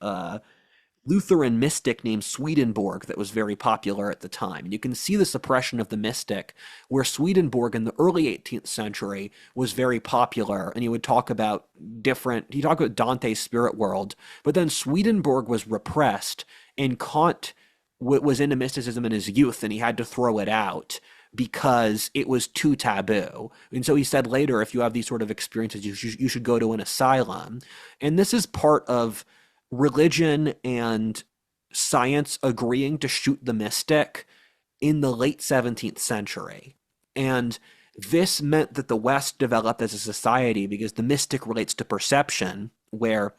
Lutheran mystic named Swedenborg that was very popular at the time. And you can see the suppression of the mystic, where Swedenborg in the early 18th century was very popular, and he would talk about he talked about Dante's spirit world, but then Swedenborg was repressed, and Kant was into mysticism in his youth, and he had to throw it out because it was too taboo. And so he said later, if you have these sort of experiences, you should go to an asylum. And this is part of religion and science agreeing to shoot the mystic in the late 17th century. And this meant that the West developed as a society because the mystic relates to perception, where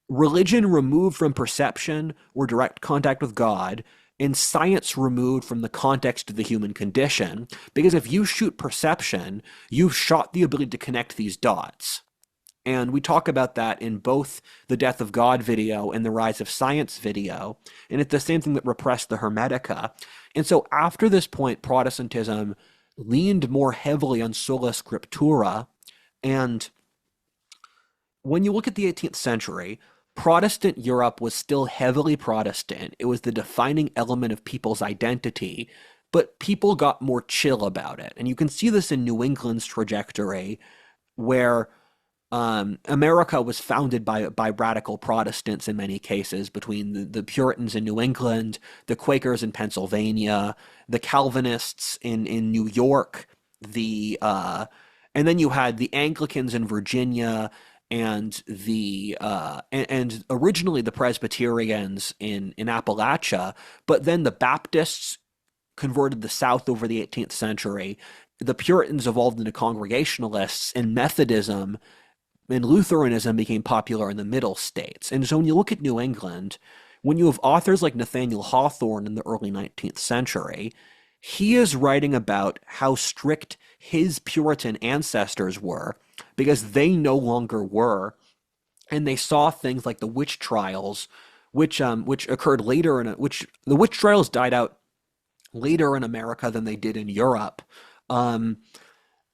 religion removed from perception or direct contact with God, and science removed from the context of the human condition. Because if you shoot perception, you've shot the ability to connect these dots. And we talk about that in both the Death of God video and the Rise of Science video. And it's the same thing that repressed the Hermetica. And so after this point, Protestantism leaned more heavily on sola scriptura. And when you look at the 18th century, Protestant Europe was still heavily Protestant. It was the defining element of people's identity, but people got more chill about it. And you can see this in New England's trajectory, where America was founded by radical Protestants in many cases, between the Puritans in New England, the Quakers in Pennsylvania, the Calvinists in New York, the And then you had the Anglicans in Virginia and and originally the Presbyterians in Appalachia, but then the Baptists converted the South over the 18th century. The Puritans evolved into Congregationalists, and Methodism and Lutheranism became popular in the Middle States. And so when you look at New England, when you have authors like Nathaniel Hawthorne in the early 19th century, he is writing about how strict his Puritan ancestors were because they no longer were, and they saw things like the witch trials, which occurred later which the witch trials died out later in America than they did in Europe. Um,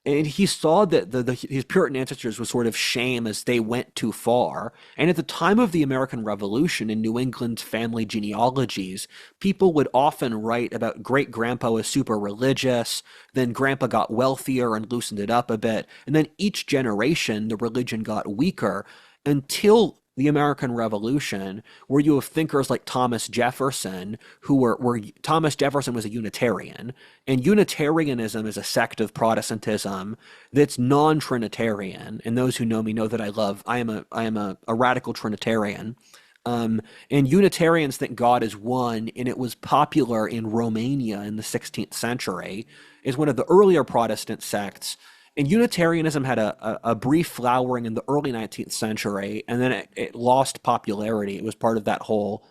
and he saw that his Puritan ancestors was sort of shame as they went too far. And at the time of the American Revolution in New England's family genealogies, people would often write about great grandpa was super religious, then grandpa got wealthier and loosened it up a bit, and then each generation the religion got weaker until the American Revolution, where you have thinkers like Thomas Jefferson, were Thomas Jefferson was a Unitarian, and Unitarianism is a sect of Protestantism that's non-Trinitarian. And those who know me know that I am a radical Trinitarian. And Unitarians think God is one, and it was popular in Romania in the 16th century, is one of the earlier Protestant sects. And Unitarianism had a brief flowering in the early 19th century, and then it lost popularity. It was part of that whole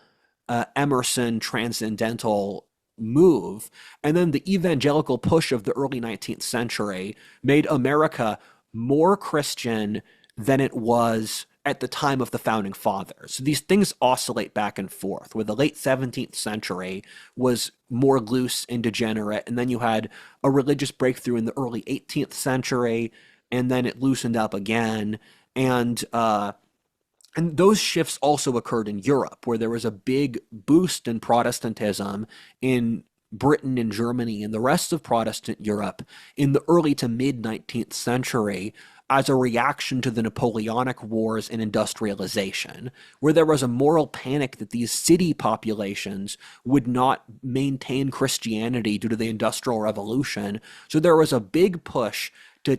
Emerson transcendental move. And then the evangelical push of the early 19th century made America more Christian than it was at the time of the founding fathers. So these things oscillate back and forth, where the late 17th century was more loose and degenerate, and then you had a religious breakthrough in the early 18th century, and then it loosened up again. And those shifts also occurred in Europe, where there was a big boost in Protestantism in Britain and Germany and the rest of Protestant Europe in the early to mid 19th century as a reaction to the Napoleonic Wars and industrialization, where there was a moral panic that these city populations would not maintain Christianity due to the Industrial Revolution. So there was a big push to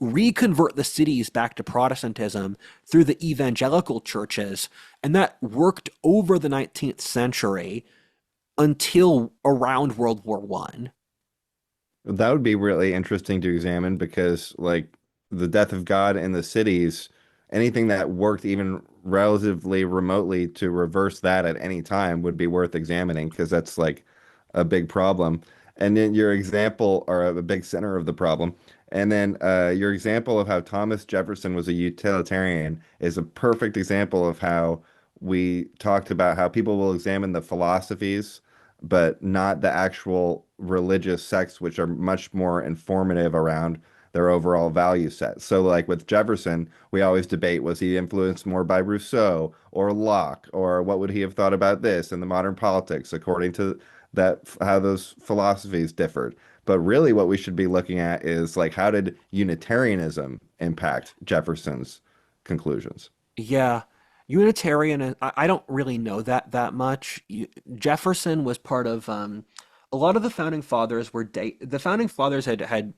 reconvert the cities back to Protestantism through the evangelical churches, and that worked over the 19th century until around World War One. That would be really interesting to examine because, like, the death of God in the cities, anything that worked even relatively remotely to reverse that at any time would be worth examining because that's like a big problem. And then your example, or a big center of the problem. And then your example of how Thomas Jefferson was a utilitarian is a perfect example of how we talked about how people will examine the philosophies but not the actual religious sects, which are much more informative around their overall value set. So, like with Jefferson, we always debate, was he influenced more by Rousseau or Locke, or what would he have thought about this in the modern politics, according to that, how those philosophies differed. But really, what we should be looking at is like, how did Unitarianism impact Jefferson's conclusions? Yeah. Unitarian, I don't really know that much. Jefferson was part of a lot of the founding fathers the founding fathers had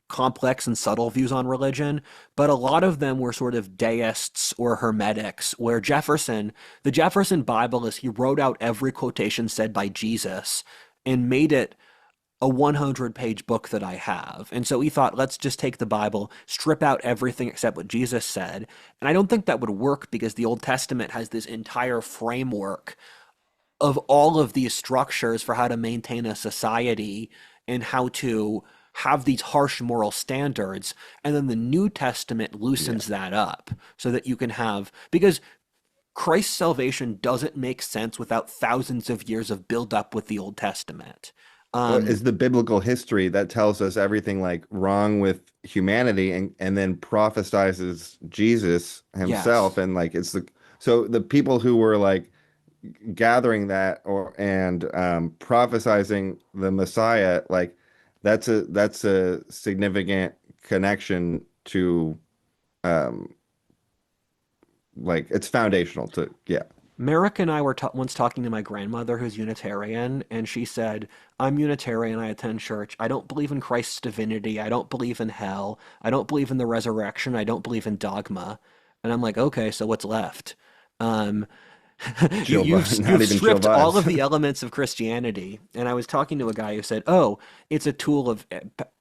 complex and subtle views on religion, but a lot of them were sort of deists or hermetics, where the Jefferson Bible is he wrote out every quotation said by Jesus and made it a 100-page book that I have. And so he thought, let's just take the Bible, strip out everything except what Jesus said. And I don't think that would work because the Old Testament has this entire framework of all of these structures for how to maintain a society and how to have these harsh moral standards. And then the New Testament Yeah. loosens that up so that you can have, because Christ's salvation doesn't make sense without thousands of years of build-up with the Old Testament. Um, Is the biblical history that tells us everything like wrong with humanity and then prophesizes Jesus himself yes. and like it's the so the people who were like gathering that or and prophesizing the Messiah like that's a significant connection to um like it's foundational to yeah. Merrick and I were once talking to my grandmother, who's Unitarian, and she said, I'm Unitarian, I attend church. I don't believe in Christ's divinity. I don't believe in hell. I don't believe in the resurrection. I don't believe in dogma. And I'm like, okay, so what's left? Um, Chill vibe, not you've even chill stripped all of the vibes. elements of Christianity. And I was talking to a guy who said, "Oh, it's a tool of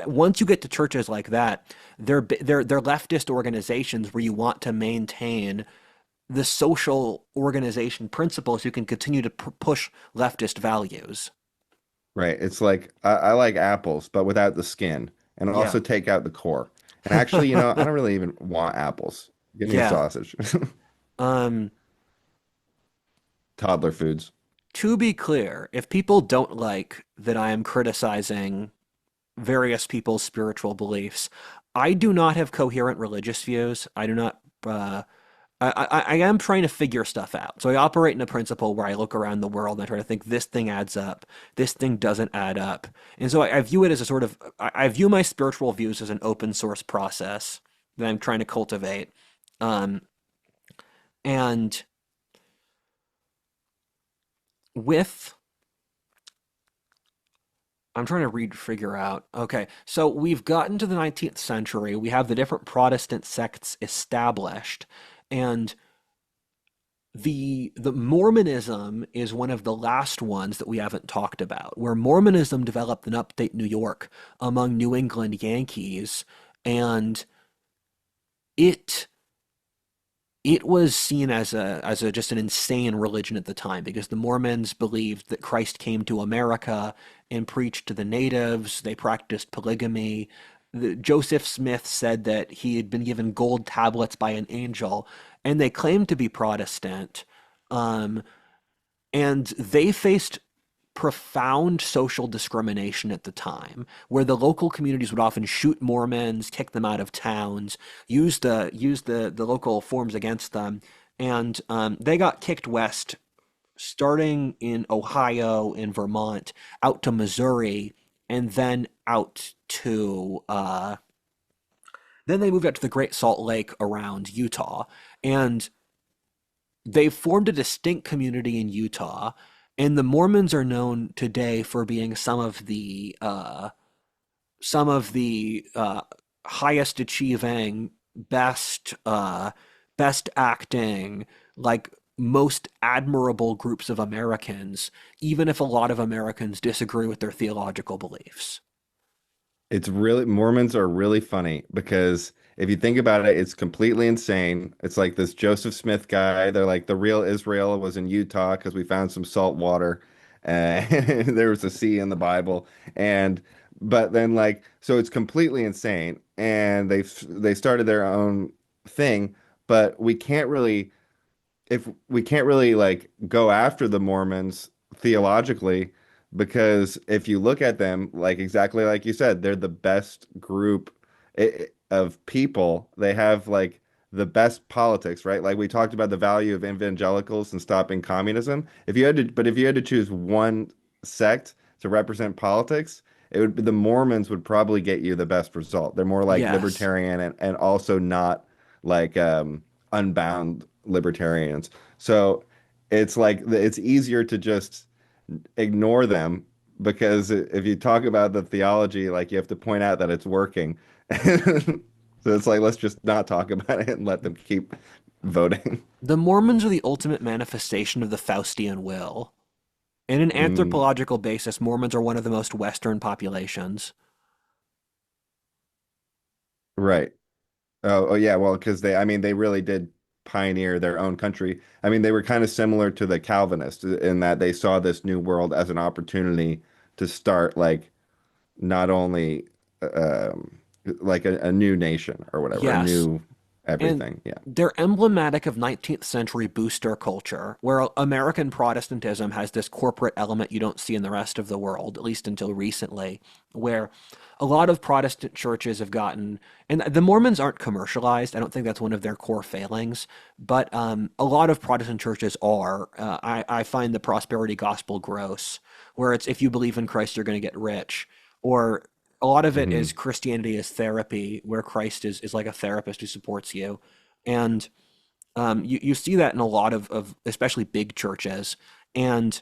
once you get to churches like that, they're leftist organizations where you want to maintain the social organization principles. You can continue to push leftist values." Right. It's like I like apples, but without the skin, and Yeah. also take out the core. And actually, I don't really even want apples. Give me a Yeah. sausage. Um, Toddler foods. to be clear, if people don't like that I am criticizing various people's spiritual beliefs, I do not have coherent religious views. I do not. I am trying to figure stuff out. So I operate in a principle where I look around the world and I try to think this thing adds up, this thing doesn't add up. And so I view it as a sort of, I view my spiritual views as an open source process that I'm trying to cultivate. Um, and with, I'm trying to figure out, okay, so we've gotten to the 19th century, we have the different Protestant sects established, and the Mormonism is one of the last ones that we haven't talked about, where Mormonism developed in upstate New York among New England Yankees, and it it was seen as a just an insane religion at the time because the Mormons believed that Christ came to America and preached to the natives. They practiced polygamy. Joseph Smith said that he had been given gold tablets by an angel, and they claimed to be Protestant. Um, and they faced profound social discrimination at the time, where the local communities would often shoot Mormons, kick them out of towns, use the local forms against them, and they got kicked west, starting in Ohio and Vermont, out to Missouri, and then out to then they moved out to the Great Salt Lake around Utah, and they formed a distinct community in Utah, and the Mormons are known today for being some of the highest achieving, best acting, like most admirable groups of Americans, even if a lot of Americans disagree with their theological beliefs. It's really Mormons are really funny because if you think about it, it's completely insane. It's like this Joseph Smith guy. They're like the real Israel was in Utah because we found some salt water. There was a sea in the Bible, and but then like so it's completely insane. And they started their own thing, but we can't really like go after the Mormons theologically because if you look at them, like exactly like you said, they're the best group of people. They have like the best politics, right? Like we talked about the value of evangelicals and stopping communism. If you had to choose one sect to represent politics, it would be the Mormons would probably get you the best result. They're more like Yes. libertarian and also not like unbound libertarians. So it's like it's easier to just ignore them because if you talk about the theology, like you have to point out that it's working. So it's like let's just not talk about it and let them keep voting. The Mormons are the ultimate manifestation of the Faustian will. In an Mm, anthropological basis, Mormons are one of the most Western populations. right. Oh yeah, well, because I mean, they really did pioneer their own country. I mean, they were kind of similar to the Calvinists in that they saw this new world as an opportunity to start like not only um, like a new nation or whatever, a Yes, new and everything. Yeah. they're emblematic of 19th century booster culture, where American Protestantism has this corporate element you don't see in the rest of the world, at least until recently, where a lot of Protestant churches have gotten, and the Mormons aren't commercialized. I don't think that's one of their core failings, but a lot of Protestant churches are. I find the prosperity gospel gross, where it's if you believe in Christ, you're going to get rich, or a lot of it is Hmm. Christianity as therapy, where Christ is like a therapist who supports you. And You see that in a lot of especially big churches. And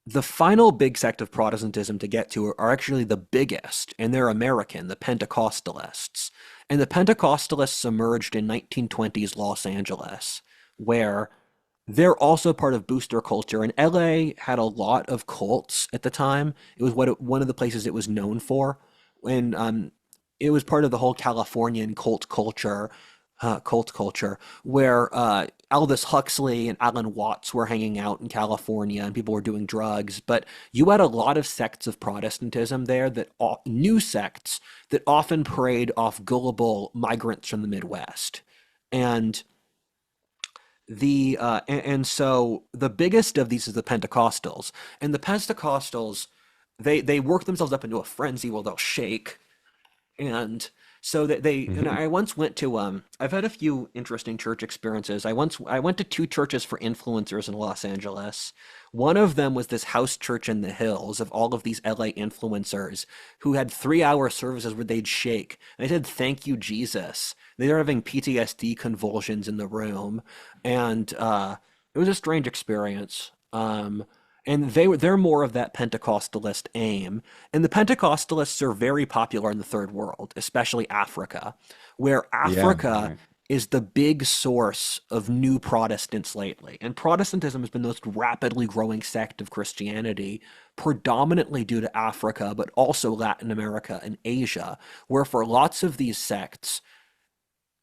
the final big sect of Protestantism to get to are actually the biggest, and they're American, the Pentecostalists. And the Pentecostalists emerged in 1920s Los Angeles, where they're also part of booster culture. And LA had a lot of cults at the time. It was one of the places it was known for. And it was part of the whole Californian cult culture, where Aldous Huxley and Alan Watts were hanging out in California and people were doing drugs. But you had a lot of sects of Protestantism there new sects that often preyed off gullible migrants from the Midwest. And so the biggest of these is the Pentecostals. And the Pentecostals, they work themselves up into a frenzy where they'll shake. And so that and Mhm. I once went to I've had a few interesting church experiences. I went to two churches for influencers in Los Angeles. One of them was this house church in the hills of all of these LA influencers who had 3-hour services where they'd shake. And they said, "Thank you, Jesus." They were having PTSD convulsions in the room, and it was a strange experience. And they're more of that Pentecostalist aim. And the Pentecostalists are very popular in the third world, especially Africa, where Yeah, Africa right. is the big source of new Protestants lately. And Protestantism has been the most rapidly growing sect of Christianity, predominantly due to Africa, but also Latin America and Asia, where for lots of these sects,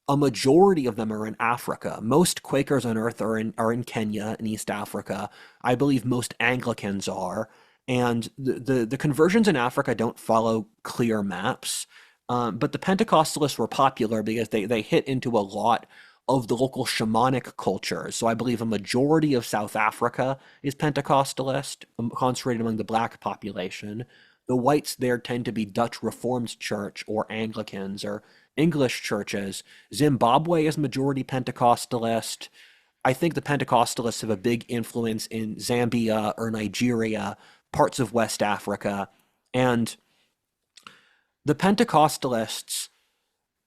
a majority of them are in Africa. Most Quakers on earth are in Kenya and East Africa. I believe most Anglicans are. And the conversions in Africa don't follow clear maps. But the Pentecostalists were popular because they hit into a lot of the local shamanic cultures. So I believe a majority of South Africa is Pentecostalist, concentrated among the black population. The whites there tend to be Dutch Reformed Church or Anglicans or English churches. Zimbabwe is majority Pentecostalist. I think the Pentecostalists have a big influence in Zambia or Nigeria, parts of West Africa. And the Pentecostalists,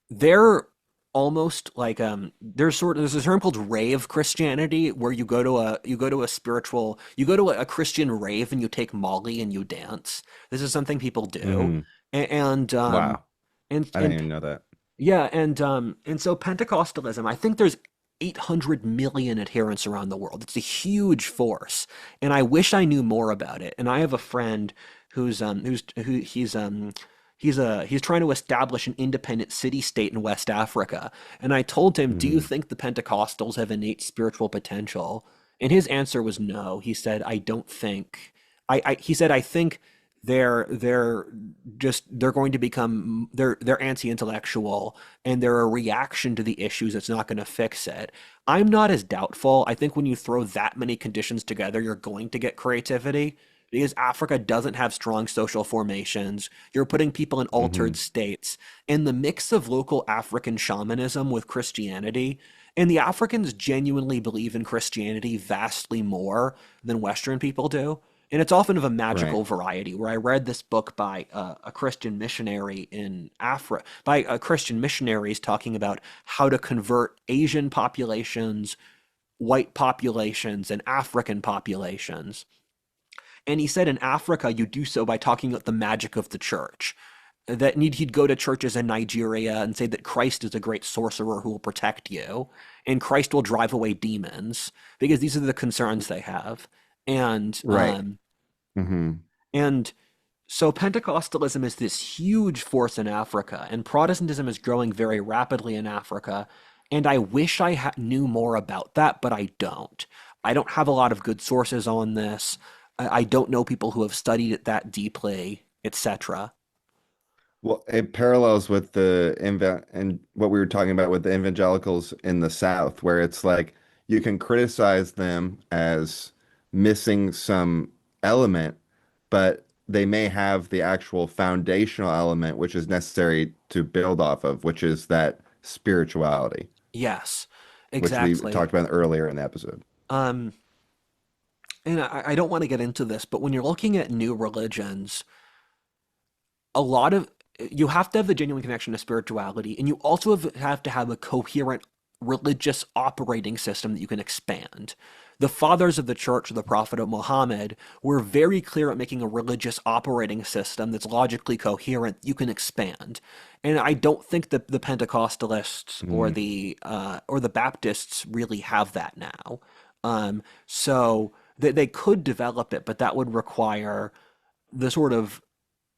they're almost like there's a term called rave Christianity where you go to a Christian rave and you take Molly and you dance. This is something people do. Hmm. And Wow. I didn't and even know that. yeah, and so Pentecostalism, I think there's 800 million adherents around the world. It's a huge force, and I wish I knew more about it. And I have a friend who he's trying to establish an independent city state in West Africa. And I told him, "Do you Hmm. think the Pentecostals have innate spiritual potential?" And his answer was no. He said, "I don't think." He said, "I think they're they're going to become they're anti-intellectual and they're a reaction to the issues that's not going to fix it." I'm not as doubtful. I think when you throw that many conditions together, you're going to get creativity because Africa doesn't have strong social formations. You're putting people in altered Hmm. states. And the mix of local African shamanism with Christianity, and the Africans genuinely believe in Christianity vastly more than Western people do. And it's often of a Right. magical variety. Where I read this book by a Christian missionary in Africa, by Christian missionaries talking about how to convert Asian populations, white populations, and African populations. And he said in Africa, you do so by talking about the magic of the church. He'd go to churches in Nigeria and say that Christ is a great sorcerer who will protect you, and Christ will drive away demons, because these are the concerns they have. And Right. Hmm. and so Pentecostalism is this huge force in Africa, and Protestantism is growing very rapidly in Africa. And I wish knew more about that, but I don't. I don't have a lot of good sources on this. I don't know people who have studied it that deeply, etc. Well, it parallels with and what we were talking about with the evangelicals in the South, where it's like you can criticize them as missing some element, but they may have the actual foundational element which is necessary to build off of, which is that spirituality, Yes, which we exactly. talked about earlier in the episode. Um, and I don't want to get into this, but when you're looking at new religions, a lot of you have to have the genuine connection to spirituality, and you also have to have a coherent religious operating system that you can expand. The fathers of the church, the Prophet Muhammad, were very clear at making a religious operating system that's logically coherent, you can expand. And I don't think that the Pentecostalists Mm. or the Baptists really have that now. So they could develop it, but that would require the sort of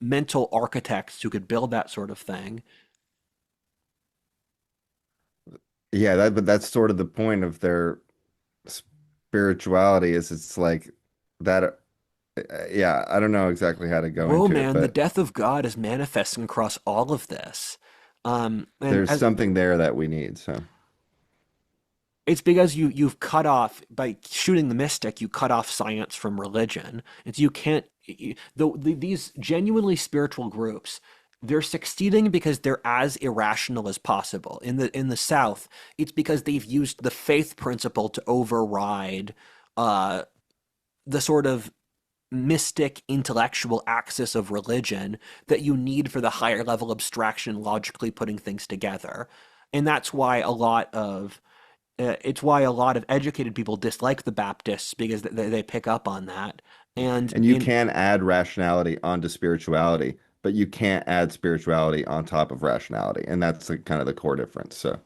mental architects who could build that sort of thing. Yeah, but that's sort of the point of their spirituality is it's like that. Yeah, I don't know exactly how to go Whoa, into it, man, the but death of God is manifesting across all of this. And there's as something there that we need. So, it's because you've cut off by shooting the mystic, you cut off science from religion. And so you can't these genuinely spiritual groups, they're succeeding because they're as irrational as possible. In the South, it's because they've used the faith principle to override uh, the sort of mystic intellectual axis of religion that you need for the higher level abstraction logically putting things together. And that's why a lot of it's why a lot of educated people dislike the Baptists because they pick up on that. And and you in can add rationality onto spirituality, but you can't add spirituality on top of rationality, and that's kind of the core difference. So,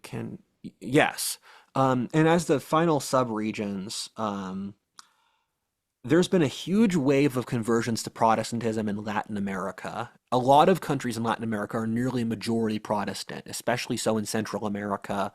can yes. And as the final subregions, there's been a huge wave of conversions to Protestantism in Latin America. A lot of countries in Latin America are nearly majority Protestant, especially so in Central America.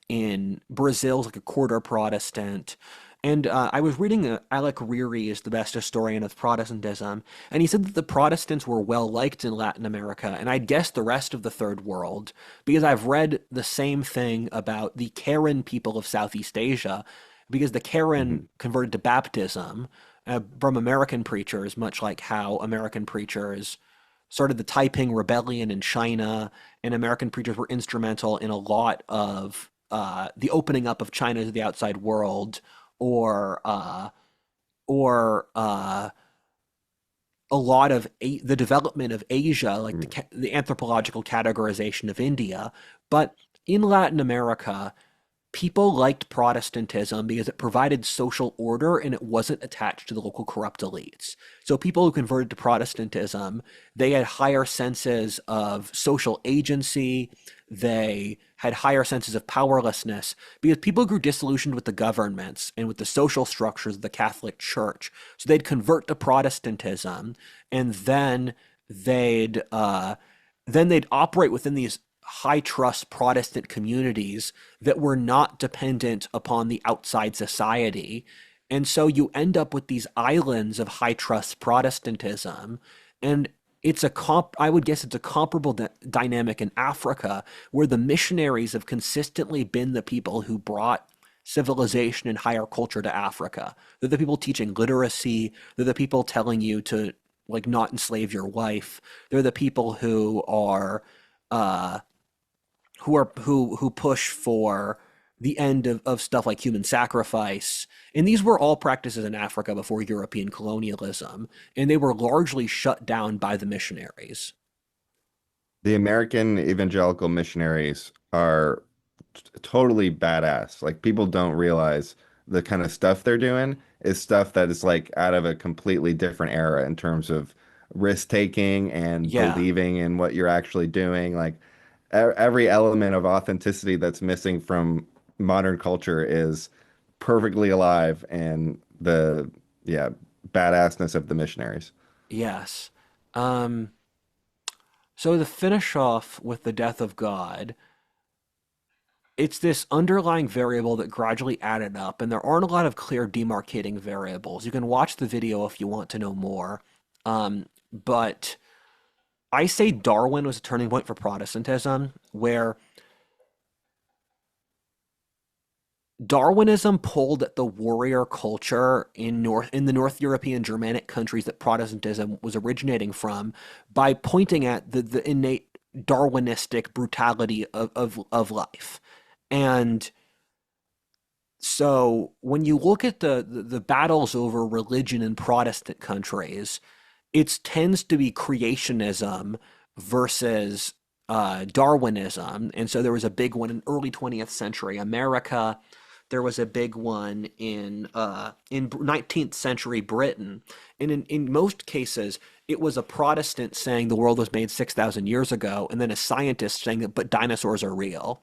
In Brazil's like a quarter Protestant. And I was reading Alec Reary is the best historian of Protestantism, and he said that the Protestants were well liked in Latin America, and I'd guess the rest of the Third World, because I've read the same thing about the Karen people of Southeast Asia, because the mhm. Karen converted to baptism from American preachers, much like how American preachers started the Taiping Rebellion in China, and American preachers were instrumental in a lot of the opening up of China to the outside world, or uh, or a lot of the development of Asia, like Mm. the anthropological categorization of India. But in Latin America, people liked Protestantism because it provided social order and it wasn't attached to the local corrupt elites. So people who converted to Protestantism, they had higher senses of social agency, they had higher senses of powerlessness because people grew disillusioned with the governments and with the social structures of the Catholic Church. So they'd convert to Protestantism and they'd then they'd operate within these high trust Protestant communities that were not dependent upon the outside society. And so you end up with these islands of high trust Protestantism. And I would guess it's a comparable dynamic in Africa where the missionaries have consistently been the people who brought civilization and higher culture to Africa. They're the people teaching literacy. They're the people telling you to like not enslave your wife. They're the people uh, who push for the end of stuff like human sacrifice. And these were all practices in Africa before European colonialism, and they were largely shut down by the missionaries. The American evangelical missionaries are totally badass. Like people don't realize the kind of stuff they're doing is stuff that is like out of a completely different era in terms of risk taking and Yeah, believing in what you're actually doing. Like every element of authenticity that's missing from modern culture is perfectly alive and the yeah, badassness of the missionaries. yes. Um, so to finish off with the death of God, it's this underlying variable that gradually added up, and there aren't a lot of clear demarcating variables. You can watch the video if you want to know more. But I say Darwin was a turning point for Protestantism, where Darwinism pulled at the warrior culture in the North European Germanic countries that Protestantism was originating from by pointing at the innate Darwinistic brutality of life. And so when you look at the battles over religion in Protestant countries, it tends to be creationism versus Darwinism, and so there was a big one in early 20th century America. There was a big one in 19th century Britain, and in most cases, it was a Protestant saying the world was made 6,000 years ago, and then a scientist saying that but dinosaurs are real.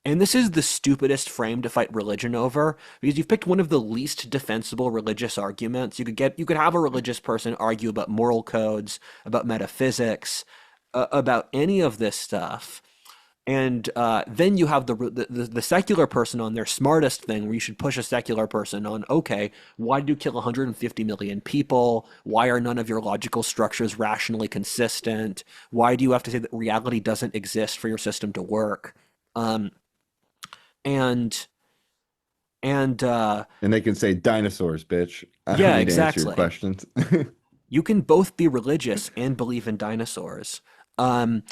And this is the stupidest frame to fight religion over because you've picked one of the least defensible religious arguments. You could have a religious person argue about moral codes, about metaphysics, about any of this stuff. And then you have the secular person on their smartest thing, where you should push a secular person on, okay, why did you kill 150 million people? Why are none of your logical structures rationally consistent? Why do you have to say that reality doesn't exist for your system to work? Um, and and And they can say dinosaurs, bitch. I don't yeah, need to answer your exactly. questions. You can both be religious and believe in dinosaurs. Um,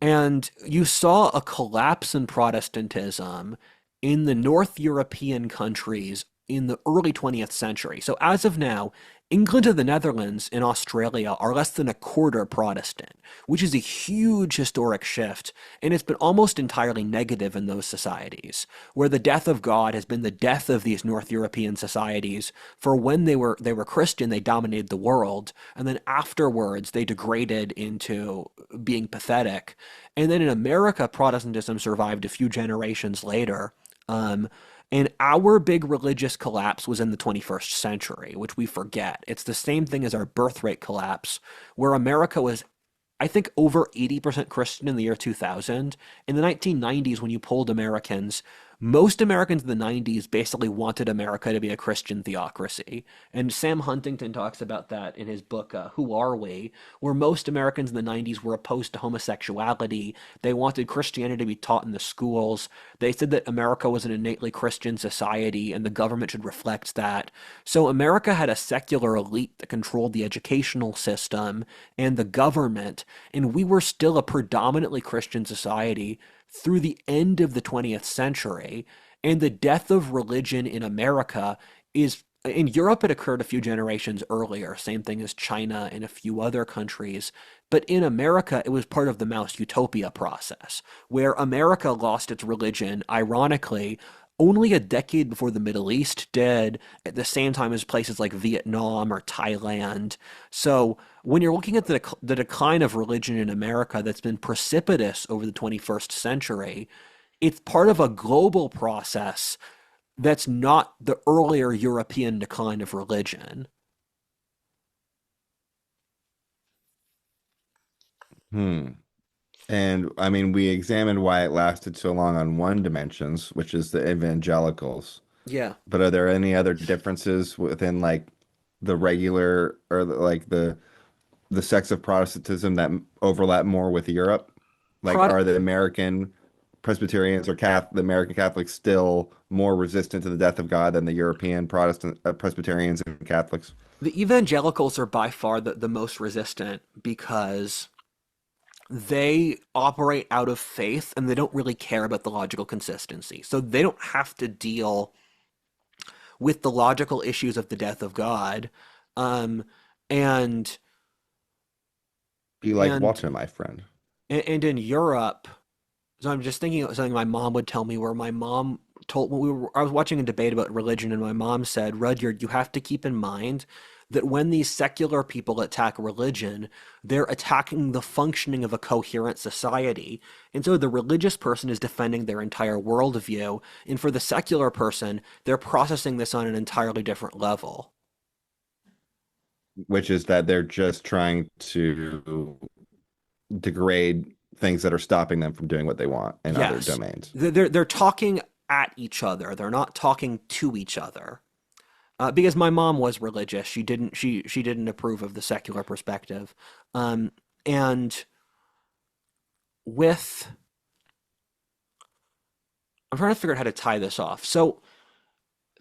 And you saw a collapse in Protestantism in the North European countries in the early 20th century. So, as of now, England and the Netherlands and Australia are less than a quarter Protestant, which is a huge historic shift. And it's been almost entirely negative in those societies, where the death of God has been the death of these North European societies. For when they were Christian, they dominated the world, and then afterwards they degraded into being pathetic. And then in America, Protestantism survived a few generations later. Um, and our big religious collapse was in the 21st century, which we forget. It's the same thing as our birth rate collapse, where America was, I think, over 80% Christian in the year 2000. In the 1990s, when you polled Americans, most Americans in the 90s basically wanted America to be a Christian theocracy. And Sam Huntington talks about that in his book, Who Are We? Where most Americans in the 90s were opposed to homosexuality. They wanted Christianity to be taught in the schools. They said that America was an innately Christian society and the government should reflect that. So America had a secular elite that controlled the educational system and the government, and we were still a predominantly Christian society through the end of the 20th century. And the death of religion in America is, in Europe, it occurred a few generations earlier, same thing as China and a few other countries. But in America, it was part of the Maus Utopia process, where America lost its religion, ironically, only a decade before the Middle East did, at the same time as places like Vietnam or Thailand. So when you're looking at the decline of religion in America that's been precipitous over the 21st century, it's part of a global process that's not the earlier European decline of religion. Hmm. And I mean, we examined why it lasted so long on one dimensions, which is the evangelicals. Yeah. But are there any other differences within like the regular or the sects of Protestantism that overlap more with Europe? Like, Prot- are the American Presbyterians or the American Catholics still more resistant to the death of God than the European Protestant Presbyterians and Catholics? the evangelicals are by far the most resistant because they operate out of faith and they don't really care about the logical consistency. So they don't have to deal with the logical issues of the death of God. Um, and Be like and water, my friend. and in Europe, so I'm just thinking of something my mom would tell me where my mom told when I was watching a debate about religion and my mom said, Rudyard, you have to keep in mind that when these secular people attack religion, they're attacking the functioning of a coherent society. And so the religious person is defending their entire worldview. And for the secular person, they're processing this on an entirely different level. Which is that they're just trying to degrade things that are stopping them from doing what they want in other Yes. domains. They're talking at each other. They're not talking to each other. Because my mom was religious, she didn't approve of the secular perspective, um, and with I'm trying to figure out how to tie this off. So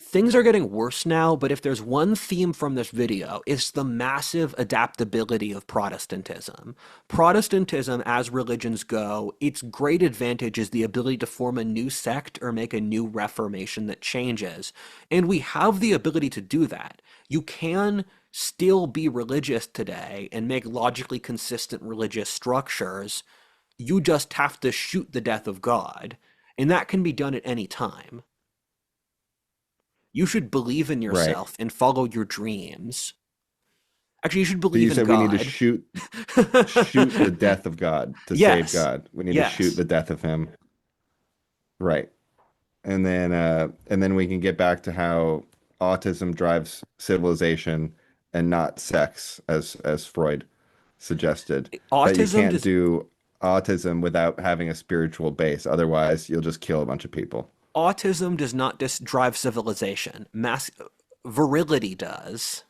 Things are getting worse now, but if there's one theme from this video, it's the massive adaptability of Protestantism. Protestantism, as religions go, its great advantage is the ability to form a new sect or make a new reformation that changes. And we have the ability to do that. You can still be religious today and make logically consistent religious structures. You just have to shoot the death of God. And that can be done at any time. You should believe in Right. yourself and follow your dreams. Actually, you should So you believe in said we need to God. shoot the death of God to save Yes. God. We need to shoot Yes. the death of him. Right. And then we can get back to how autism drives civilization and not sex, as Freud suggested. That you Autism can't does do autism without having a spiritual base. Otherwise, you'll just kill a bunch of people. autism does not just drive civilization. Mass virility does.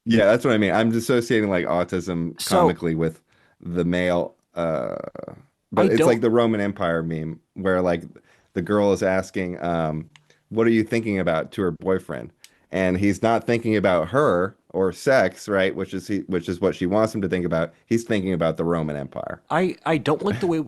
Yeah, that's what I mean. I'm associating like autism So comically with the male, I but it's don't like the Roman Empire meme where like the girl is asking, "What are you thinking about?" to her boyfriend, and he's not thinking about her or sex, right? Which is what she wants him to think about. He's thinking about the Roman Empire. I don't like the way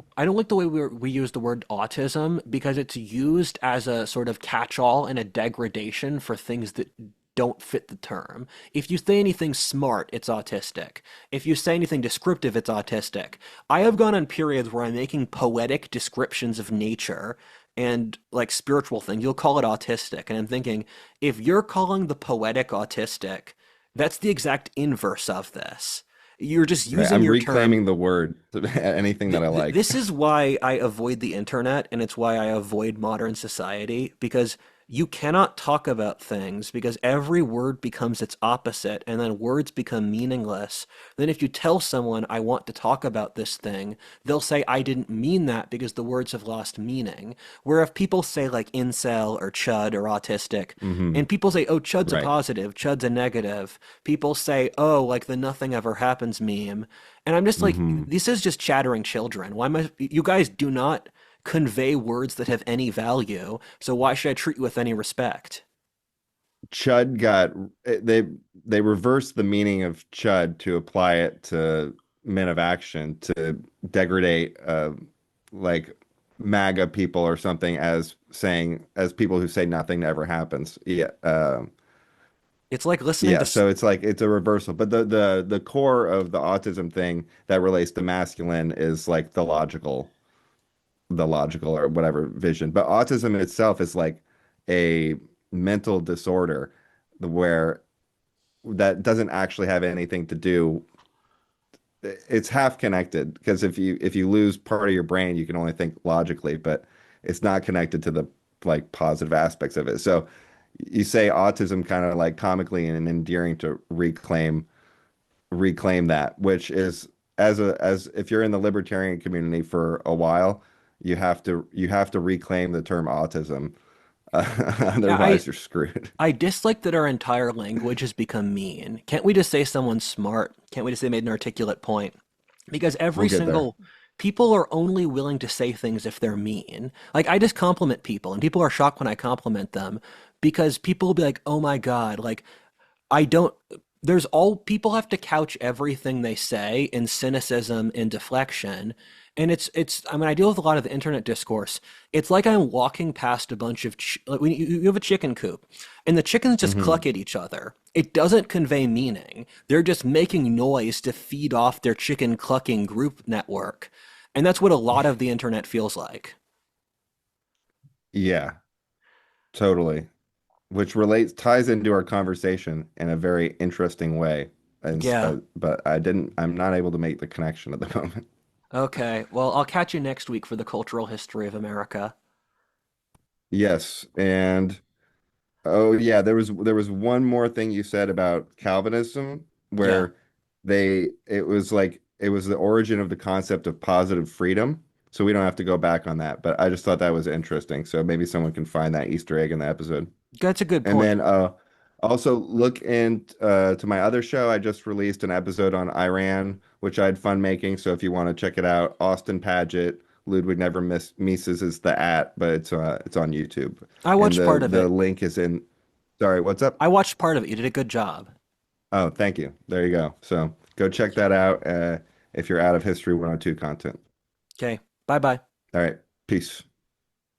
we use the word autism because it's used as a sort of catch-all and a degradation for things that don't fit the term. If you say anything smart, it's autistic. If you say anything descriptive, it's autistic. I have gone on periods where I'm making poetic descriptions of nature and like spiritual things. You'll call it autistic, and I'm thinking if you're calling the poetic autistic, that's the exact inverse of this. You're just Right? using I'm your term. reclaiming the word, anything that I like. This is why I avoid the internet and it's why I avoid modern society because you cannot talk about things because every word becomes its opposite and then words become meaningless. Then if you tell someone I want to talk about this thing, they'll say I didn't mean that because the words have lost meaning. Where if people say like incel or chud or autistic Hmm. and people say oh chud's a Right. positive, chud's a negative, people say oh like the nothing ever happens meme and I'm just like, Hmm. this is just chattering children. Why am I? You guys do not convey words that have any value. So why should I treat you with any respect? Chud got they reversed the meaning of chud to apply it to men of action to degrade like MAGA people or something as saying as people who say nothing ever happens. It's like listening to. Yeah, so it's like it's a reversal. But the core of the autism thing that relates to masculine is like the logical or whatever vision. But autism in itself is like a mental disorder where that doesn't actually have anything to do. It's half connected because if you lose part of your brain, you can only think logically, but it's not connected to the like positive aspects of it. So you say autism kind of like comically and endearing to reclaim that, which is as if you're in the libertarian community for a while, you have to reclaim the term autism. Yeah, Otherwise, you're screwed. I dislike that our entire language has become mean. Can't we just say someone's smart? Can't we just say they made an articulate point? Because We'll every get there. single people are only willing to say things if they're mean. Like I just compliment people, and people are shocked when I compliment them because people will be like, "Oh my God!" Like I don't. There's all people have to couch everything they say in cynicism and deflection. And it's I mean I deal with a lot of the internet discourse. It's like I'm walking past a bunch of like when you have a chicken coop and the chickens just Hmm. cluck at each other. It doesn't convey meaning. They're just making noise to feed off their chicken clucking group network. And that's what a lot of the internet feels like. Yeah, totally. Which relates ties into our conversation in a very interesting way. Yeah. But I'm not able to make the connection at the moment. Okay. Well, I'll catch you next week for the cultural history of America. Yes, and oh yeah, there was one more thing you said about Calvinism Yeah. where it was like it was the origin of the concept of positive freedom. So we don't have to go back on that, but I just thought that was interesting. So maybe someone can find that Easter egg in the episode. That's a good And point. then also look in to my other show. I just released an episode on Iran, which I had fun making. So if you want to check it out, Austin Paget, Ludwig Never Miss Mises is the at, but it's on YouTube. I And watched part of the it. link is in. Sorry, what's up? I watched part of it. You did a good job. Oh, thank you. There you go. So go check that out if you're out of History 102 content. Okay. Bye bye. All right. Peace.